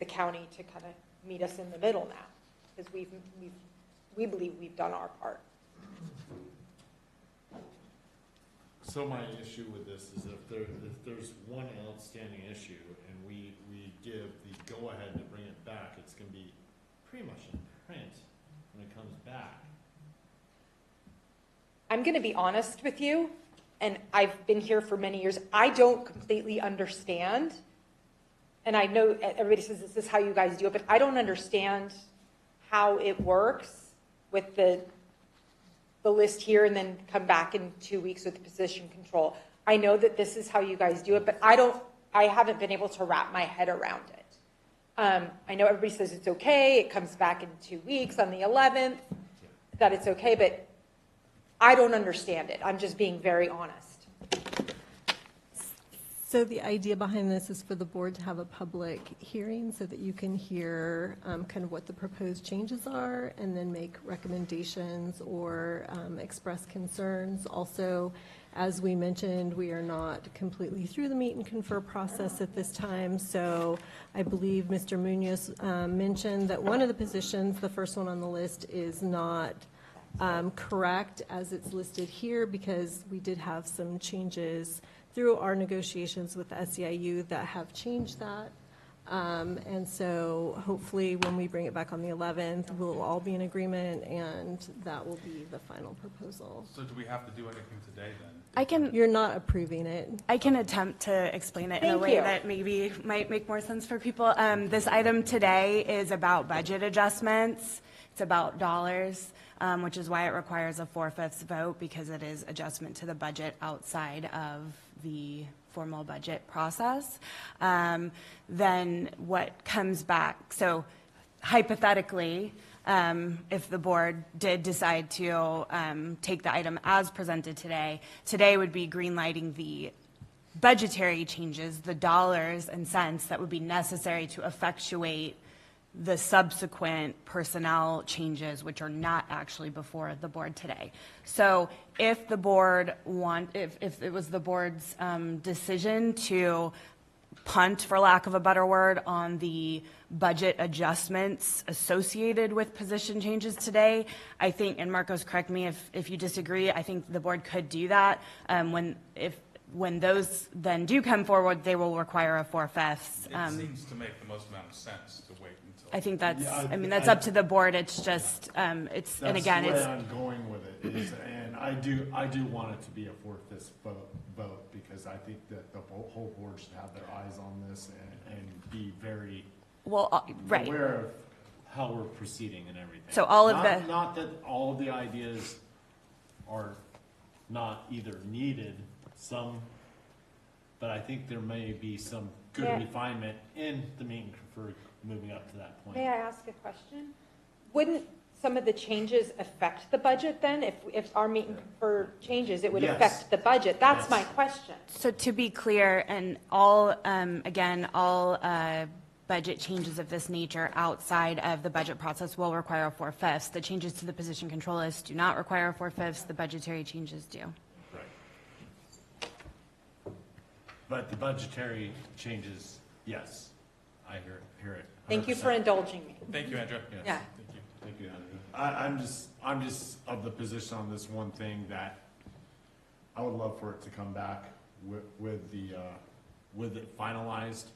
the county to kind of meet us in the middle now, because we believe we've done our part. So my issue with this is if there's one outstanding issue and we give the go-ahead to bring it back, it's going to be pretty much in print when it comes back. I'm going to be honest with you, and I've been here for many years. I don't completely understand, and I know everybody says this is how you guys do it, but I don't understand how it works with the list here and then come back in 2 weeks with the position control. I know that this is how you guys do it, but I haven't been able to wrap my head around it. I know everybody says it's okay, it comes back in 2 weeks on the 11th, that it's okay, but I don't understand it. I'm just being very honest. So the idea behind this is for the board to have a public hearing so that you can hear kind of what the proposed changes are and then make recommendations or express concerns. Also, as we mentioned, we are not completely through the meet and confer process at this time. So I believe Mr. Munoz mentioned that one of the positions, the first one on the list, is not correct as it's listed here because we did have some changes through our negotiations with the SEIU that have changed that. And so hopefully when we bring it back on the 11th, we'll all be in agreement and that will be the final proposal. So do we have to do anything today then? You're not approving it. I can attempt to explain it in a Thank way you. that maybe might make more sense for people. This item today is about budget adjustments. It's about dollars, which is why it requires a 4/5 vote because it is adjustment to the budget outside of the formal budget process. Then what comes back, so hypothetically, if the board did decide to take the item as presented today would be greenlighting the budgetary changes, the dollars and cents that would be necessary to effectuate the subsequent personnel changes, which are not actually before the board today. So if the board if it was the board's decision to punt, for lack of a better word, on the budget adjustments associated with position changes today, I think, and Marcos, correct me if you disagree, I think the board could do that. When those then do come forward, they will require a 4/5. It seems to make the most amount of sense to wait until. I think that's, that's up to the board. It's just, and again, That's the way I'm going with it, and I do want it to be a 4/5 vote, because I think that the whole board should have their eyes on this and be very right. aware of how we're proceeding and everything. So all of Not that all of the ideas are not either needed, but I think there may be some good refinement in the meet and confer moving up to that point. May I ask a question? Wouldn't some of the changes affect the budget then? If our meet and confer changes, it would affect the budget. That's my question. So to be clear, and all, budget changes of this nature outside of the budget process will require a 4/5. The changes to the position control list do not require a 4/5. The budgetary changes do. But the budgetary changes, yes, I hear it. Thank you for indulging me. Thank you, Andrea. Yes. Yeah. Thank you, Andrew. I'm just of the position on this one thing that I would love for it to come back with it finalized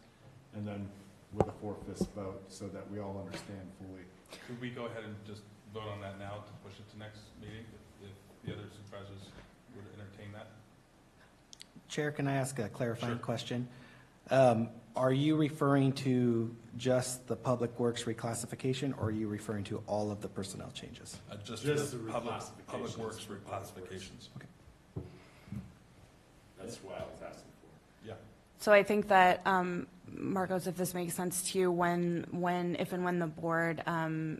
and then with a 4/5 vote so that we all understand fully. Could we go ahead and just vote on that now to push it to next meeting if the other supervisors would entertain that? Chair, can I ask a clarifying Sure. question? Are you referring to just the Public Works reclassification, or are you referring to all of the personnel changes? Just the the public works reclassifications. Okay. That's what I was asking for. Yeah. So I think that, Marcos, if this makes sense to you, if and when the board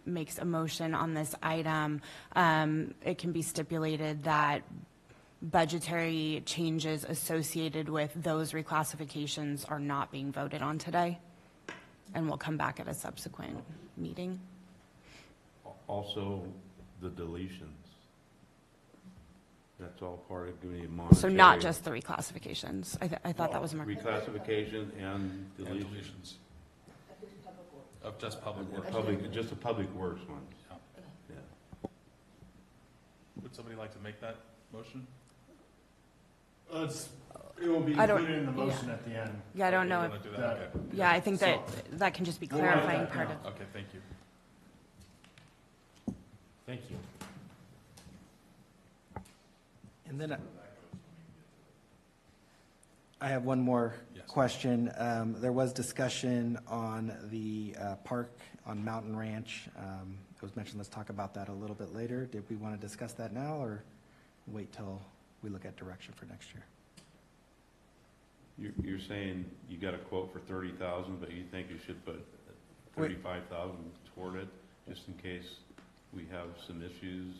makes a motion on this item, it can be stipulated that budgetary changes associated with those reclassifications are not being voted on today, and will come back at a subsequent meeting. Also, the deletions. That's all part of giving you monetary. So not just the reclassifications. I thought that was more. Reclassification and deletions. Of just public works. Just the public works ones. Yeah. Would somebody like to make that motion? It will be I don't- included in the motion at the end. Yeah, I don't know You wanna do that? Okay. Yeah, I think that can just be We'll write clarifying that part down. of. Okay, thank you. Thank you. And then I have one more question. There was discussion on the park on Mountain Ranch. It was mentioned, let's talk about that a little bit later. Did we want to discuss that now, or wait till we look at direction for next year? You're saying you got a quote for 30,000, but you think you should put 35,000 toward it, just in case we have some issues?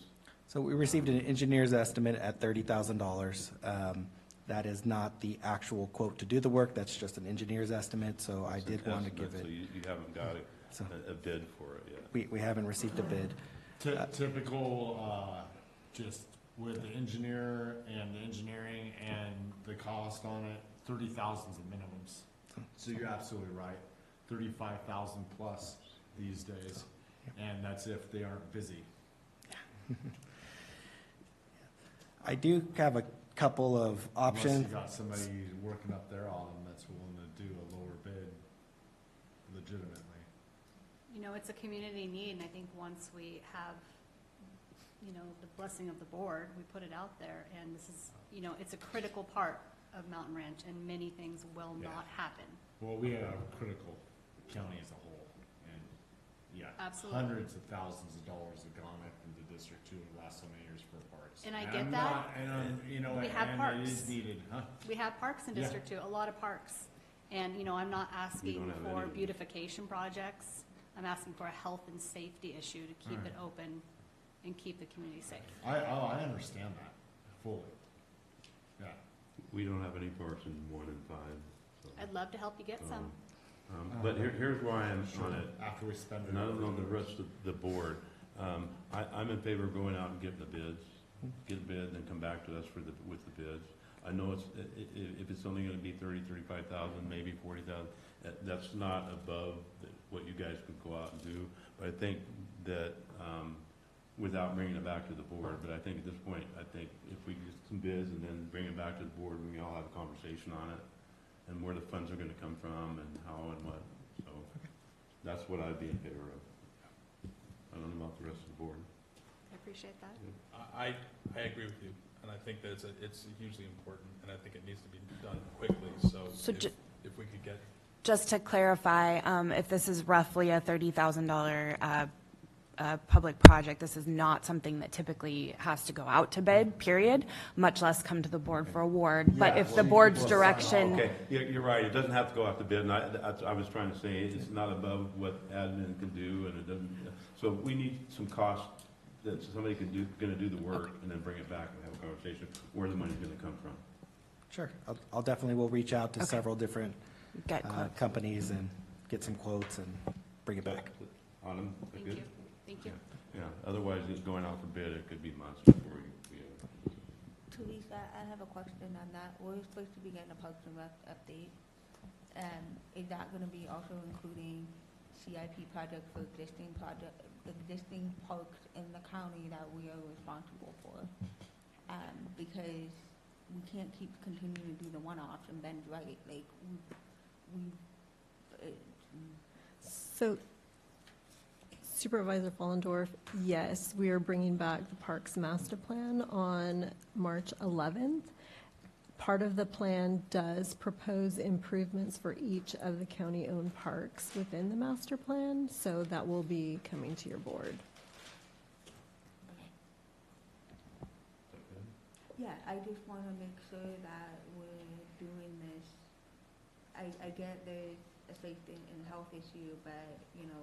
So we received an engineer's estimate at $30,000. That is not the actual quote to do the work, that's just an engineer's estimate, so I did want to give it. So you haven't got a bid for it yet? We haven't received a bid. Typical, just with the engineer and the engineering and the cost on it, 30,000 is the minimums. So you're absolutely right, 35,000 plus these days, and that's if they aren't busy. I do have a couple of options. Unless you got somebody working up there on them that's willing to do a lower bid legitimately. You know, it's a community need, and I think once we have, you know, the blessing of the board, we put it out there, and this is, you know, it's a critical part of Mountain Ranch, and many things will not happen. Well, we have a critical county as a whole, and yeah, Absolutely. hundreds of thousands of dollars have gone up into District 2 in the last so many years for parks. And I get that. You know, We have and parks. it is needed, huh? We have parks in Yeah. District 2, a lot of parks. And, you know, I'm not asking don't have for any. beautification projects. I'm asking for a health and safety issue to keep Alright. it open and keep the community safe. I understand that fully. Yeah. We don't have any parks in 1 and 5. So. I'd love to help you get some. But here's where I am on it. After we spend it. And I don't know the rest of the board. I'm in favor of going out and getting the bids, get a bid, and then come back to us with the bids. I know if it's only gonna be 35,000, maybe 40,000, that's not above what you guys could go out and do. But I think that, without bringing it back to the board, but I think at this point, I think if we get some bids and then bring it back to the board, we can all have a conversation on it, and where the funds are gonna come from, and how and what, so that's what I'd be in favor of. I don't know about the rest of the board. I appreciate that. I agree with you, and I think that it's hugely important, and I think it needs to be done quickly, so if we could get. Just to clarify, if this is roughly a $30,000 public project, this is not something that typically has to go out to bid, period, much less come to the board for award. But if the board's direction. Okay, you're right, it doesn't have to go out to bid, and I was trying to say, it's not above what admin can do, and it doesn't, so we need some cost that somebody gonna do the work, and then bring it back and have a conversation, where the money's gonna come from. Sure, I'll definitely will reach out to several different Get quotes. companies and get some quotes and bring it back. Autumn, is that Thank good? you. Thank you. Yeah, otherwise, it's going out for bid, it could be months before we Teresa, I have a question on that. We're supposed to be getting a Parks and Rec update. Is that gonna be also including CIP projects for existing parks in the county that we are responsible for? Because we can't keep continuing to do the one-offs, and Ben's right, like, So Supervisor Follendorf, yes, we are bringing back the Parks Master Plan on March 11th. Part of the plan does propose improvements for each of the county-owned parks within the master plan, so that will be coming to your board. yeah, I just wanna make sure that we're doing this. I get there's a safety and health issue, but, you know,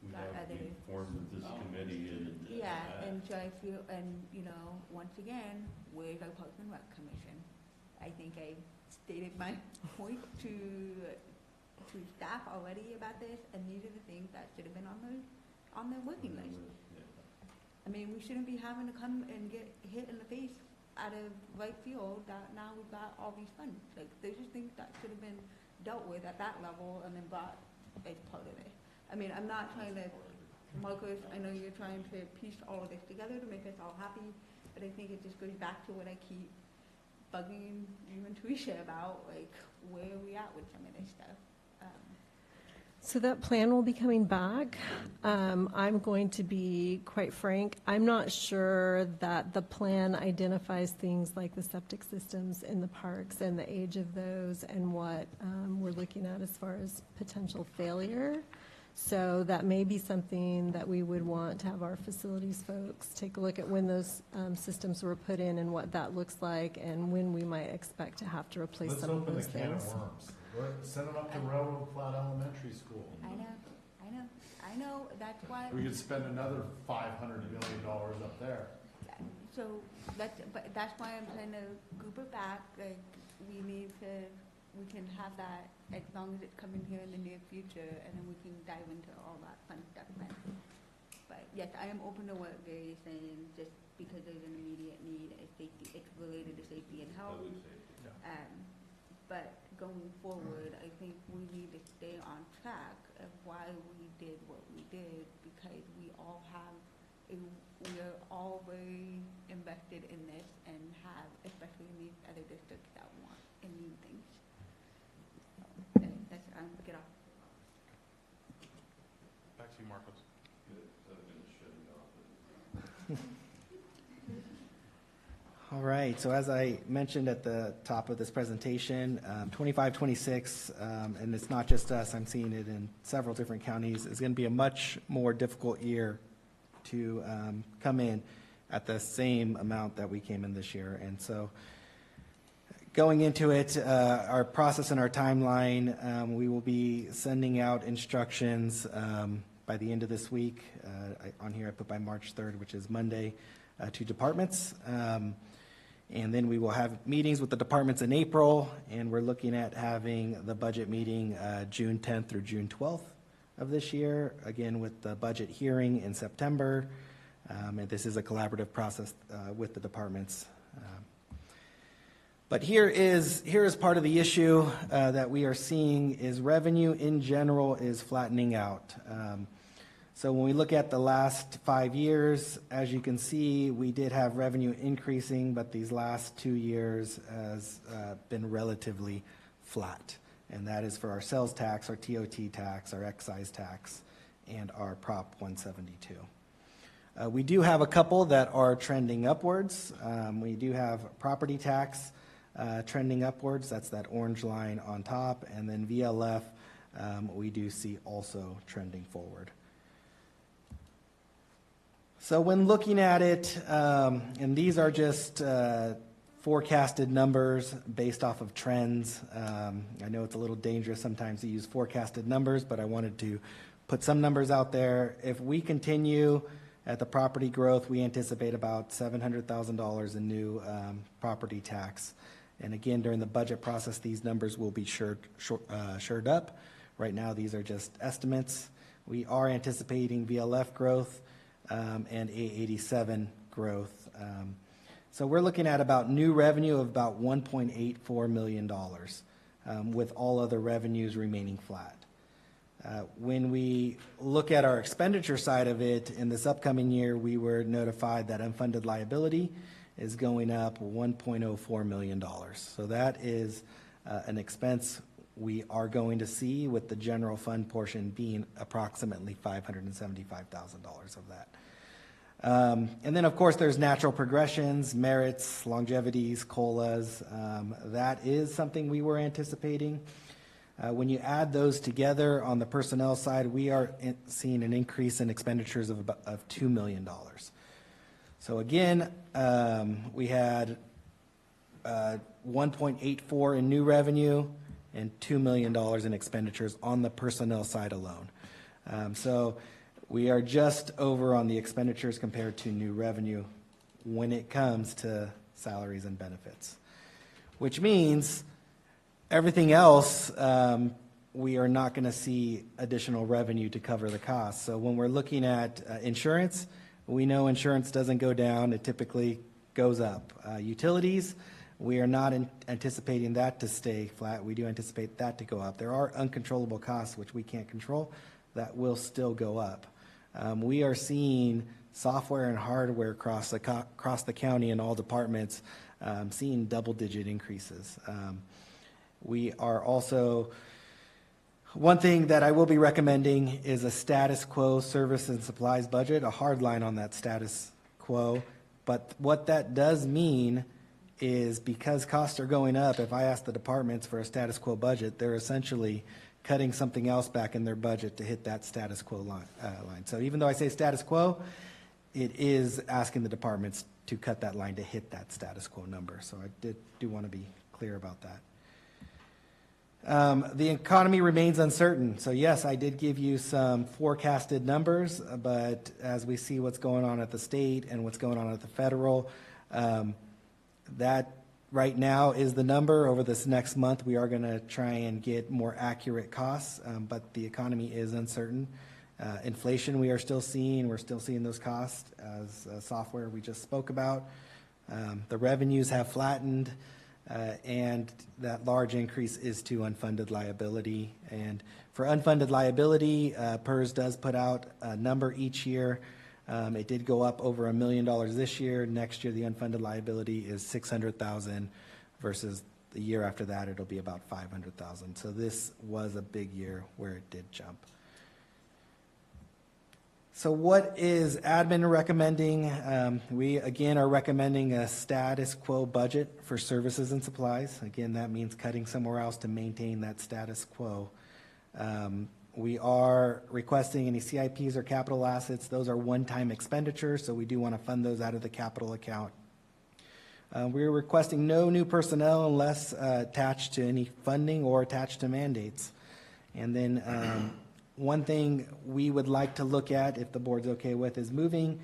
We Got have to other- be informed of this committee and. yeah, and so I feel, and, you know, once again, where's our Parks and Rec Commission? I think I stated my point to staff already about this, and these are the things that should have been on their working list. I mean, we shouldn't be having to come and get hit in the face out of right field that now we've got all these funds. Like, there's just things that should have been dealt with at that level and then brought as part of it. I mean, I'm not trying to, Marcus, I know you're trying to piece all of this together to make us all happy, but I think it just goes back to what I keep bugging you and Teresa about, like, where are we at with some of this stuff? So that plan will be coming back. I'm going to be quite frank, I'm not sure that the plan identifies things like the septic systems in the parks and the age of those and what we're looking at as far as potential failure. So that may be something that we would want to have our facilities folks take a look at when those systems were put in and what that looks like and when we might expect to have to replace some of those things. Let's open the can of worms. Send them up to Railroad Flat Elementary School. I know, that's why. We could spend another $500 million up there. So, but that's why I'm trying to group it back, like, we can have that as long as it's coming here in the near future, and then we can dive into all that fun stuff then. But yes, I am open to what Gary is saying, just because there's an immediate need, it's related to safety and health. But going forward, I think we need to stay on track of why we did what we did, because we are all very invested in this and have, especially in these other districts that want and need things. So, that's, get off. Back to you, Marcos. All right, so as I mentioned at the top of this presentation, 25-26, and it's not just us, I'm seeing it in several different counties, is going to be a much more difficult year to come in at the same amount that we came in this year. And so going into it, our process and our timeline, we will be sending out instructions by the end of this week. On here I put by March 3rd, which is Monday, to departments. And then we will have meetings with the departments in April, and we're looking at having the budget meeting June 10th through June 12th of this year, again with the budget hearing in September. And this is a collaborative process with the departments. But here is part of the issue that we are seeing is revenue in general is flattening out. So when we look at the last 5 years, as you can see, we did have revenue increasing, but these last 2 years has been relatively flat. And that is for our sales tax, our TOT tax, our excise tax, and our Prop 172. We do have a couple that are trending upwards. We do have property tax trending upwards. That's that orange line on top. And then VLF, we do see also trending forward. So when looking at it, and these are just forecasted numbers based off of trends. I know it's a little dangerous sometimes to use forecasted numbers, but I wanted to put some numbers out there. If we continue at the property growth, we anticipate about $700,000 in new property tax. And again, during the budget process, these numbers will be shored up. Right now, these are just estimates. We are anticipating VLF growth and A87 growth. So we're looking at about new revenue of about $1.84 million, with all other revenues remaining flat. When we look at our expenditure side of it, in this upcoming year, we were notified that unfunded liability is going up $1.04 million. So that is an expense we are going to see, with the general fund portion being approximately $575,000 of that. And then, of course, there's natural progressions, merits, longevities, COLAs. That is something we were anticipating. When you add those together on the personnel side, we are seeing an increase in expenditures of $2 million. So again, we had 1.84 in new revenue and $2 million in expenditures on the personnel side alone. So we are just over on the expenditures compared to new revenue when it comes to salaries and benefits, which means everything else, we are not going to see additional revenue to cover the costs. So when we're looking at insurance, we know insurance doesn't go down. It typically goes up. Utilities, we are not anticipating that to stay flat. We do anticipate that to go up. There are uncontrollable costs, which we can't control, that will still go up. We are seeing software and hardware across the county in all departments seeing double-digit increases. We are also, one thing that I will be recommending is a status quo service and supplies budget, a hard line on that status quo. But what that does mean is, because costs are going up, if I ask the departments for a status quo budget, they're essentially cutting something else back in their budget to hit that status quo line. So even though I say status quo, it is asking the departments to cut that line to hit that status quo number. So I do want to be clear about that. The economy remains uncertain. So yes, I did give you some forecasted numbers, but as we see what's going on at the state and what's going on at the federal, that right now is the number. Over this next month, we are going to try and get more accurate costs, but the economy is uncertain. Inflation we are still seeing. We're still seeing those costs as software we just spoke about. The revenues have flattened. And that large increase is to unfunded liability. And for unfunded liability, PERS does put out a number each year. It did go up over $1 million this year. Next year, the unfunded liability is $600,000 versus the year after that, it'll be about $500,000. So this was a big year where it did jump. So what is admin recommending? We, again, are recommending a status quo budget for services and supplies. Again, that means cutting somewhere else to maintain that status quo. We are requesting any CIPs or capital assets. Those are one-time expenditures, so we do want to fund those out of the capital account. We're requesting no new personnel unless attached to any funding or attached to mandates. And then one thing we would like to look at, if the board's okay with, is moving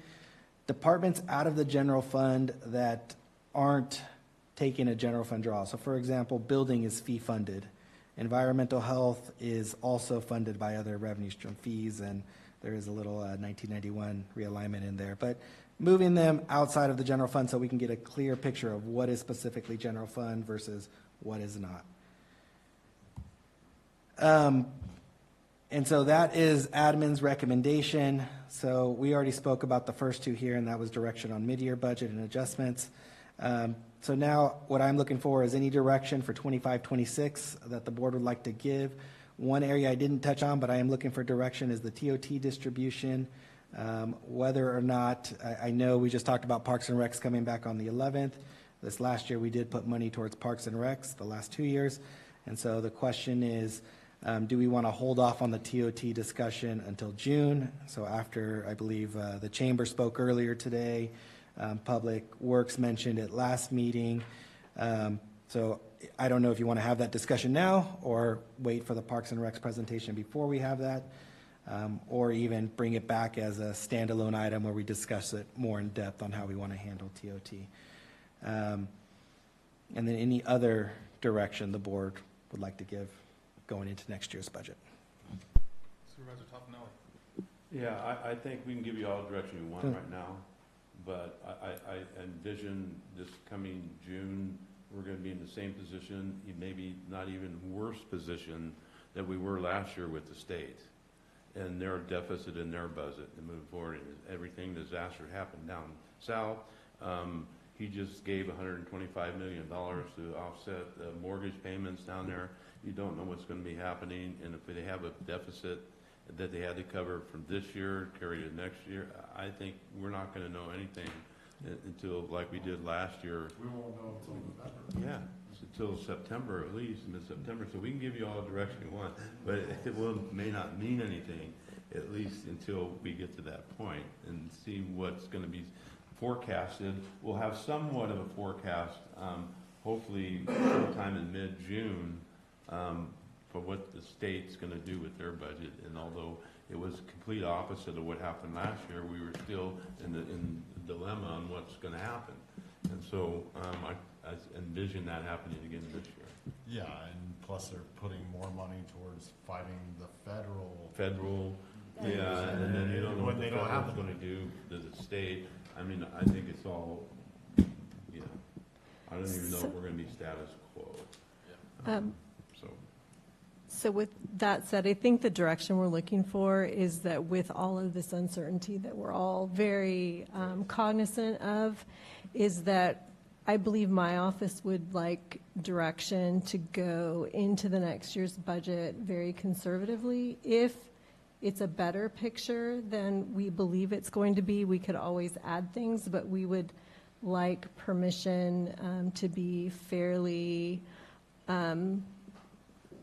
departments out of the general fund that aren't taking a general fund draw. So for example, building is fee funded. Environmental health is also funded by other revenue stream fees, and there is a little 1991 realignment in there. But moving them outside of the general fund so we can get a clear picture of what is specifically general fund versus what is not. And so that is admin's recommendation. So we already spoke about the first two here, and that was direction on mid-year budget and adjustments. So now what I'm looking for is any direction for 25-26 that the board would like to give. One area I didn't touch on, but I am looking for direction, is the TOT distribution. Whether or not, I know we just talked about Parks and Recs coming back on the 11th. This last year we did put money towards Parks and Recs the last 2 years. And so the question is, do we want to hold off on the TOT discussion until June? So after, I believe, the chamber spoke earlier today, Public Works mentioned it last meeting. So I don't know if you want to have that discussion now or wait for the Parks and Recs presentation before we have that, or even bring it back as a standalone item where we discuss it more in depth on how we want to handle TOT. And then any other direction the board would like to give going into next year's budget. Supervisor Toffenelli. Yeah, I think we can give you all the direction you want right now, but I envision this coming June, we're going to be in the same position, maybe not even worse position that we were last year with the state and their deficit in their budget to move forward. And everything disaster happened down south. He just gave $125 million to offset the mortgage payments down there. You don't know what's going to be happening, and if they have a deficit that they had to cover from this year, carry to next year, I think we're not going to know anything until, like we did last year. We won't know until November. Yeah, until September at least, mid-September. So we can give you all the direction you want, but it may not mean anything, at least until we get to that point and see what's going to be forecasted. We'll have somewhat of a forecast, hopefully sometime in mid-June, for what the state's going to do with their budget. And although it was complete opposite of what happened last year, we were still in the dilemma on what's going to happen. And so I envision that happening again this year. Yeah, and plus they're putting more money towards fighting the federal. Yeah, and then you don't know what the federal's going to do to the state. I mean, I think it's all, I don't even know if we're going to be status quo. So with that said, I think the direction we're looking for is that with all of this uncertainty that we're all very cognizant of, is that I believe my office would like direction to go into the next year's budget very conservatively. If it's a better picture than we believe it's going to be, we could always add things, but we would like permission to be fairly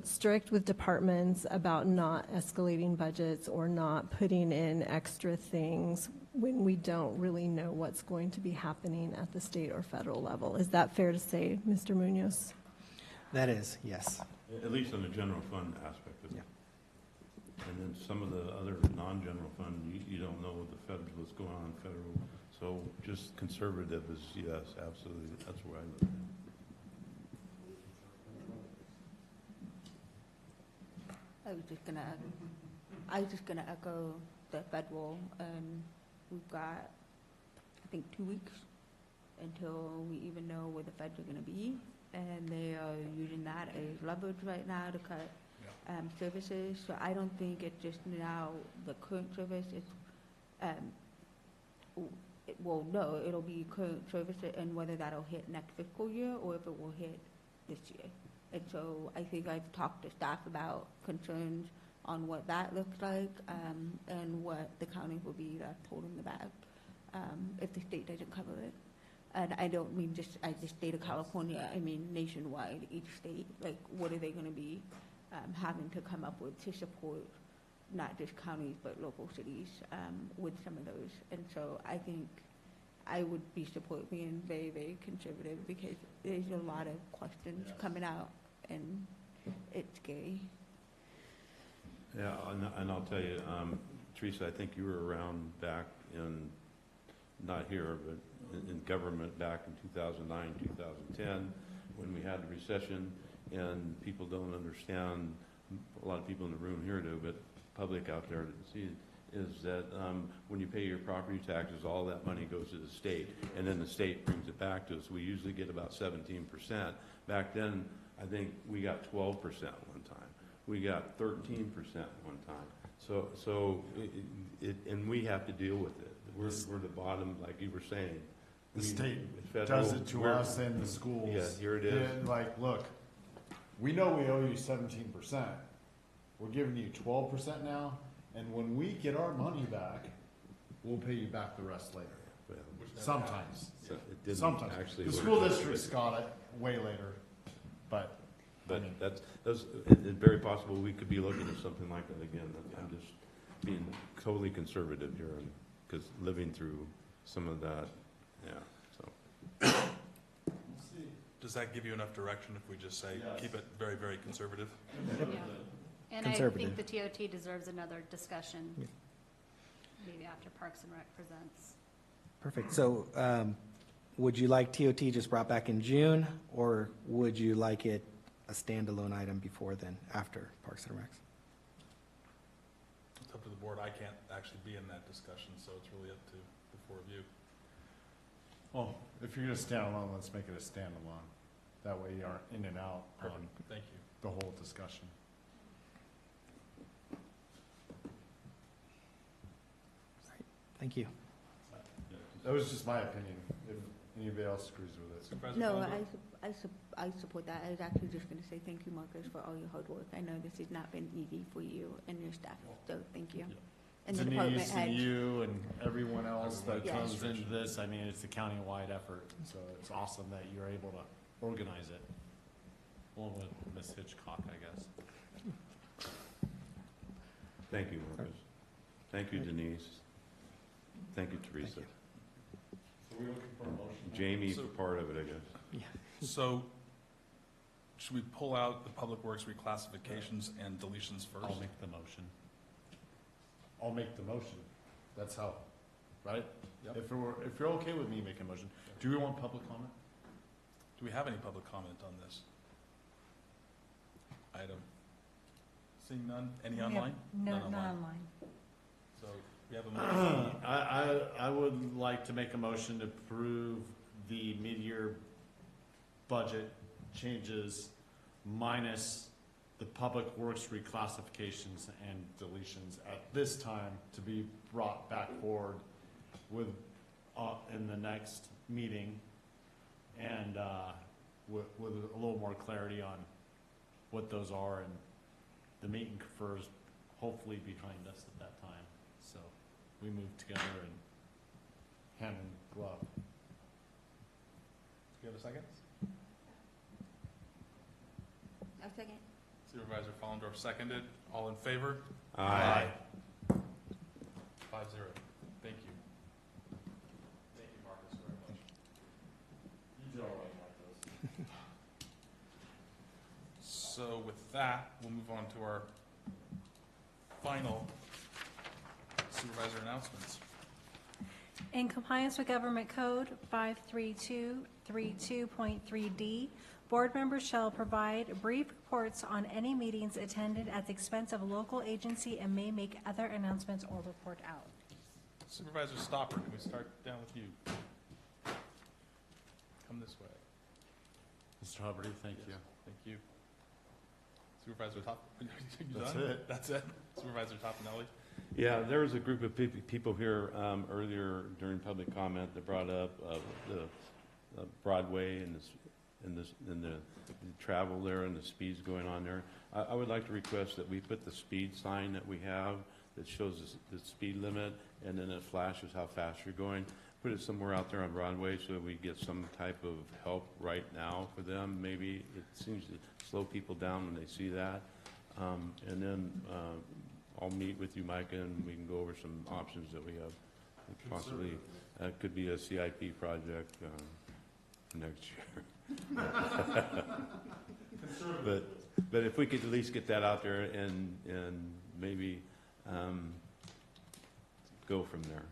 strict with departments about not escalating budgets or not putting in extra things when we don't really know what's going to be happening at the state or federal level. Is that fair to say, Mr. Munoz? That is, yes. At least on the general fund aspect of it. And then some of the other non-general fund, you don't know what the federal, what's going on in federal. So just conservative is, yes, absolutely, that's where I look at it. I was just gonna echo the federal, we've got, I think, 2 weeks until we even know where the feds are gonna be, and they are using that as leverage right now to cut services. So I don't think it's just now the current service. No, it'll be current service, and whether that'll hit next fiscal year or if it will hit this year. And so I think I've talked to staff about concerns on what that looks like, and what the county will be left holding the bag if the state doesn't cover it. And I don't mean just as the state of California, I mean nationwide, each state, like what are they going to be having to come up with to support not just counties but local cities with some of those. And so I think I would be being very, very conservative, because there's a lot of questions coming out, and it's scary. Yeah, and I'll tell you, Teresa, I think you were around back in, not here, but in government back in 2009, 2010, when we had the recession, and people don't understand, a lot of people in the room here do, but public out there didn't see it, is that when you pay your property taxes, all that money goes to the state, and then the state brings it back to us. We usually get about 17%. Back then, I think we got 12% one time. We got 13% one time. So and we have to deal with it. We're the bottom, like you were saying. The state does it to us and the schools. Yeah, here it is. And like, look, we know we owe you 17%. We're giving you 12% now, and when we get our money back, we'll pay you back the rest later. Well, sometimes. So it didn't Sometimes. actually The work school that districts way. got it way later, but. But that's it's very possible we could be looking at something like that again. I'm just being totally conservative here, because living through some of that, yeah, so. Does that give you enough direction if we just say, keep it very, very conservative? Yeah. And I Conservative. think the TOT deserves another discussion, maybe after Parks and Rec presents. Perfect. So would you like TOT just brought back in June, or would you like it a standalone item before then, after Parks and Recs? It's up to the board. I can't actually be in that discussion, so it's really up to the four of you. Well, if you're gonna stand alone, let's make it a standalone. That way you aren't in and out on Thank you. the whole discussion. Thank you. That was just my opinion. If anybody else agrees with it. Supervisor No, Fondo? I support that. I was actually just gonna say thank you, Marcus, for all your hard work. I know this has not been easy for you and your staff, so thank you. And the department Denise and heads. you and everyone else that Yes. comes into this, I mean, it's a county-wide effort, so it's awesome that you're able to organize it. Along with Ms. Hitchcock, I guess. Thank you, Marcus. Thank you, Denise. Thank you, Teresa. So we're looking for a motion. Jamie's a part of it, I guess. So, should we pull out the Public Works reclassifications and deletions first? I'll make the motion. I'll make the motion. That's how, right? Yep. If you're okay with me making a motion, do we want public comment? Do we have any public comment on this item? Seeing none? Any online? No, None not online. So, we have a motion. I would like to make a motion to approve the mid-year budget changes minus the public works reclassifications and deletions at this time to be brought back forward with, in the next meeting, and with a little more clarity on what those are, and the meet and confers hopefully behind us at that time. So we move together and hand in glove. Do you have a second? A second. Supervisor Follendorf seconded. All in favor? Aye. 5-0. Thank you. Thank you, Marcus, very much. You do all right, Marcos. So with that, we'll move on to our final supervisor announcements. In compliance with Government Code 53232.3D, board members shall provide brief reports on any meetings attended at the expense of a local agency and may make other announcements or report out. Supervisor Stopper, can we start down with you? Come this way. Mr. Hubbard, thank you. Thank you. Supervisor Top. You That's done? it. That's it. Supervisor Topanelli. Yeah, there was a group of people here earlier during public comment that brought up the Broadway and the travel there and the speeds going on there. I would like to request that we put the speed sign that we have that shows the speed limit, and then it flashes how fast you're going. Put it somewhere out there on Broadway so that we get some type of help right now for them. Maybe it seems to slow people down when they see that. And then I'll meet with you, Micah, and we can go over some options that we have. Possibly, that could be a CIP project next year. But if we could at least get that out there and maybe go from there.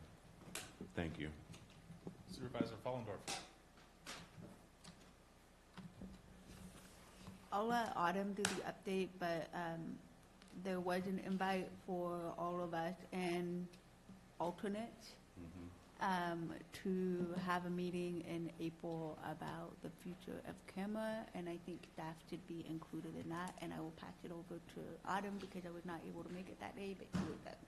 Thank you. Supervisor Follendorf. I'll let Autumn do the update, but there was an invite for all of us and alternates to have a meeting in April about the future of camera, and I think staff should be included in that, and I will pass it over to Autumn because I was not able to make it that day, but she was there.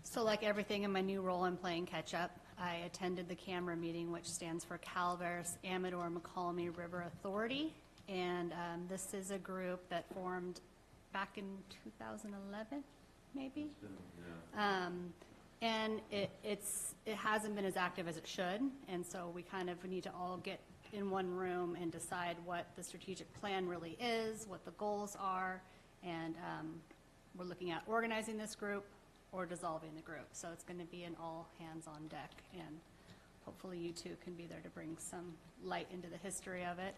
So like everything in my new role, I'm playing catch-up. I attended the camera meeting, which stands for Calaveras Amador McCallamy River Authority. And this is a group that formed back in 2011, maybe? And it hasn't been as active as it should. And so we kind of need to all get in one room and decide what the strategic plan really is, what the goals are. And we're looking at organizing this group or dissolving the group. So it's going to be an all hands on deck, and hopefully you two can be there to bring some light into the history of it.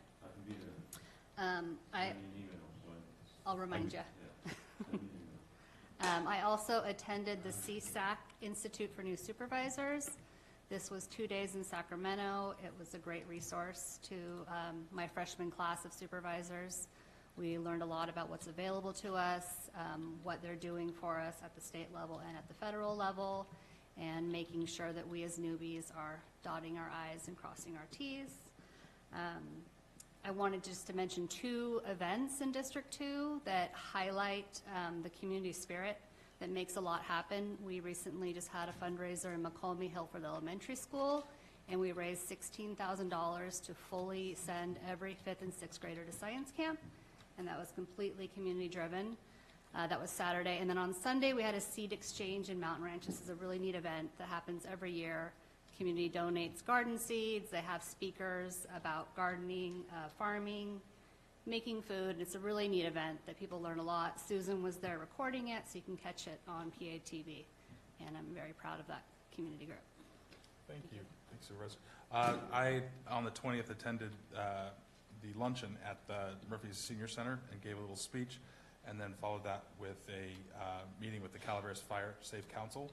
I can be there. I'll remind you. I also attended the CSAC Institute for New Supervisors. This was 2 days in Sacramento. It was a great resource to my freshman class of supervisors. We learned a lot about what's available to us, what they're doing for us at the state level and at the federal level, and making sure that we as newbies are dotting our I's and crossing our T's. I wanted just to mention 2 events in District 2 that highlight the community spirit that makes a lot happen. We recently just had a fundraiser in McCallamy Hillford Elementary School, and we raised $16,000 to fully send every 5th and 6th grader to science camp. And that was completely community-driven. That was Saturday. And then on Sunday, we had a seed exchange in Mountain Ranch. This is a really neat event that happens every year. Community donates garden seeds. They have speakers about gardening, farming, making food. It's a really neat event that people learn a lot. Susan was there recording it, so you can catch it on PATV. And I'm very proud of that community group. Thank you. Thanks, Supervisor. I, on the 20th, attended the luncheon at the Murphy's Senior Center and gave a little speech, and then followed that with a meeting with the Calaveras Fire Safe Council.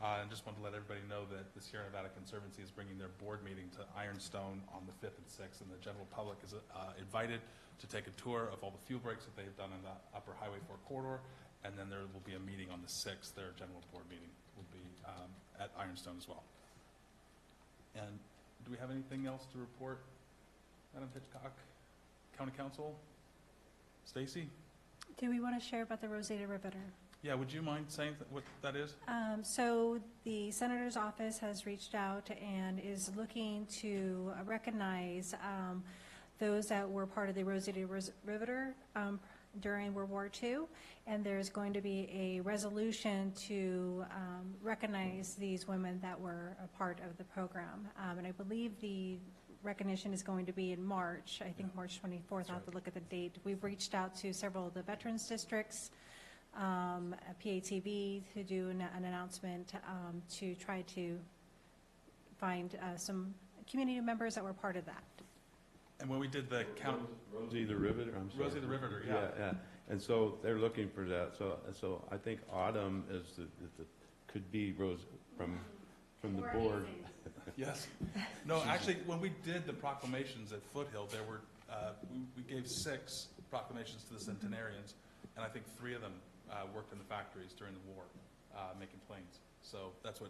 And just wanted to let everybody know that the Sierra Nevada Conservancy is bringing their board meeting to Ironstone on the 5th and 6th, and the general public is invited to take a tour of all the fuel breaks that they've done in the Upper Highway 4 corridor, and then there will be a meeting on the 6th. Their general board meeting will be at Ironstone as well. And do we have anything else to report? Madam Hitchcock, County Council, Stacy? Do we want to share about the Rosita Riveter? Yeah, would you mind saying what that is? So the Senator's office has reached out and is looking to recognize those that were part of the Rosita Riveter during World War II, and there's going to be a resolution to recognize these women that were a part of the program. And I believe the recognition is going to be in March, I think March 24th. I'll have to look at the date. We've reached out to several of the veterans districts, PATV, to do an announcement to try to find some community members that were part of that. And when we did the count, Rosie the Riveter, I'm sorry. Rosie the Riveter, yeah. Yeah. And so they're looking for that. So I think Autumn is could be Rose from the board. Yes. No, actually, when we did the proclamations at Foothill, there were, we gave 6 proclamations to the centenarians, and I think 3 of them worked in the factories during the war, making planes. So that's why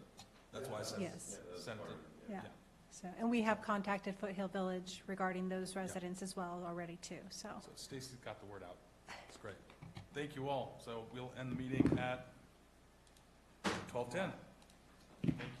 I said Yes. Senator. Yeah. So, and we have contacted Foothill Village regarding those residents as well already too, so. So Stacy's got the word out. It's great. Thank you all. So we'll end the meeting at 12:10. Thank you.